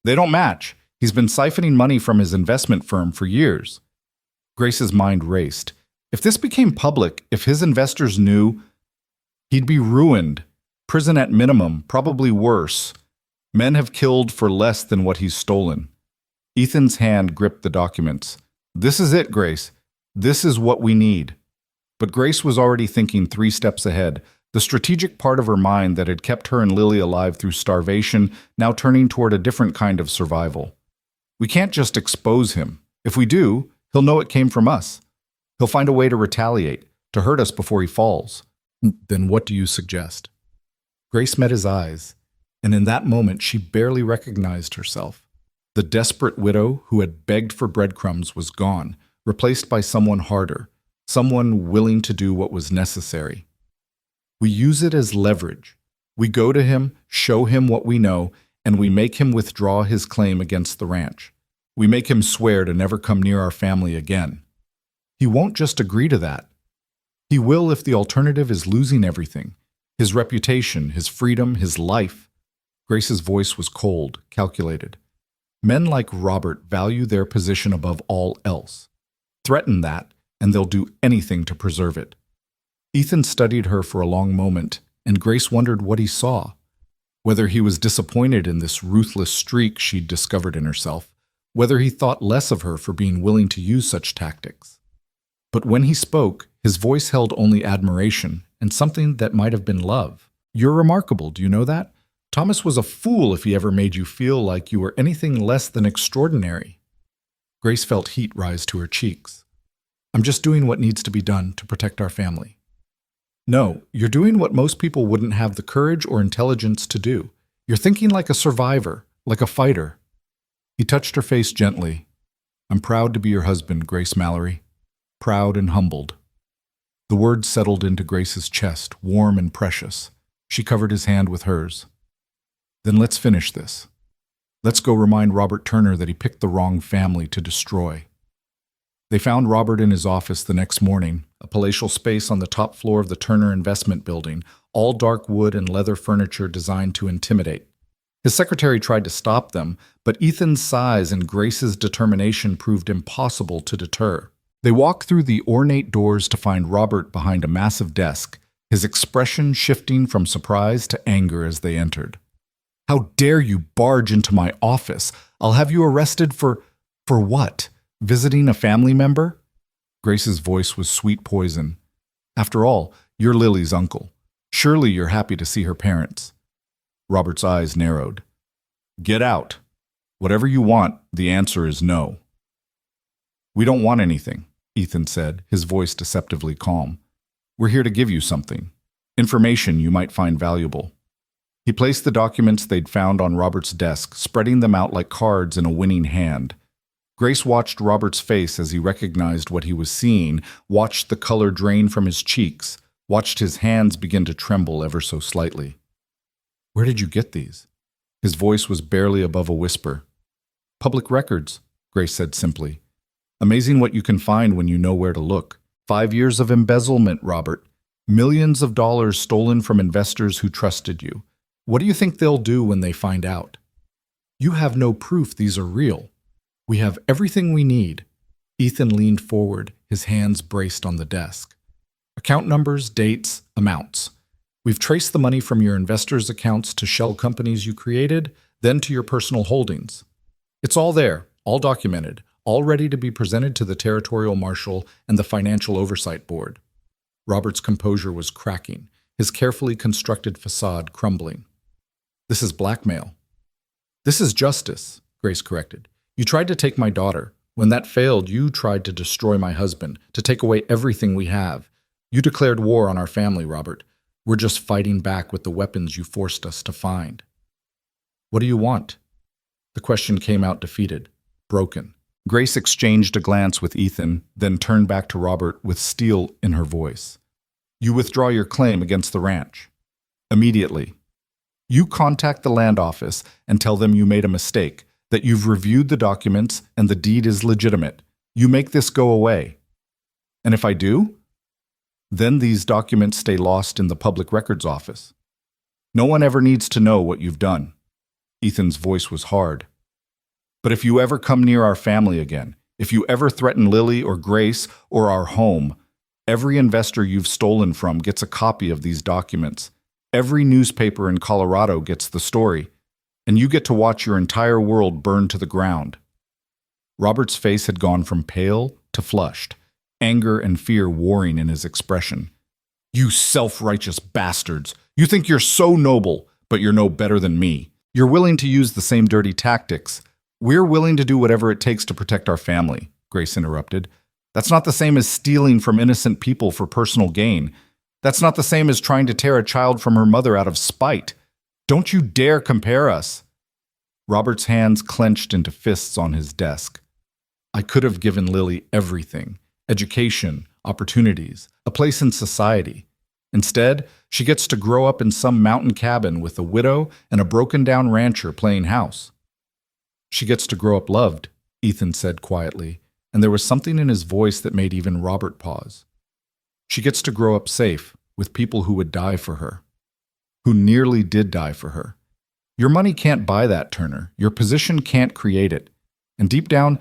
They don't match. He's been siphoning money from his investment firm for years. Grace's mind raced. If this became public, if his investors knew, he'd be ruined. Prison at minimum, probably worse. Men have killed for less than what he's stolen. Ethan's hand gripped the documents. This is it, Grace. This is what we need. But Grace was already thinking 3 steps ahead. The strategic part of her mind that had kept her and Lily alive through starvation, now turning toward a different kind of survival. We can't just expose him. If we do, he'll know it came from us. He'll find a way to retaliate, to hurt us before he falls. Then what do you suggest? Grace met his eyes, and in that moment she barely recognized herself. The desperate widow who had begged for breadcrumbs was gone, replaced by someone harder, someone willing to do what was necessary. We use it as leverage. We go to him, show him what we know, and we make him withdraw his claim against the ranch. We make him swear to never come near our family again. He won't just agree to that. He will if the alternative is losing everything, his reputation, his freedom, his life. Grace's voice was cold, calculated. Men like Robert value their position above all else. Threaten that, and they'll do anything to preserve it. Ethan studied her for a long moment, and Grace wondered what he saw. Whether he was disappointed in this ruthless streak she'd discovered in herself, whether he thought less of her for being willing to use such tactics. But when he spoke, his voice held only admiration and something that might have been love. You're remarkable, do you know that? Thomas was a fool if he ever made you feel like you were anything less than extraordinary. Grace felt heat rise to her cheeks. I'm just doing what needs to be done to protect our family. No, you're doing what most people wouldn't have the courage or intelligence to do. You're thinking like a survivor, like a fighter. He touched her face gently. I'm proud to be your husband, Grace Mallory. Proud and humbled. The words settled into Grace's chest, warm and precious. She covered his hand with hers. Then let's finish this. Let's go remind Robert Turner that he picked the wrong family to destroy. They found Robert in his office the next morning, a palatial space on the top floor of the Turner Investment Building, all dark wood and leather furniture designed to intimidate. His secretary tried to stop them, but Ethan's size and Grace's determination proved impossible to deter. They walked through the ornate doors to find Robert behind a massive desk, his expression shifting from surprise to anger as they entered. How dare you barge into my office? I'll have you arrested for what? Visiting a family member? Grace's voice was sweet poison. After all, you're Lily's uncle. Surely you're happy to see her parents. Robert's eyes narrowed. Get out. Whatever you want, the answer is no. We don't want anything, Ethan said, his voice deceptively calm. We're here to give you something. Information you might find valuable. He placed the documents they'd found on Robert's desk, spreading them out like cards in a winning hand. Grace watched Robert's face as he recognized what he was seeing, watched the color drain from his cheeks, watched his hands begin to tremble ever so slightly. Where did you get these? His voice was barely above a whisper. Public records, Grace said simply. Amazing what you can find when you know where to look. 5 years of embezzlement, Robert. Millions of dollars stolen from investors who trusted you. What do you think they'll do when they find out? You have no proof these are real. We have everything we need. Ethan leaned forward, his hands braced on the desk. Account numbers, dates, amounts. We've traced the money from your investors' accounts to shell companies you created, then to your personal holdings. It's all there, all documented, all ready to be presented to the Territorial Marshal and the Financial Oversight Board. Robert's composure was cracking, his carefully constructed facade crumbling. This is blackmail. This is justice, Grace corrected. You tried to take my daughter. When that failed, you tried to destroy my husband, to take away everything we have. You declared war on our family, Robert. We're just fighting back with the weapons you forced us to find. What do you want? The question came out defeated, broken. Grace exchanged a glance with Ethan, then turned back to Robert with steel in her voice. You withdraw your claim against the ranch. Immediately. You contact the land office and tell them you made a mistake, that you've reviewed the documents and the deed is legitimate. You make this go away. And if I do? Then these documents stay lost in the public records office. No one ever needs to know what you've done. Ethan's voice was hard. But if you ever come near our family again, if you ever threaten Lily or Grace or our home, every investor you've stolen from gets a copy of these documents. Every newspaper in Colorado gets the story, and you get to watch your entire world burn to the ground. Robert's face had gone from pale to flushed, anger and fear warring in his expression. You self-righteous bastards! You think you're so noble, but you're no better than me. You're willing to use the same dirty tactics. We're willing to do whatever it takes to protect our family, Grace interrupted. That's not the same as stealing from innocent people for personal gain. That's not the same as trying to tear a child from her mother out of spite. Don't you dare compare us. Robert's hands clenched into fists on his desk. I could have given Lily everything: education, opportunities, a place in society. Instead, she gets to grow up in some mountain cabin with a widow and a broken-down rancher playing house. She gets to grow up loved, Ethan said quietly, and there was something in his voice that made even Robert pause. She gets to grow up safe, with people who would die for her, who nearly did die for her. Your money can't buy that, Turner. Your position can't create it. And deep down,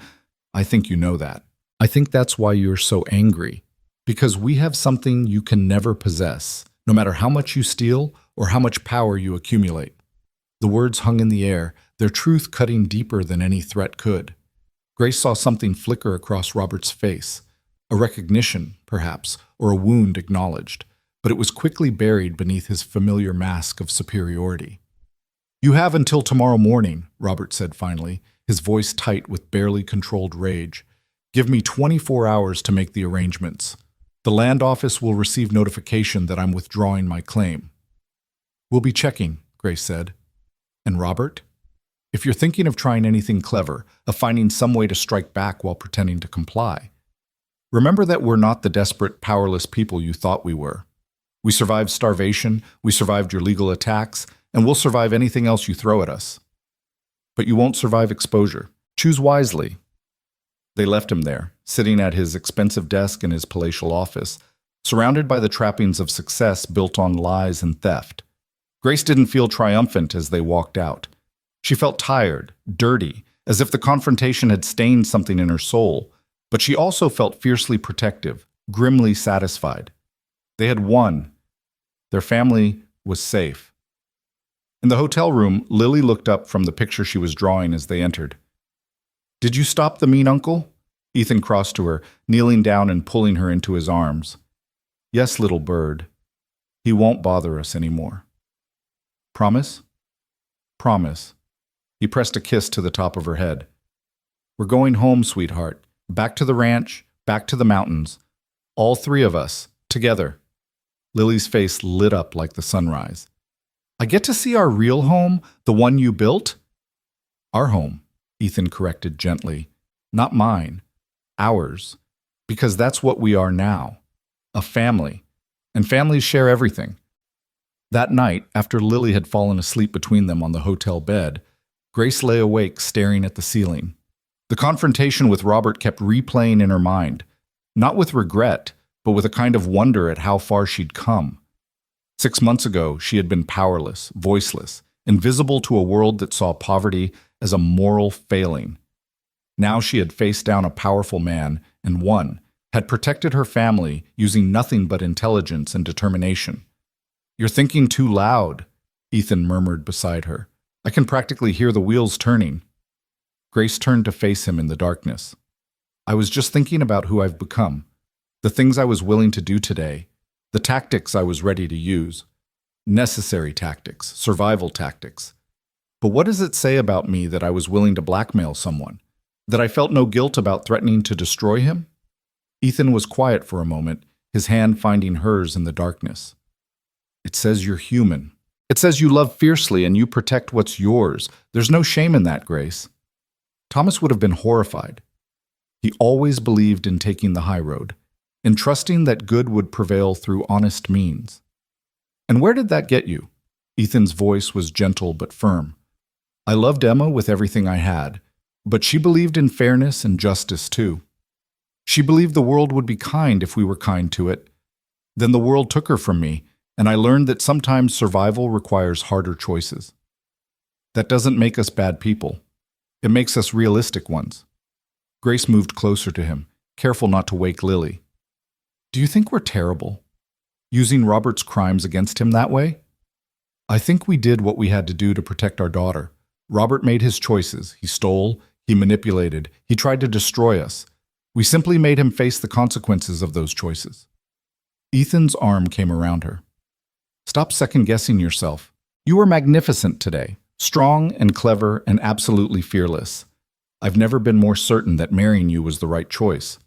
I think you know that. I think that's why you're so angry. Because we have something you can never possess, no matter how much you steal or how much power you accumulate. The words hung in the air, their truth cutting deeper than any threat could. Grace saw something flicker across Robert's face, a recognition, perhaps, or a wound acknowledged, but it was quickly buried beneath his familiar mask of superiority. You have until tomorrow morning, Robert said finally, his voice tight with barely controlled rage. Give me 24 hours to make the arrangements. The land office will receive notification that I'm withdrawing my claim. We'll be checking, Grace said. And Robert? If you're thinking of trying anything clever, of finding some way to strike back while pretending to comply, remember that we're not the desperate, powerless people you thought we were. We survived starvation, we survived your legal attacks, and we'll survive anything else you throw at us. But you won't survive exposure. Choose wisely. They left him there, sitting at his expensive desk in his palatial office, surrounded by the trappings of success built on lies and theft. Grace didn't feel triumphant as they walked out. She felt tired, dirty, as if the confrontation had stained something in her soul, but she also felt fiercely protective, grimly satisfied. They had won. Their family was safe. In the hotel room, Lily looked up from the picture she was drawing as they entered. Did you stop the mean uncle? Ethan crossed to her, kneeling down and pulling her into his arms. Yes, little bird. He won't bother us anymore. Promise? Promise. He pressed a kiss to the top of her head. We're going home, sweetheart. Back to the ranch, back to the mountains. All three of us, together. Lily's face lit up like the sunrise. I get to see our real home, the one you built? Our home, Ethan corrected gently. Not mine. Ours. Because that's what we are now. A family. And families share everything. That night, after Lily had fallen asleep between them on the hotel bed, Grace lay awake staring at the ceiling. The confrontation with Robert kept replaying in her mind, not with regret, but with a kind of wonder at how far she'd come. 6 months ago, she had been powerless, voiceless, invisible to a world that saw poverty as a moral failing. Now she had faced down a powerful man and won, had protected her family using nothing but intelligence and determination. You're thinking too loud, Ethan murmured beside her. I can practically hear the wheels turning. Grace turned to face him in the darkness. I was just thinking about who I've become, the things I was willing to do today, the tactics I was ready to use. Necessary tactics, survival tactics. But what does it say about me that I was willing to blackmail someone? That I felt no guilt about threatening to destroy him? Ethan was quiet for a moment, his hand finding hers in the darkness. It says you're human. It says you love fiercely and you protect what's yours. There's no shame in that, Grace. Thomas would have been horrified. He always believed in taking the high road, in trusting that good would prevail through honest means. And where did that get you? Ethan's voice was gentle but firm. I loved Emma with everything I had, but she believed in fairness and justice too. She believed the world would be kind if we were kind to it. Then the world took her from me, and I learned that sometimes survival requires harder choices. That doesn't make us bad people. It makes us realistic ones. Grace moved closer to him, careful not to wake Lily. Do you think we're terrible? Using Robert's crimes against him that way? I think we did what we had to do to protect our daughter. Robert made his choices. He stole, he manipulated, he tried to destroy us. We simply made him face the consequences of those choices. Ethan's arm came around her. Stop second-guessing yourself. You were magnificent today, strong and clever and absolutely fearless. I've never been more certain that marrying you was the right choice.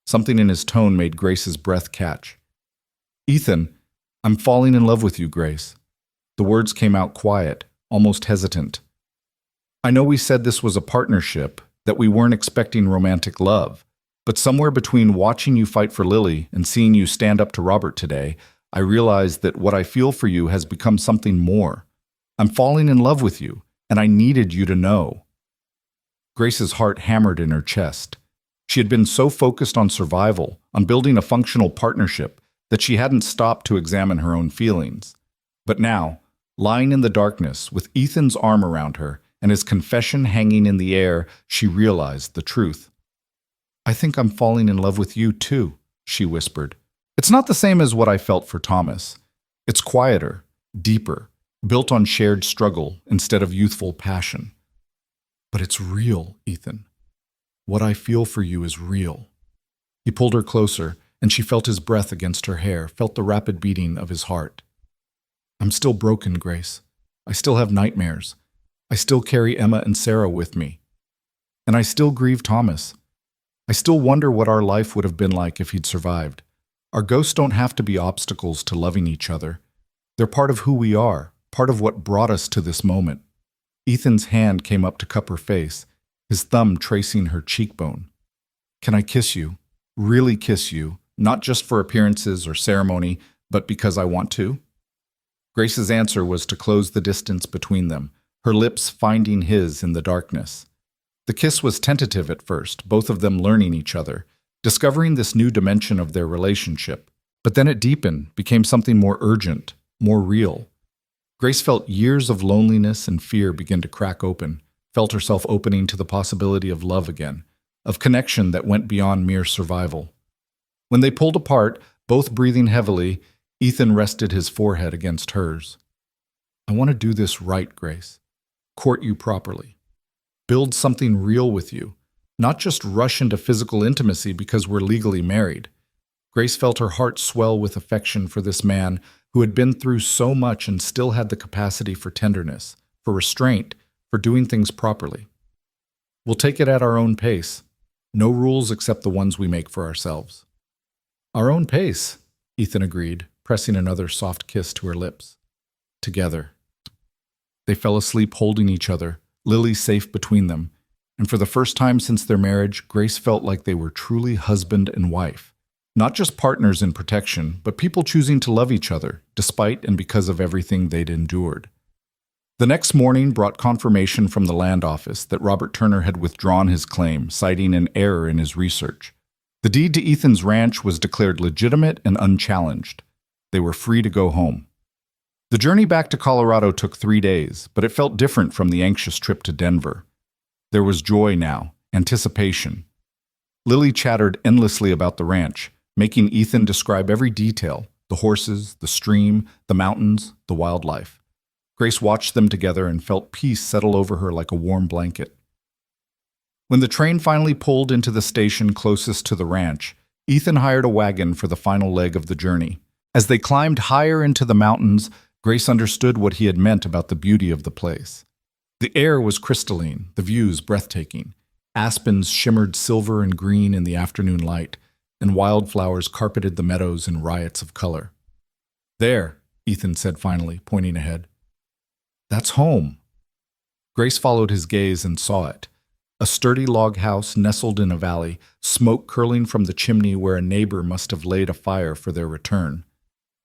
Something in his tone made Grace's breath catch. "Ethan, I'm falling in love with you, Grace." The words came out quiet, almost hesitant. "I know we said this was a partnership, that we weren't expecting romantic love, but somewhere between watching you fight for Lily and seeing you stand up to Robert today, I realized that what I feel for you has become something more. I'm falling in love with you, and I needed you to know." Grace's heart hammered in her chest. She had been so focused on survival, on building a functional partnership, that she hadn't stopped to examine her own feelings. But now, lying in the darkness, with Ethan's arm around her and his confession hanging in the air, she realized the truth. "I think I'm falling in love with you too," she whispered. "It's not the same as what I felt for Thomas. It's quieter, deeper, built on shared struggle instead of youthful passion. But it's real, Ethan. What I feel for you is real." He pulled her closer, and she felt his breath against her hair, felt the rapid beating of his heart. "I'm still broken, Grace. I still have nightmares. I still carry Emma and Sarah with me. And I still grieve Thomas. I still wonder what our life would have been like if he'd survived. Our ghosts don't have to be obstacles to loving each other. They're part of who we are, part of what brought us to this moment." Ethan's hand came up to cup her face, his thumb tracing her cheekbone. "Can I kiss you? Really kiss you? Not just for appearances or ceremony, but because I want to?" Grace's answer was to close the distance between them, her lips finding his in the darkness. The kiss was tentative at first, both of them learning each other, discovering this new dimension of their relationship. But then it deepened, became something more urgent, more real. Grace felt years of loneliness and fear begin to crack open, felt herself opening to the possibility of love again, of connection that went beyond mere survival. When they pulled apart, both breathing heavily, Ethan rested his forehead against hers. "I want to do this right, Grace. Court you properly. Build something real with you, not just rush into physical intimacy because we're legally married." Grace felt her heart swell with affection for this man who had been through so much and still had the capacity for tenderness, for restraint, for doing things properly. "We'll take it at our own pace. No rules except the ones we make for ourselves." "Our own pace," Ethan agreed, pressing another soft kiss to her lips. Together. They fell asleep holding each other, Lily safe between them, and for the first time since their marriage, Grace felt like they were truly husband and wife. Not just partners in protection, but people choosing to love each other, despite and because of everything they'd endured. The next morning brought confirmation from the land office that Robert Turner had withdrawn his claim, citing an error in his research. The deed to Ethan's ranch was declared legitimate and unchallenged. They were free to go home. The journey back to Colorado took 3 days, but it felt different from the anxious trip to Denver. There was joy now, anticipation. Lily chattered endlessly about the ranch, making Ethan describe every detail: the horses, the stream, the mountains, the wildlife. Grace watched them together and felt peace settle over her like a warm blanket. When the train finally pulled into the station closest to the ranch, Ethan hired a wagon for the final leg of the journey. As they climbed higher into the mountains, Grace understood what he had meant about the beauty of the place. The air was crystalline, the views breathtaking. Aspens shimmered silver and green in the afternoon light, and wildflowers carpeted the meadows in riots of color. "There," Ethan said finally, pointing ahead. "That's home." Grace followed his gaze and saw it. A sturdy log house nestled in a valley, smoke curling from the chimney where a neighbor must have laid a fire for their return.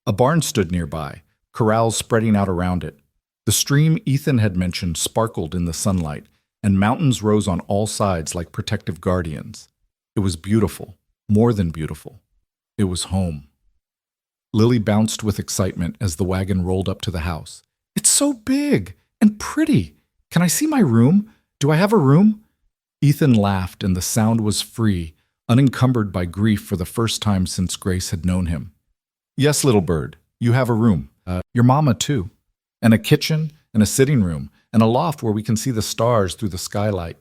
A barn stood nearby, corrals spreading out around it. The stream Ethan had mentioned sparkled in the sunlight, and mountains rose on all sides like protective guardians. It was beautiful, more than beautiful. It was home. Lily bounced with excitement as the wagon rolled up to the house. "It's so big and pretty. Can I see my room? Do I have a room?" Ethan laughed, and the sound was free, unencumbered by grief for the first time since Grace had known him. "Yes, little bird, you have a room. Your mama, too. And a kitchen, and a sitting room, and a loft where we can see the stars through the skylight."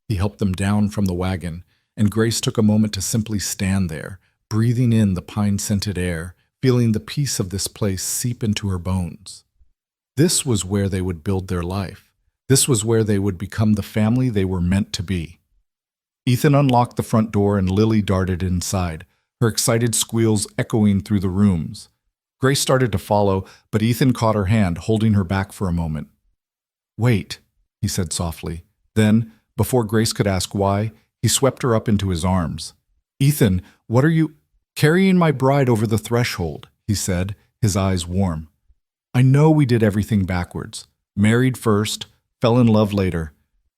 He helped them down from the wagon, and Grace took a moment to simply stand there, breathing in the pine-scented air, feeling the peace of this place seep into her bones. This was where they would build their life. This was where they would become the family they were meant to be. Ethan unlocked the front door and Lily darted inside, her excited squeals echoing through the rooms. Grace started to follow, but Ethan caught her hand, holding her back for a moment. "Wait," he said softly. Then, before Grace could ask why, he swept her up into his arms. "Ethan, what are you—" "Carrying my bride over the threshold," he said, his eyes warm. "I know we did everything backwards. Married first, fell in love later.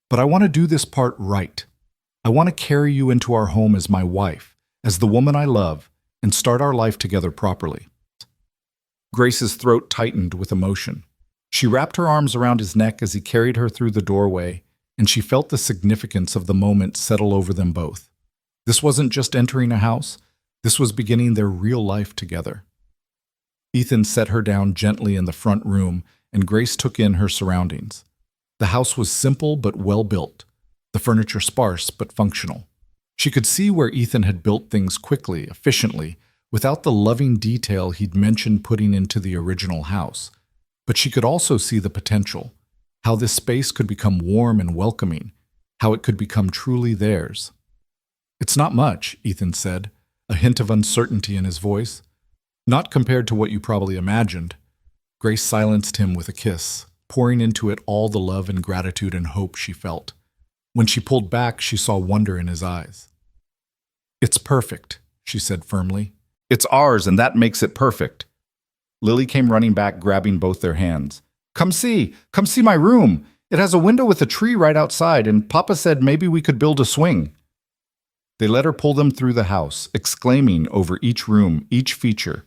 But I want to do this part right. I want to carry you into our home as my wife, as the woman I love, and start our life together properly." Grace's throat tightened with emotion. She wrapped her arms around his neck as he carried her through the doorway, and she felt the significance of the moment settle over them both. This wasn't just entering a house, this was beginning their real life together. Ethan set her down gently in the front room, and Grace took in her surroundings. The house was simple but well built, the furniture sparse but functional. She could see where Ethan had built things quickly, efficiently, without the loving detail he'd mentioned putting into the original house. But she could also see the potential, how this space could become warm and welcoming, how it could become truly theirs. "It's not much," Ethan said, a hint of uncertainty in his voice. "Not compared to what you probably imagined." Grace silenced him with a kiss, pouring into it all the love and gratitude and hope she felt. When she pulled back, she saw wonder in his eyes. "It's perfect," she said firmly. "It's ours, and that makes it perfect." Lily came running back, grabbing both their hands. Come see my room. It has a window with a tree right outside, and Papa said maybe we could build a swing." They let her pull them through the house, exclaiming over each room, each feature.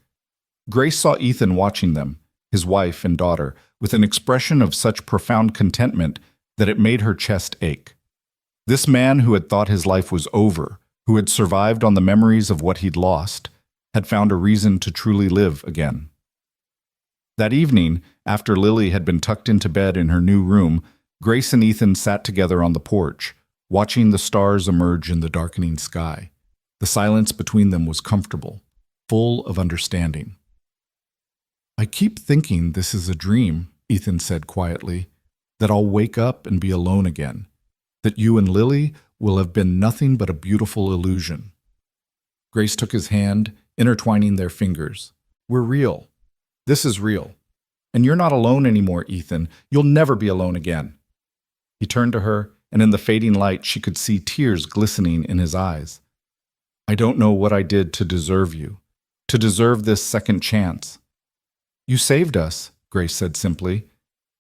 Grace saw Ethan watching them, his wife and daughter, with an expression of such profound contentment that it made her chest ache. This man who had thought his life was over, who had survived on the memories of what he'd lost, had found a reason to truly live again. That evening, after Lily had been tucked into bed in her new room, Grace and Ethan sat together on the porch, watching the stars emerge in the darkening sky. The silence between them was comfortable, full of understanding. "I keep thinking this is a dream," Ethan said quietly, "that I'll wake up and be alone again, that you and Lily will have been nothing but a beautiful illusion." Grace took his hand, intertwining their fingers. "We're real. This is real. And you're not alone anymore, Ethan. You'll never be alone again." He turned to her, and in the fading light she could see tears glistening in his eyes. "I don't know what I did to deserve you, to deserve this second chance." "You saved us," Grace said simply.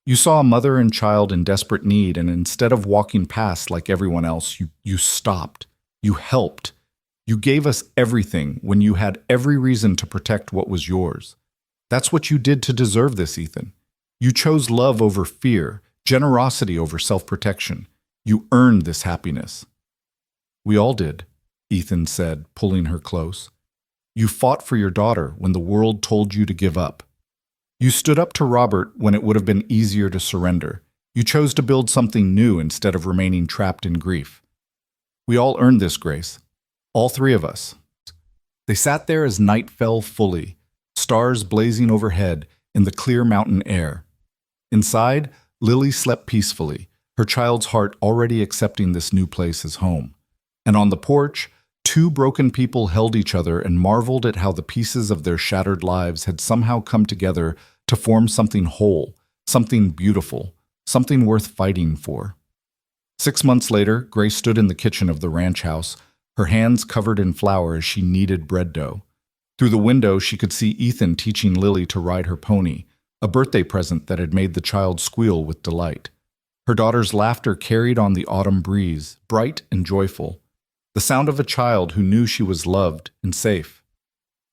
"You saw a mother and child in desperate need, and instead of walking past like everyone else, you stopped. You helped. You gave us everything when you had every reason to protect what was yours. That's what you did to deserve this, Ethan. You chose love over fear, generosity over self-protection. You earned this happiness." "We all did," Ethan said, pulling her close. "You fought for your daughter when the world told you to give up. You stood up to Robert when it would have been easier to surrender. You chose to build something new instead of remaining trapped in grief. We all earned this, Grace. All three of us." They sat there as night fell fully, stars blazing overhead in the clear mountain air. Inside, Lily slept peacefully, her child's heart already accepting this new place as home. And on the porch, two broken people held each other and marveled at how the pieces of their shattered lives had somehow come together to form something whole, something beautiful, something worth fighting for. 6 months later, Grace stood in the kitchen of the ranch house, her hands covered in flour as she kneaded bread dough. Through the window, she could see Ethan teaching Lily to ride her pony, a birthday present that had made the child squeal with delight. Her daughter's laughter carried on the autumn breeze, bright and joyful, the sound of a child who knew she was loved and safe.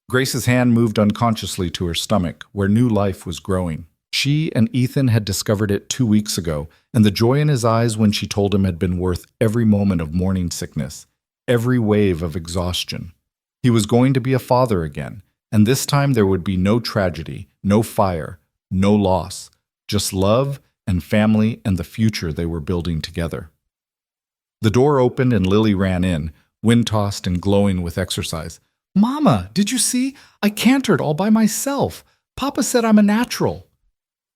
Grace's hand moved unconsciously to her stomach, where new life was growing. She and Ethan had discovered it 2 weeks ago, and the joy in his eyes when she told him had been worth every moment of morning sickness, every wave of exhaustion. He was going to be a father again, and this time there would be no tragedy, no fire, no loss, just love and family and the future they were building together. The door opened and Lily ran in, wind-tossed and glowing with exercise. "Mama, did you see? I cantered all by myself. Papa said I'm a natural."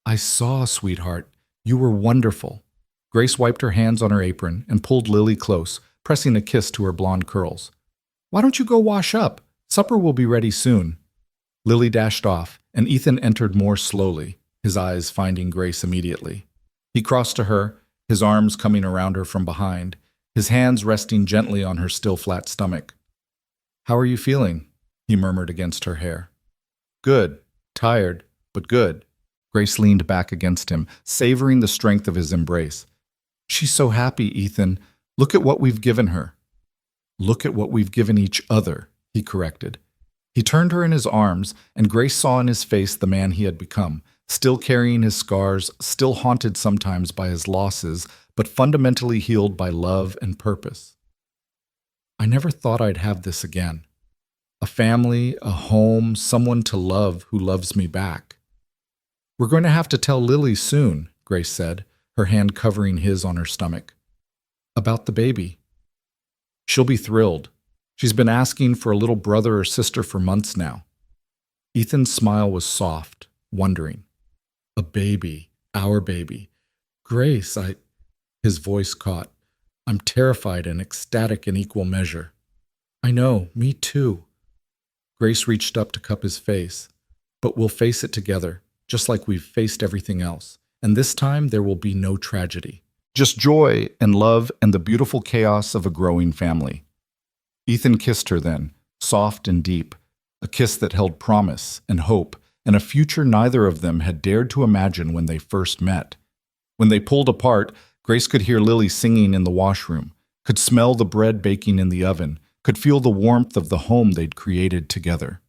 "I saw, sweetheart. You were wonderful." Grace wiped her hands on her apron and pulled Lily close, pressing a kiss to her blonde curls. "Why don't you go wash up? Supper will be ready soon." Lily dashed off, and Ethan entered more slowly, his eyes finding Grace immediately. He crossed to her, his arms coming around her from behind, his hands resting gently on her still flat stomach. "How are you feeling?" he murmured against her hair. "Good. Tired, but good." Grace leaned back against him, savoring the strength of his embrace. "She's so happy, Ethan. Look at what we've given her." "Look at what we've given each other," he corrected. He turned her in his arms, and Grace saw in his face the man he had become, still carrying his scars, still haunted sometimes by his losses, but fundamentally healed by love and purpose. "I never thought I'd have this again. A family, a home, someone to love who loves me back." "We're going to have to tell Lily soon," Grace said, her hand covering his on her stomach. "About the baby." "She'll be thrilled. She's been asking for a little brother or sister for months now." Ethan's smile was soft, wondering. "A baby, our baby. Grace, His voice caught. "I'm terrified and ecstatic in equal measure." "I know, me too." Grace reached up to cup his face. "But we'll face it together, just like we've faced everything else. And this time there will be no tragedy. Just joy and love and the beautiful chaos of a growing family." Ethan kissed her then, soft and deep, a kiss that held promise and hope and a future neither of them had dared to imagine when they first met. When they pulled apart, Grace could hear Lily singing in the washroom, could smell the bread baking in the oven, could feel the warmth of the home they'd created together.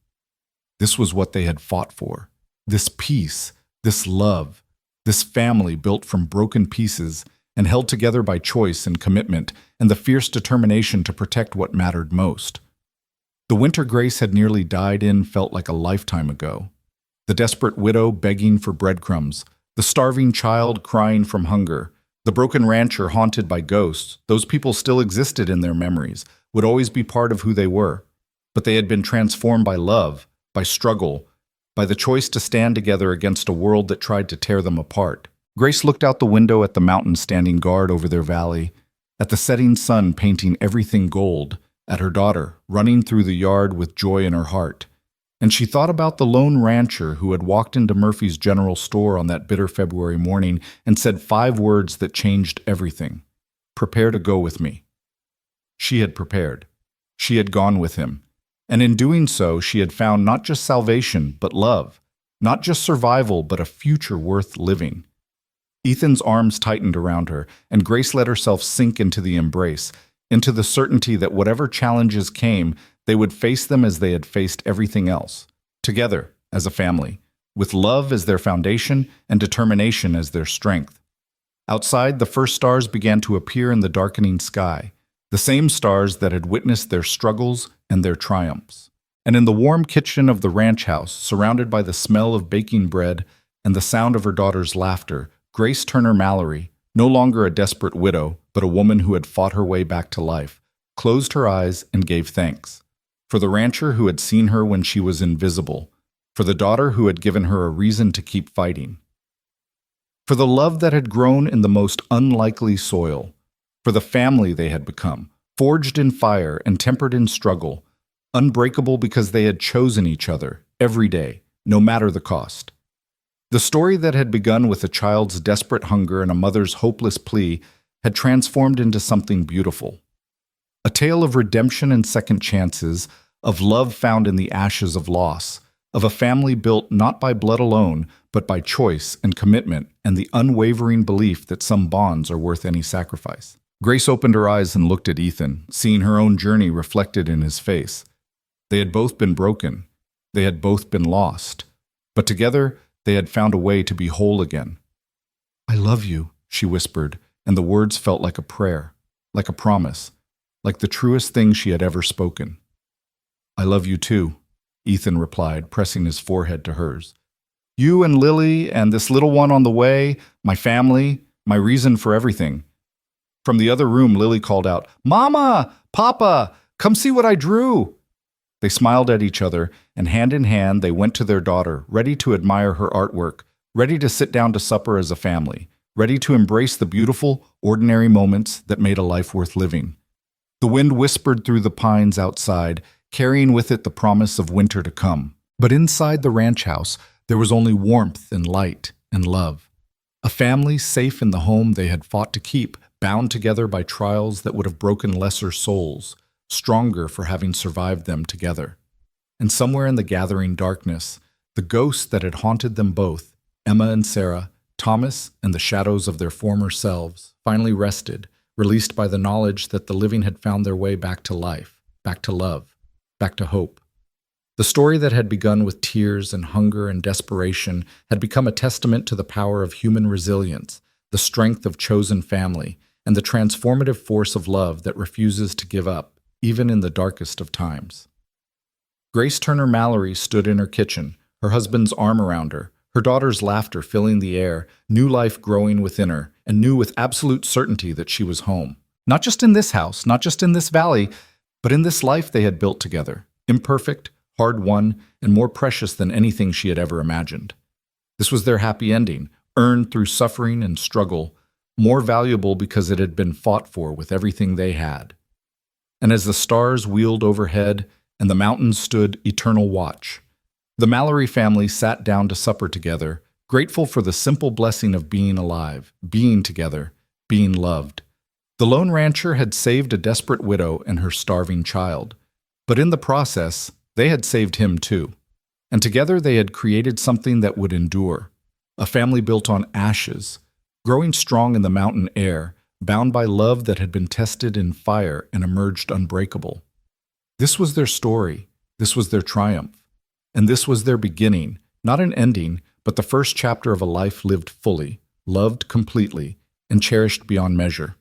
This was what they had fought for. This peace, this love, this family built from broken pieces and held together by choice and commitment and the fierce determination to protect what mattered most. The winter Grace had nearly died in felt like a lifetime ago. The desperate widow begging for breadcrumbs, the starving child crying from hunger, the broken rancher haunted by ghosts, those people still existed in their memories, would always be part of who they were. But they had been transformed by love, by struggle, by the choice to stand together against a world that tried to tear them apart. Grace looked out the window at the mountains standing guard over their valley, at the setting sun painting everything gold, at her daughter running through the yard with joy in her heart. And she thought about the lone rancher who had walked into Murphy's General Store on that bitter February morning and said 5 words that changed everything. "Prepare to go with me." She had prepared. She had gone with him. And in doing so, she had found not just salvation, but love. Not just survival, but a future worth living. Ethan's arms tightened around her, and Grace let herself sink into the embrace, into the certainty that whatever challenges came, they would face them as they had faced everything else, together, as a family, with love as their foundation and determination as their strength. Outside, the first stars began to appear in the darkening sky, the same stars that had witnessed their struggles and their triumphs. And in the warm kitchen of the ranch house, surrounded by the smell of baking bread and the sound of her daughter's laughter, Grace Turner Mallory, no longer a desperate widow, but a woman who had fought her way back to life, closed her eyes and gave thanks. For the rancher who had seen her when she was invisible, for the daughter who had given her a reason to keep fighting, for the love that had grown in the most unlikely soil, for the family they had become, forged in fire and tempered in struggle, unbreakable because they had chosen each other every day, no matter the cost. The story that had begun with a child's desperate hunger and a mother's hopeless plea had transformed into something beautiful. A tale of redemption and second chances, of love found in the ashes of loss, of a family built not by blood alone, but by choice and commitment and the unwavering belief that some bonds are worth any sacrifice. Grace opened her eyes and looked at Ethan, seeing her own journey reflected in his face. They had both been broken. They had both been lost. But together, they had found a way to be whole again. "I love you," she whispered, and the words felt like a prayer, like a promise, like the truest thing she had ever spoken. "I love you too," Ethan replied, pressing his forehead to hers. "You and Lily and this little one on the way, my family, my reason for everything." From the other room, Lily called out, "Mama! Papa! Come see what I drew!" They smiled at each other, and hand in hand they went to their daughter, ready to admire her artwork, ready to sit down to supper as a family, ready to embrace the beautiful, ordinary moments that made a life worth living. The wind whispered through the pines outside, carrying with it the promise of winter to come. But inside the ranch house, there was only warmth and light and love. A family safe in the home they had fought to keep, bound together by trials that would have broken lesser souls, stronger for having survived them together. And somewhere in the gathering darkness, the ghosts that had haunted them both, Emma and Sarah, Thomas and the shadows of their former selves, finally rested, released by the knowledge that the living had found their way back to life, back to love, back to hope. The story that had begun with tears and hunger and desperation had become a testament to the power of human resilience, the strength of chosen family, and the transformative force of love that refuses to give up, even in the darkest of times. Grace Turner Mallory stood in her kitchen, her husband's arm around her daughter's laughter filling the air, new life growing within her, and knew with absolute certainty that she was home. Not just in this house, not just in this valley, but in this life they had built together, imperfect, hard-won, and more precious than anything she had ever imagined. This was their happy ending, earned through suffering and struggle, more valuable because it had been fought for with everything they had. And as the stars wheeled overhead and the mountains stood eternal watch, the Mallory family sat down to supper together, grateful for the simple blessing of being alive, being together, being loved. The lone rancher had saved a desperate widow and her starving child, but in the process, they had saved him too. And together they had created something that would endure, a family built on ashes, growing strong in the mountain air, bound by love that had been tested in fire and emerged unbreakable. This was their story, this was their triumph, and this was their beginning, not an ending, but the first chapter of a life lived fully, loved completely, and cherished beyond measure.